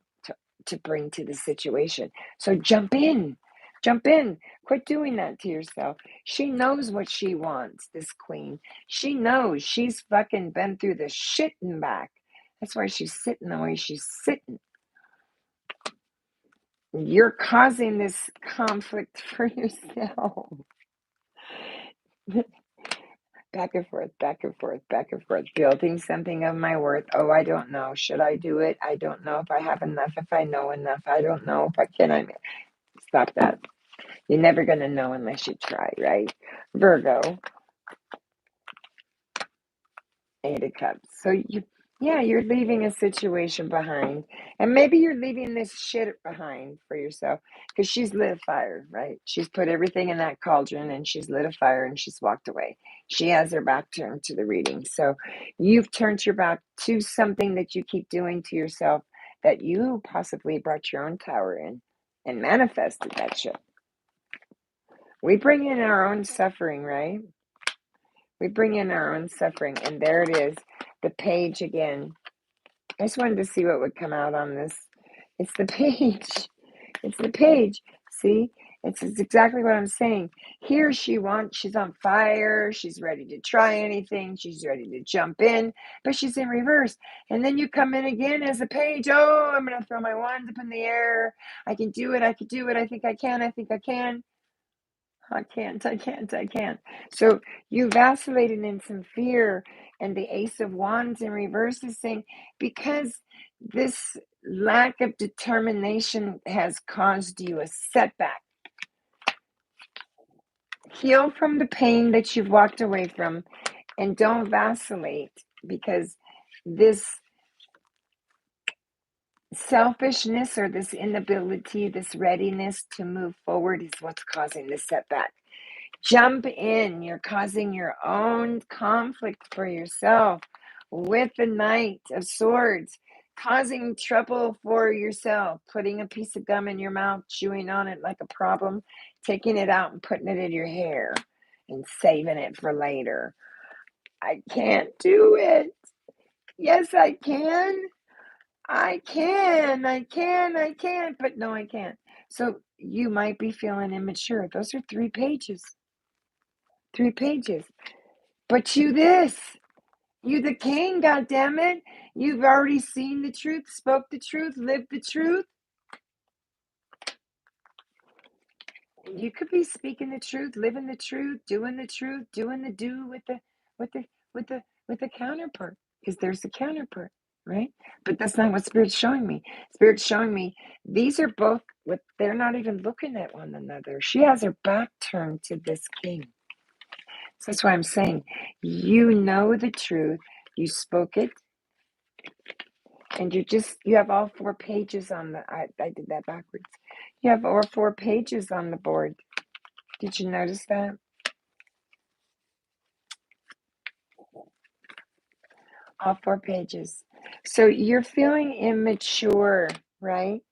to bring to the situation. So jump in. Jump in. Quit doing that to yourself. She knows what she wants, this queen. She knows. She's fucking been through the shit and back. That's why she's sitting the way she's sitting. You're causing this conflict for yourself. Back and forth, back and forth, back and forth, building something of my worth. Oh, I don't know. Should I do it? I don't know if I have enough, if I know enough. I don't know if I can. Stop that. You're never going to know unless you try, right? Virgo, Eight of Cups. So you're leaving a situation behind. And maybe you're leaving this shit behind for yourself because she's lit a fire, right? She's put everything in that cauldron and she's lit a fire and she's walked away. She has her back turned to the reading. So you've turned your back to something that you keep doing to yourself that you possibly brought your own tower in and manifested that shit. We bring in our own suffering, right? We bring in our own suffering, and there it is, the page again. I just wanted to see what would come out on this. It's the page. It's the page. See? It's exactly what I'm saying. Here she's on fire. She's ready to try anything. She's ready to jump in, but she's in reverse. And then you come in again as a page. Oh, I'm going to throw my wands up in the air. I can do it. I can do it. I think I can. I think I can. I can't. So you vacillated in some fear, and the Ace of Wands in reverse is saying, because this lack of determination has caused you a setback. Heal from the pain that you've walked away from, and don't vacillate, because this selfishness or this inability, this readiness to move forward is what's causing the setback. Jump in. You're causing your own conflict for yourself with the Knight of Swords, causing trouble for yourself, putting a piece of gum in your mouth, chewing on it like a problem, taking it out and putting it in your hair and saving it for later. I can't do it. Yes, I can. I can, but no, I can't. So you might be feeling immature. Those are 3 pages. 3 pages. But you the king, goddammit. You've already seen the truth, spoke the truth, lived the truth. You could be speaking the truth, living the truth, doing the do with the counterpart. Because there's the counterpart, right? But that's not what Spirit's showing me. Spirit's showing me these are both they're not even looking at one another. She has her back turned to this king. So that's why I'm saying, you know the truth, you spoke it, and you have all 4 pages on I did that backwards. You have all 4 pages on the board. Did you notice that? All 4 pages. So you're feeling immature, right?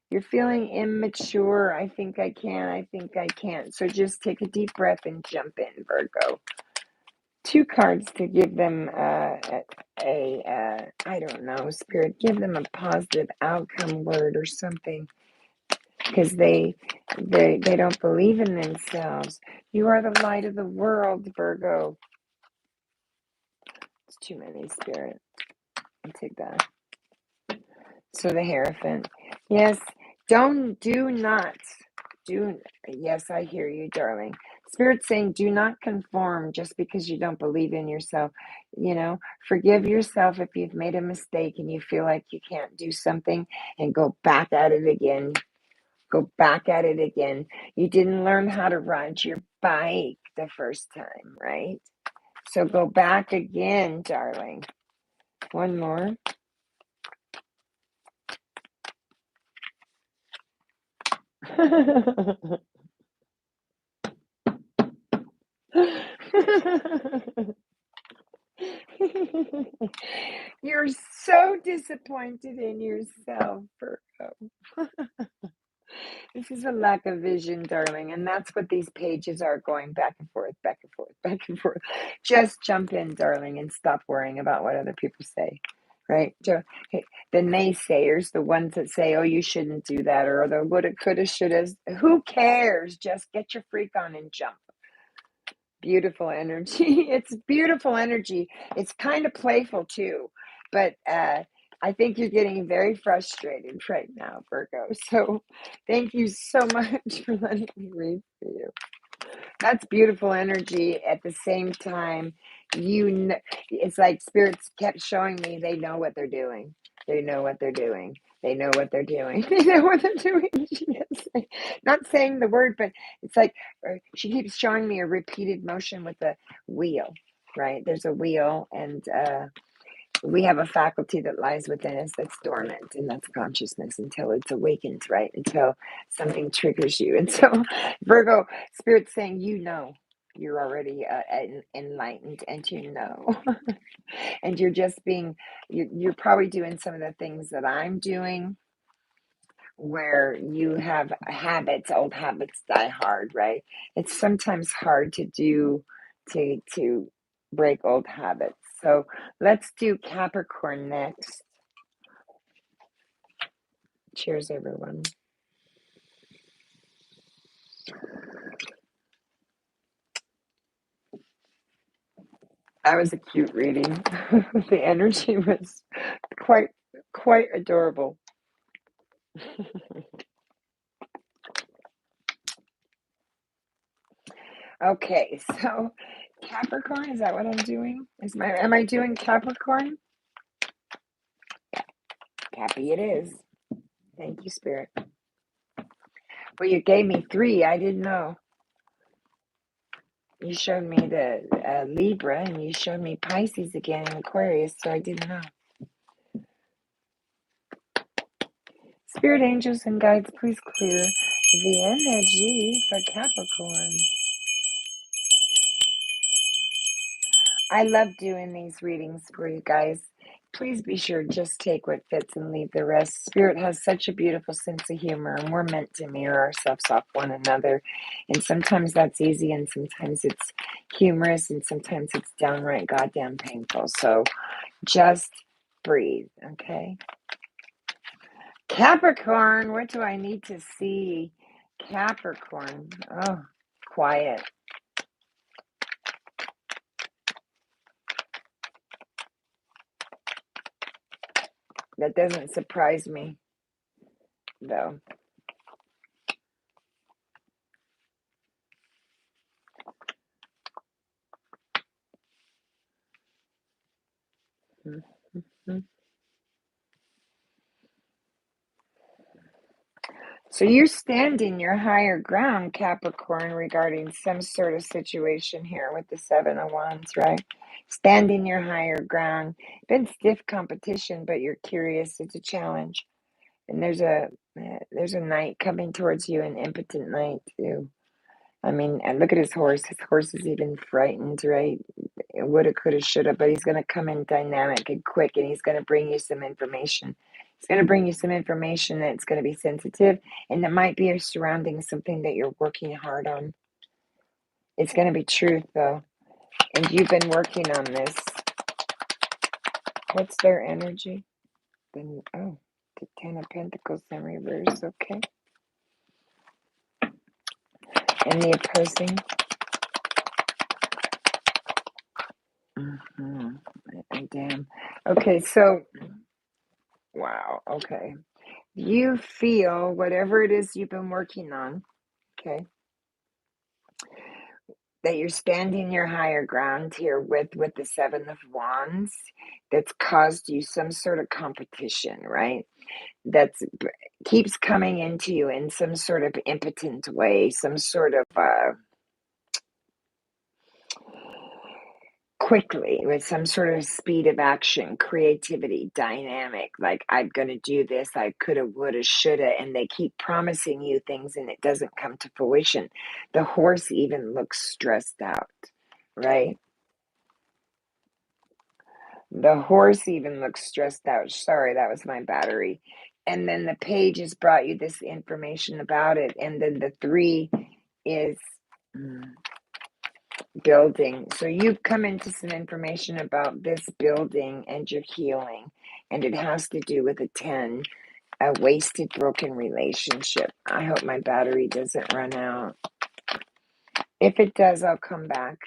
You're feeling immature. I think I can. I think I can't. So just take a deep breath and jump in, Virgo. Two cards to give them I don't know, Spirit, give them a positive outcome word or something, because they don't believe in themselves. You are the light of the world, Virgo. It's too many, Spirit. I'll take that. So the Hierophant. Yes, do not, yes, I hear you, darling. Spirit's saying do not conform just because you don't believe in yourself. Forgive yourself if you've made a mistake and you feel like you can't do something, and go back at it again. Go back at it again. You didn't learn how to ride your bike the first time, right? So go back again, darling. One more. You're so disappointed in yourself, Virgo. This is a lack of vision, darling, and that's what these pages are, going back and forth, back and forth, back and forth. Just jump in, darling, and stop worrying about what other people say, right? So, hey, the naysayers, the ones that say, oh, you shouldn't do that, or the woulda, coulda, shoulda, who cares? Just get your freak on and jump. Beautiful energy. It's beautiful energy. It's kind of playful too, but I think you're getting very frustrated right now, Virgo. So thank you so much for letting me read for you. That's beautiful energy. At the same time, it's like spirits kept showing me they know what they're doing. They know what they're doing. They know what they're doing. They know what they're doing. Not saying the word, but it's like she keeps showing me a repeated motion with the wheel, right? There's a wheel, and we have a faculty that lies within us that's dormant, and that's consciousness, until it's awakened, right? Until something triggers you. And so, Virgo, Spirit's saying, you're already enlightened, and and you're just you're probably doing some of the things that I'm doing, where you have habits, old habits die hard, right? It's sometimes hard to do, to break old habits. So let's do Capricorn next. Cheers, everyone. That was a cute reading. The energy was quite adorable. Okay, so Capricorn, is that what I'm doing? Am I doing Capricorn? Cappy it is. Thank you, Spirit. Well, you gave me 3. I didn't know. You showed me the Libra, and you showed me Pisces again in Aquarius, so I didn't know. Spirit angels and guides, please clear the energy for Capricorn. I love doing these readings for you guys. Please be sure, just take what fits and leave the rest. Spirit has such a beautiful sense of humor, and we're meant to mirror ourselves off one another. And sometimes that's easy, and sometimes it's humorous, and sometimes it's downright goddamn painful. So just breathe, okay? Capricorn, what do I need to see? Capricorn, oh, quiet. That doesn't surprise me, though. Mm-hmm. So you stand in your higher ground, Capricorn, regarding some sort of situation here with the 7 of Wands, right? Stand in your higher ground. Been stiff competition, but you're curious. It's a challenge. And there's a knight coming towards you, an impotent knight too. I mean, and look at his horse. His horse is even frightened, right? woulda, coulda, shoulda, but he's going to come in dynamic and quick, and he's going to bring you some information. He's going to bring you some information that's going to be sensitive, and that might be surrounding something that you're working hard on. It's going to be truth, though, and you've been working on this. What's their energy? Then, oh, the Ten of Pentacles in reverse, okay. And the opposing. Damn. Okay, so, wow, okay. You feel whatever it is you've been working on, okay, that you're standing your higher ground here with the Seven of Wands, that's caused you some sort of competition, right? That's keeps coming into you in some sort of impotent way, some sort of quickly, with some sort of speed of action, creativity, dynamic, like I'm going to do this, I coulda, woulda, shoulda, and they keep promising you things and it doesn't come to fruition. The horse even looks stressed out, right? The horse even looks stressed out. Sorry, that was my battery. And then the page has brought you this information about it, and then the 3 is building. So you've come into some information about this building and your healing, and it has to do with a 10, a wasted, broken relationship. I hope my battery doesn't run out. If it does, I'll come back.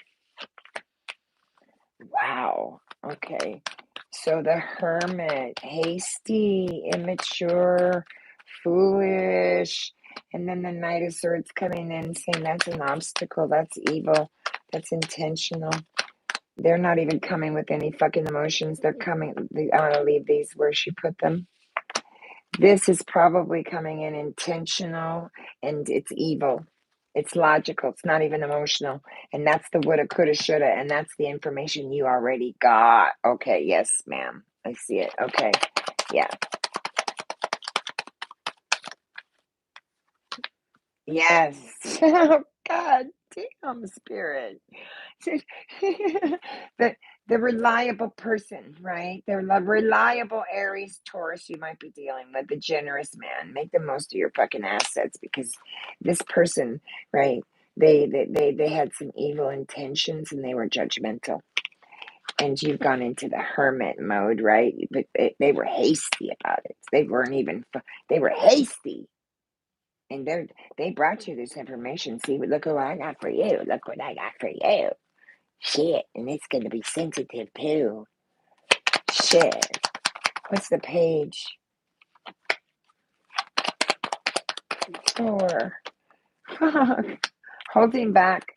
Wow. Okay. So the Hermit, hasty, immature, foolish, and then the Knight of Swords coming in saying that's an obstacle, that's evil, that's intentional. They're not even coming with any fucking emotions. They're coming, I want to leave these where she put them. This is probably coming in intentional, and it's evil. It's logical. It's not even emotional. And that's the woulda, coulda, shoulda. And that's the information you already got. Okay. Yes, ma'am. I see it. Okay. Yeah. Yes. Oh, God damn, spirit. the the reliable person, right? The reliable Aries, Taurus you might be dealing with, the generous man. Make the most of your fucking assets, because this person, right? They had some evil intentions and they were judgmental. And you've gone into the hermit mode, right? But they were hasty about it. They weren't even. They were hasty. And they brought you this information. See, look what I got for you. Look what I got for you. Shit. And it's going to be sensitive too. Shit. What's the page? 4. Holding back.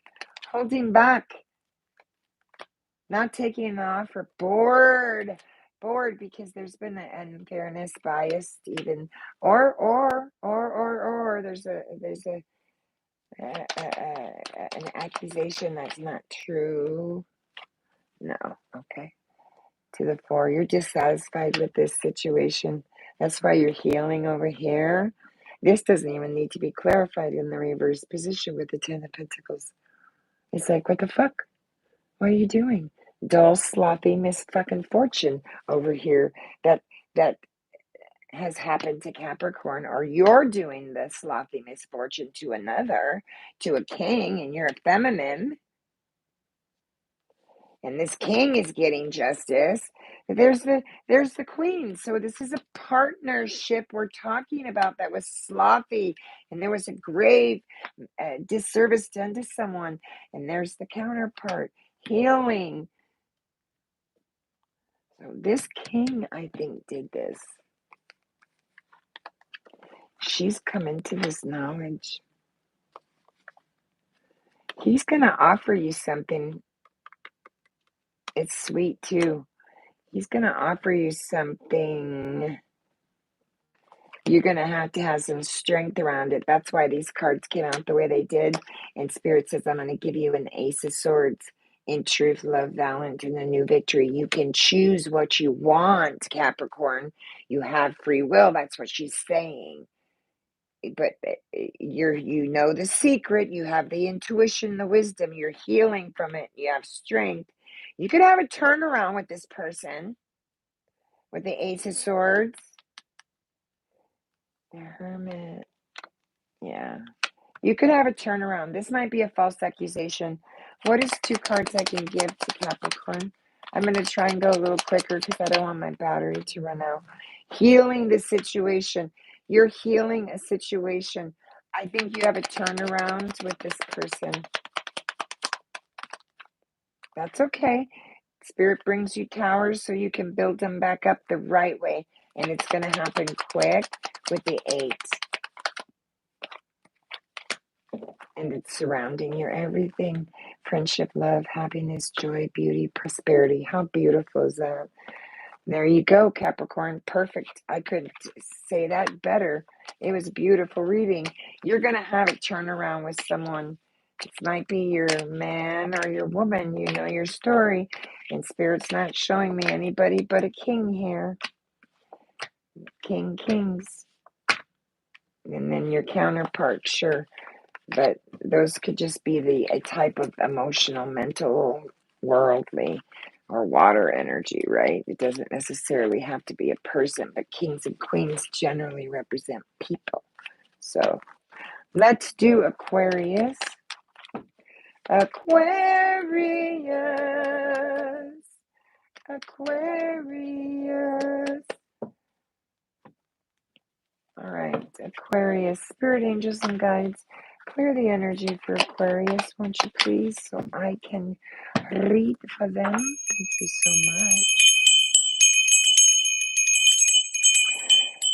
Holding back. Not taking an offer. Bored. Bored because there's been an unfairness, bias, even. Or. There's an accusation that's not true. No. Okay. To the 4. You're dissatisfied with this situation. That's why you're healing over here. This doesn't even need to be clarified in the reverse position with the 10 of Pentacles. It's like, what the fuck? What are you doing? Dull, sloppy, fucking fortune over here that has happened to Capricorn, or you're doing the sloppy misfortune to another, to a king, and you're a feminine. And this king is getting justice. There's the queen. So this is a partnership we're talking about that was sloppy, and there was a grave disservice done to someone. And there's the counterpart, healing. So this king, I think, did this. She's come into this knowledge. He's going to offer you something. It's sweet too. He's going to offer you something. You're going to have some strength around it. That's why these cards came out the way they did. And Spirit says, I'm going to give you an Ace of Swords in truth, love, valiant, and a new victory. You can choose what you want, Capricorn. You have free will. That's what she's saying. But you know the secret. You have the intuition, the wisdom. You're healing from it. You have strength. You could have a turnaround with this person, with the Ace of Swords, the Hermit. Yeah. You could have a turnaround. This might be a false accusation. What is 2 cards I can give to Capricorn? I'm going to try and go a little quicker because I don't want my battery to run out. Healing the situation. You're healing a situation. I think you have a turnaround with this person. That's okay. Spirit brings you towers so you can build them back up the right way. And it's going to happen quick with the 8. And it's surrounding your everything. Friendship, love, happiness, joy, beauty, prosperity. How beautiful is that? There you go, Capricorn. Perfect. I couldn't say that better. It was a beautiful reading. You're going to have a turnaround with someone. It might be your man or your woman. You know your story. And Spirit's not showing me anybody but a king here. King, kings. And then your counterpart, sure. But those could just be a type of emotional, mental, worldly, or water energy, right? It doesn't necessarily have to be a person, but kings and queens generally represent people. So let's do Aquarius. Aquarius. Aquarius. All right, Aquarius, spirit angels and guides, clear the energy for Aquarius, won't you please, so I can read for them. Thank you so much.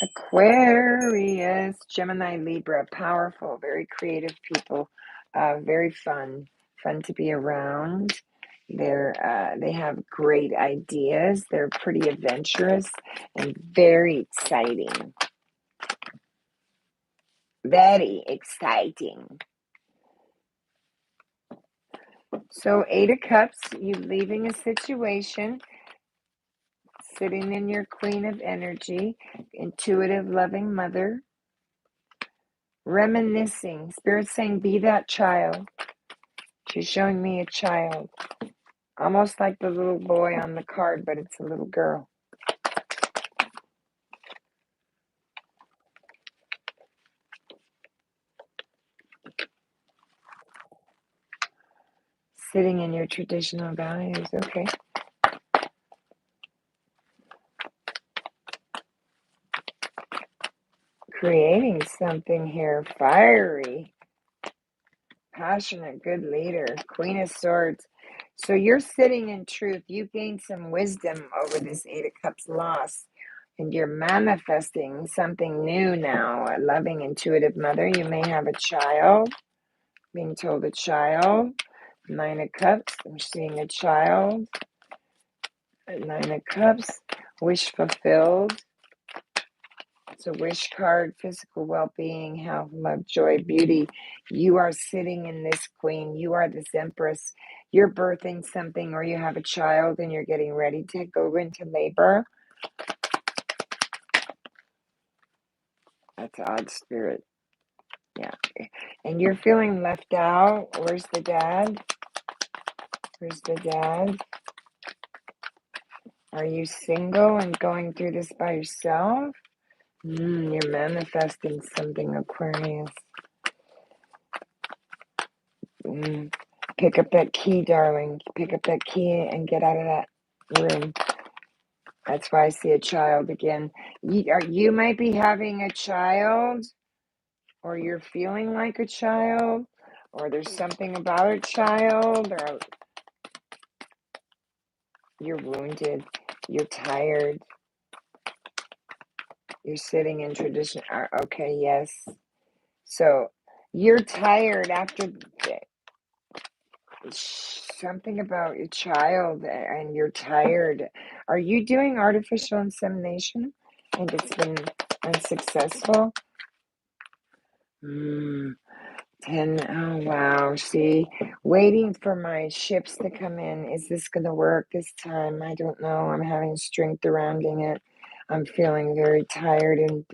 Aquarius, Gemini, Libra, powerful, very creative people, very fun to be around. They have great ideas. They're pretty adventurous and very exciting. Very exciting. So 8 of Cups, you leaving a situation, sitting in your Queen of Energy, intuitive, loving mother, reminiscing. Spirit saying, be that child. She's showing me a child. Almost like the little boy on the card, but it's a little girl. Sitting in your traditional values, okay. Creating something here, fiery, passionate, good leader, Queen of Swords. So you're sitting in truth. You gained some wisdom over this 8 of Cups loss. And you're manifesting something new now. A loving, intuitive mother. You may have a child. Being told a child. 9 of Cups. I'm seeing a child. 9 of Cups. Wish fulfilled. It's a wish card. Physical well-being, health, love, joy, beauty. You are sitting in this queen. You are this empress. You're birthing something, or you have a child and you're getting ready to go into labor. That's odd, Spirit. Yeah. And you're feeling left out. Where's the dad? Where's the dad? Are you single and going through this by yourself? You're manifesting something, Aquarius. Pick up that key, darling. Pick up that key and get out of that room. That's why I see a child again. You might be having a child, or you're feeling like a child, or there's something about a child, or you're wounded, you're tired, you're sitting in tradition. Okay, yes. So you're tired after something about your child, and you're tired. Are you doing artificial insemination and it's been unsuccessful? 10. Oh, wow. See, waiting for my ships to come in. Is this going to work this time? I don't know. I'm having strength surrounding it. I'm feeling very tired and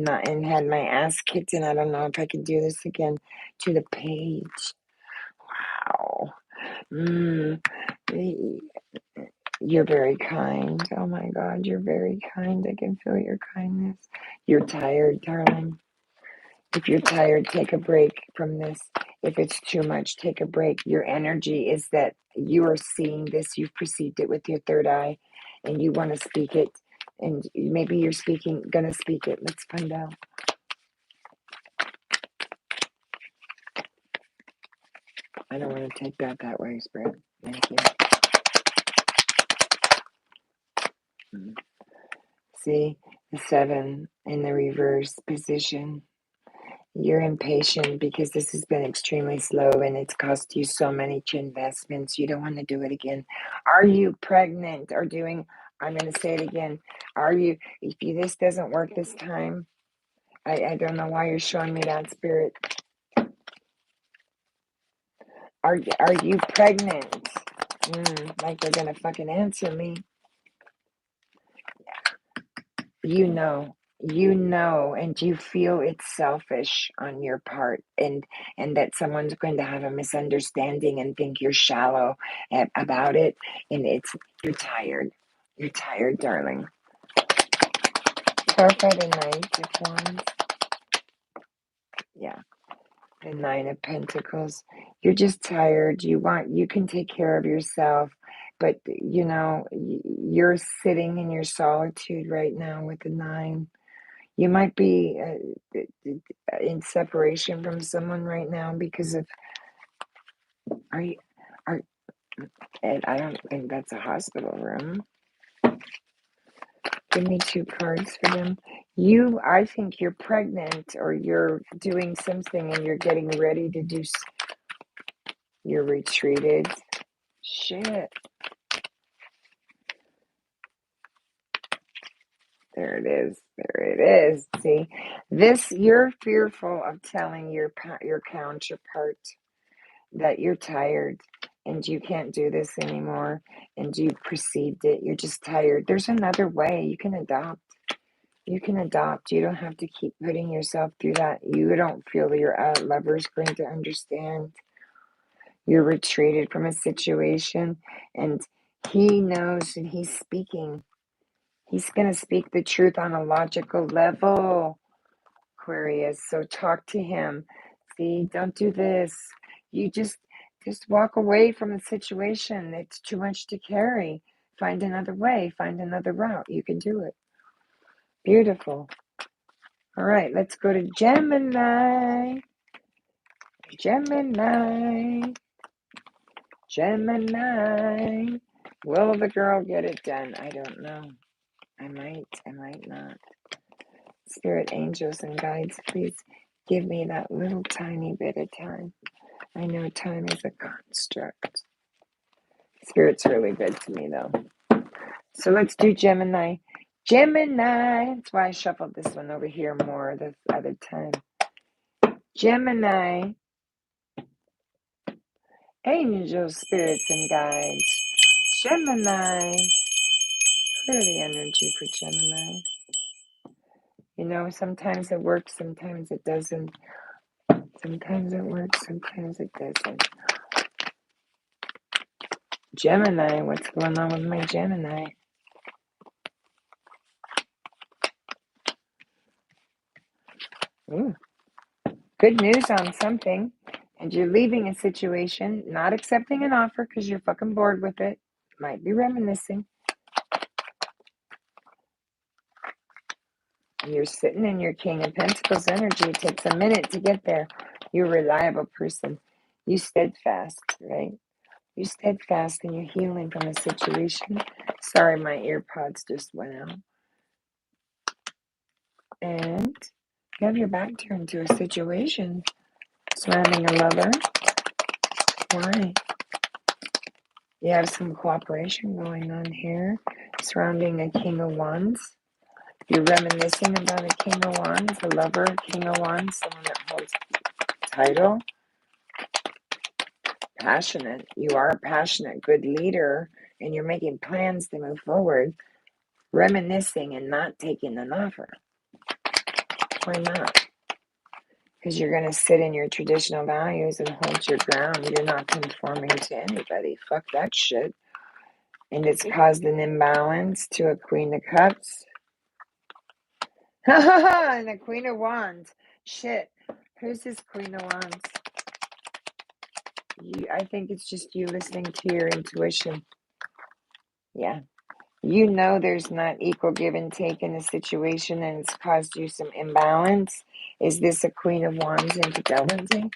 had my ass kicked, and I don't know if I can do this again. To the page. Wow. Mm, you're very kind. Oh my God, you're very kind. I can feel your kindness. You're tired, darling. If you're tired, take a break from this. If it's too much, take a break. Your energy is that you are seeing this, you've perceived it with your third eye, and you want to speak it. And maybe you're gonna speak it. Let's find out. I don't want to take that way, Spirit. Thank you. See, the 7 in the reverse position. You're impatient because this has been extremely slow and it's cost you so many investments. You don't want to do it again. Are you pregnant or doing, I'm going to say it again. If this doesn't work this time, I don't know why you're showing me that, Spirit. Are you pregnant? Like they're going to fucking answer me. You know, and you feel it's selfish on your part, and that someone's going to have a misunderstanding and think you're shallow about it, and you're tired, darling. Clarify the Knight of Wands. Yeah, the 9 of Pentacles. You're just tired. You can take care of yourself, but you're sitting in your solitude right now with the 9. You might be in separation from someone right now because of, are and I don't think that's a hospital room. Give me 2 cards for them. I think you're pregnant or you're doing something and you're getting ready to do, you're retreated. Shit. There it is. See, you're fearful of telling your counterpart that you're tired and you can't do this anymore and you perceived it. You're just tired. There's another way. You can adopt. You don't have to keep putting yourself through that. You don't feel your lover's going to understand. You're retreated from a situation and he knows and he's speaking. He's going to speak the truth on a logical level, Aquarius. So talk to him. See, don't do this. You just walk away from the situation. It's too much to carry. Find another way. Find another route. You can do it. Beautiful. All right, let's go to Gemini. Gemini. Will the girl get it done? I don't know. I might not. Spirit, angels, and guides, please give me that little tiny bit of time. I know time is a construct. Spirit's really good to me, though. So let's do Gemini. That's why I shuffled this one over here more the other time. Gemini. Angels, spirits, and guides. Gemini. Clear the energy for Gemini. Sometimes it works, sometimes it doesn't. Sometimes it works, sometimes it doesn't. Gemini, what's going on with my Gemini? Ooh. Good news on something. And you're leaving a situation, not accepting an offer because you're fucking bored with it. Might be reminiscing. You're sitting in your King of Pentacles energy. It takes a minute to get there. You're a reliable person. You steadfast, right? You're steadfast and you're healing from a situation. Sorry, my ear pods just went out. And you have your back turned to a situation surrounding a lover. Why? You have some cooperation going on here surrounding a King of Wands. You're reminiscing about a King of Wands, a lover, King of Wands, someone that holds title. Passionate. You are a passionate, good leader, and you're making plans to move forward. Reminiscing and not taking an offer. Why not? because you're going to sit in your traditional values and hold your ground. You're not conforming to anybody. Fuck that shit. And it's caused an imbalance to a Queen of Cups. And a Queen of Wands. Shit. Who's this Queen of Wands? I think it's just you listening to your intuition. Yeah. You know there's not equal give and take in a situation and it's caused you some imbalance. Is this a Queen of Wands infidelity?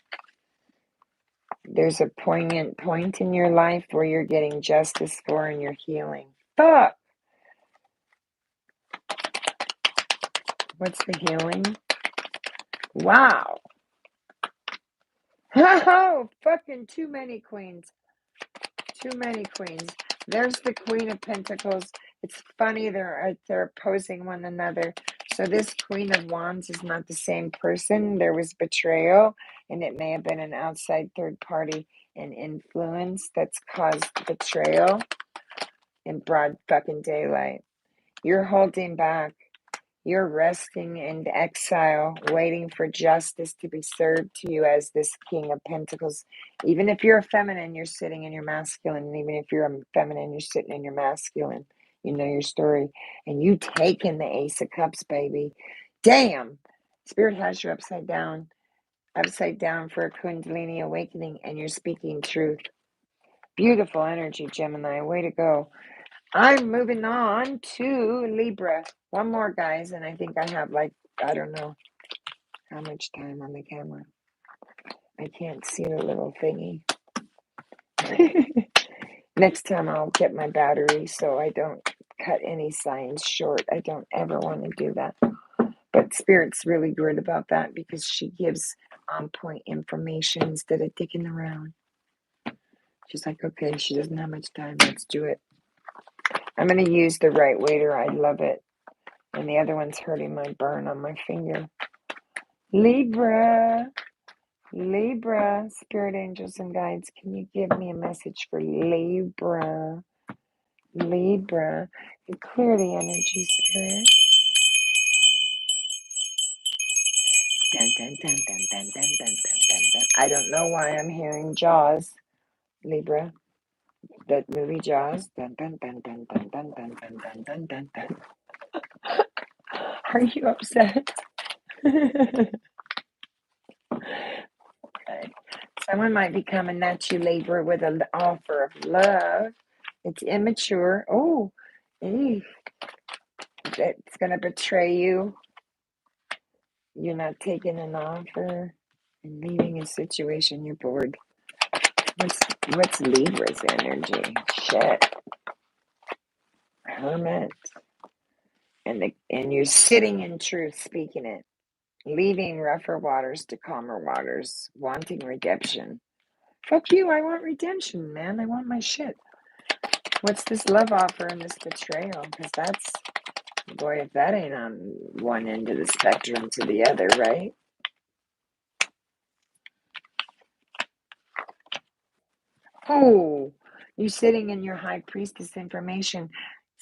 There's a poignant point in your life where you're getting justice for and you're healing. Fuck! What's the healing? Wow! Oh, fucking too many queens. Too many queens. There's the Queen of Pentacles. It's funny, they're opposing one another. So this Queen of Wands is not the same person. There was betrayal, and it may have been an outside third party and influence that's caused betrayal in broad fucking daylight. You're holding back. You're resting in exile, waiting for justice to be served to you as this King of Pentacles. Even if you're a feminine, you're sitting in your masculine. And even if you're a feminine, you're sitting in your masculine. You know your story. And you taking the Ace of Cups, baby. Damn. Spirit has you upside down for a Kundalini awakening, and you're speaking truth. Beautiful energy, Gemini. Way to go. I'm moving on to Libra. One more, guys, and I think I have I don't know how much time on the camera. I can't see the little thingy. Next time I'll get my battery so I don't cut any signs short. I don't ever want to do that. But Spirit's really good about that because she gives on-point information instead of dicking around. She's like, okay, she doesn't have much time. Let's do it. I'm going to use the right waiter. I love it. And the other one's hurting my burn on my finger. Libra, spirit angels and guides, can you give me a message for Libra? Libra, you clear the energy, spirit. Dun, dun, dun, dun, dun, dun, dun, dun, dun, dun. I don't know why I'm hearing Jaws, Libra. That movie Jaws. Dun, dun, dun, dun, dun, dun, dun, dun, dun, dun, dun, dun. Are you upset? Someone might be coming at you, Libra, with an offer of love. It's immature. Oh, it's going to betray you. You're not taking an offer and leaving a situation. You're bored. What's Libra's energy? Shit. Hermit. And you're sitting in truth, speaking it. Leaving rougher waters to calmer waters. Wanting redemption. Fuck you, I want redemption, man. I want my shit. What's this love offer and this betrayal? Because that's, boy, if that ain't on one end of the spectrum to the other, right? Oh, you sitting in your high priestess information.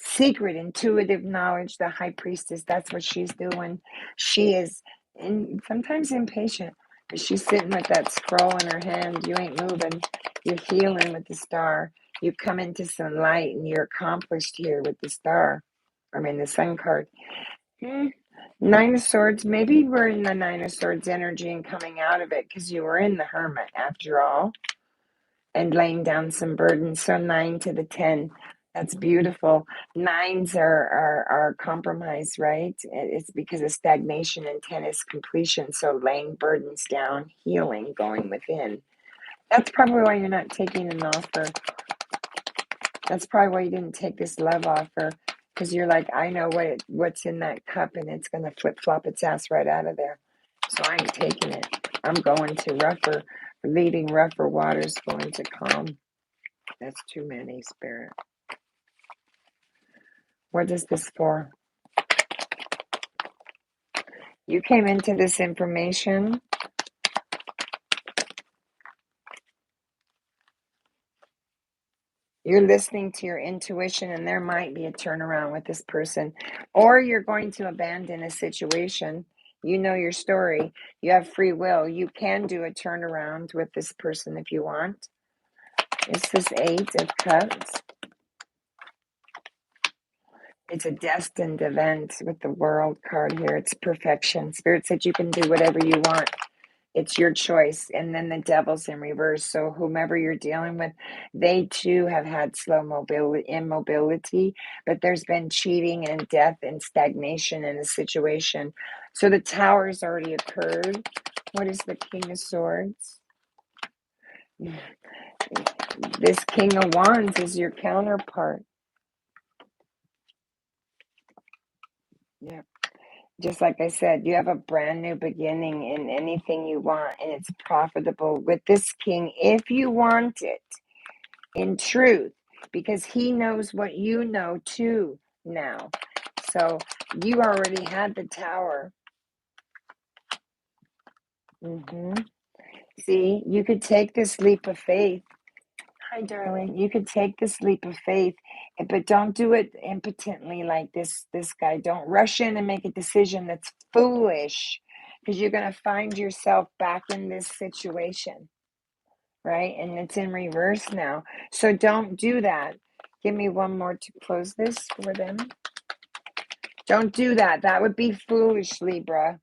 Secret, intuitive knowledge, the high priestess, that's what she's doing. She is sometimes impatient, but she's sitting with that scroll in her hand. You ain't moving. You're healing with the star. You come into some light and you're accomplished here with the star. I mean, the sun card. Nine of Swords. Maybe we're in the Nine of Swords energy and coming out of it because you were in the Hermit after all. And laying down some burdens. So 9 to the 10. That's beautiful. Nines are compromise, right? It's because of stagnation, and 10 is completion. So laying burdens down, healing, going within. That's probably why you're not taking an offer. That's probably why you didn't take this love offer. Because you're like, I know what's in that cup, and it's going to flip-flop its ass right out of there. So I ain't taking it. I'm going to leaving rougher waters, going to calm. That's too many, Spirit. What is this for? You came into this information. You're listening to your intuition, and there might be a turnaround with this person. Or you're going to abandon a situation You know your story. You have free will. You can do a turnaround with this person if you want. It's this Eight of Cups. It's a destined event with the World card here. It's perfection. Spirit said you can do whatever you want. It's your choice. And then the Devil's in reverse. So whomever you're dealing with, they too have had slow immobility, but there's been cheating and death and stagnation in the situation. So the Tower's already occurred. What is the King of Swords? This King of Wands is your counterpart. Yeah. Just like I said, you have a brand new beginning in anything you want, and it's profitable with this king if you want it in truth, because he knows what you know too now. So you already had the Tower. See, you could take this leap of faith. Hi, darling. You could take this leap of faith, but don't do it impotently like this guy. Don't rush in and make a decision that's foolish, because you're going to find yourself back in this situation, right? And it's in reverse now. So don't do that. Give me one more to close this for them. Don't do that. That would be foolish, Libra.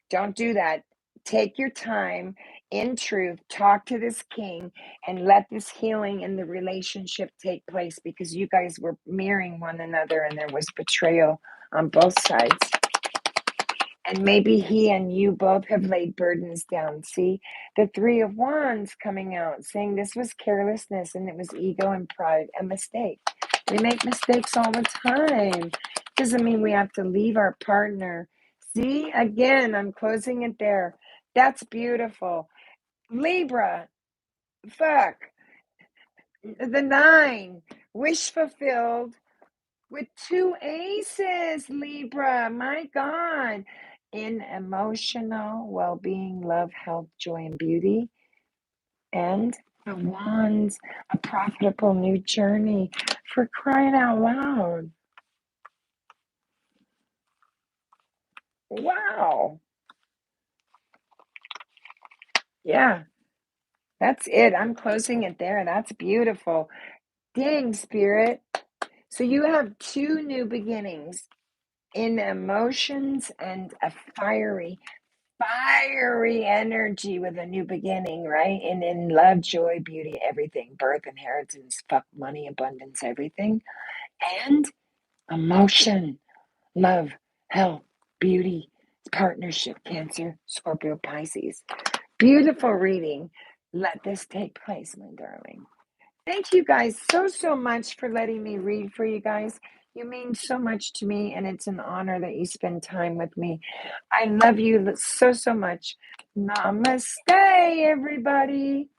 Don't do that. Take your time in truth, talk to this king, and let this healing in the relationship take place, because you guys were mirroring one another and there was betrayal on both sides. And maybe he and you both have laid burdens down. See, the Three of Wands coming out saying this was carelessness and it was ego and pride, a mistake. We make mistakes all the time. Doesn't mean we have to leave our partner. See, again, I'm closing it there. That's beautiful. Libra, fuck. The 9, wish fulfilled with 2 aces, Libra. My God. In emotional well-being, love, health, joy, and beauty. And the Wands, a profitable new journey. For crying out loud. Wow. Yeah, that's it. I'm closing it there. That's beautiful. Dang, Spirit. So you have 2 new beginnings in emotions and a fiery energy with a new beginning, right? And in love, joy, beauty, everything, birth, inheritance, fuck, money, abundance, everything. And emotion, love, health, beauty, partnership, Cancer, Scorpio, Pisces. Beautiful reading. Let this take place, my darling. Thank you guys so much for letting me read for you guys. You mean so much to me, and it's an honor that you spend time with me. I love you so much. Namaste, everybody.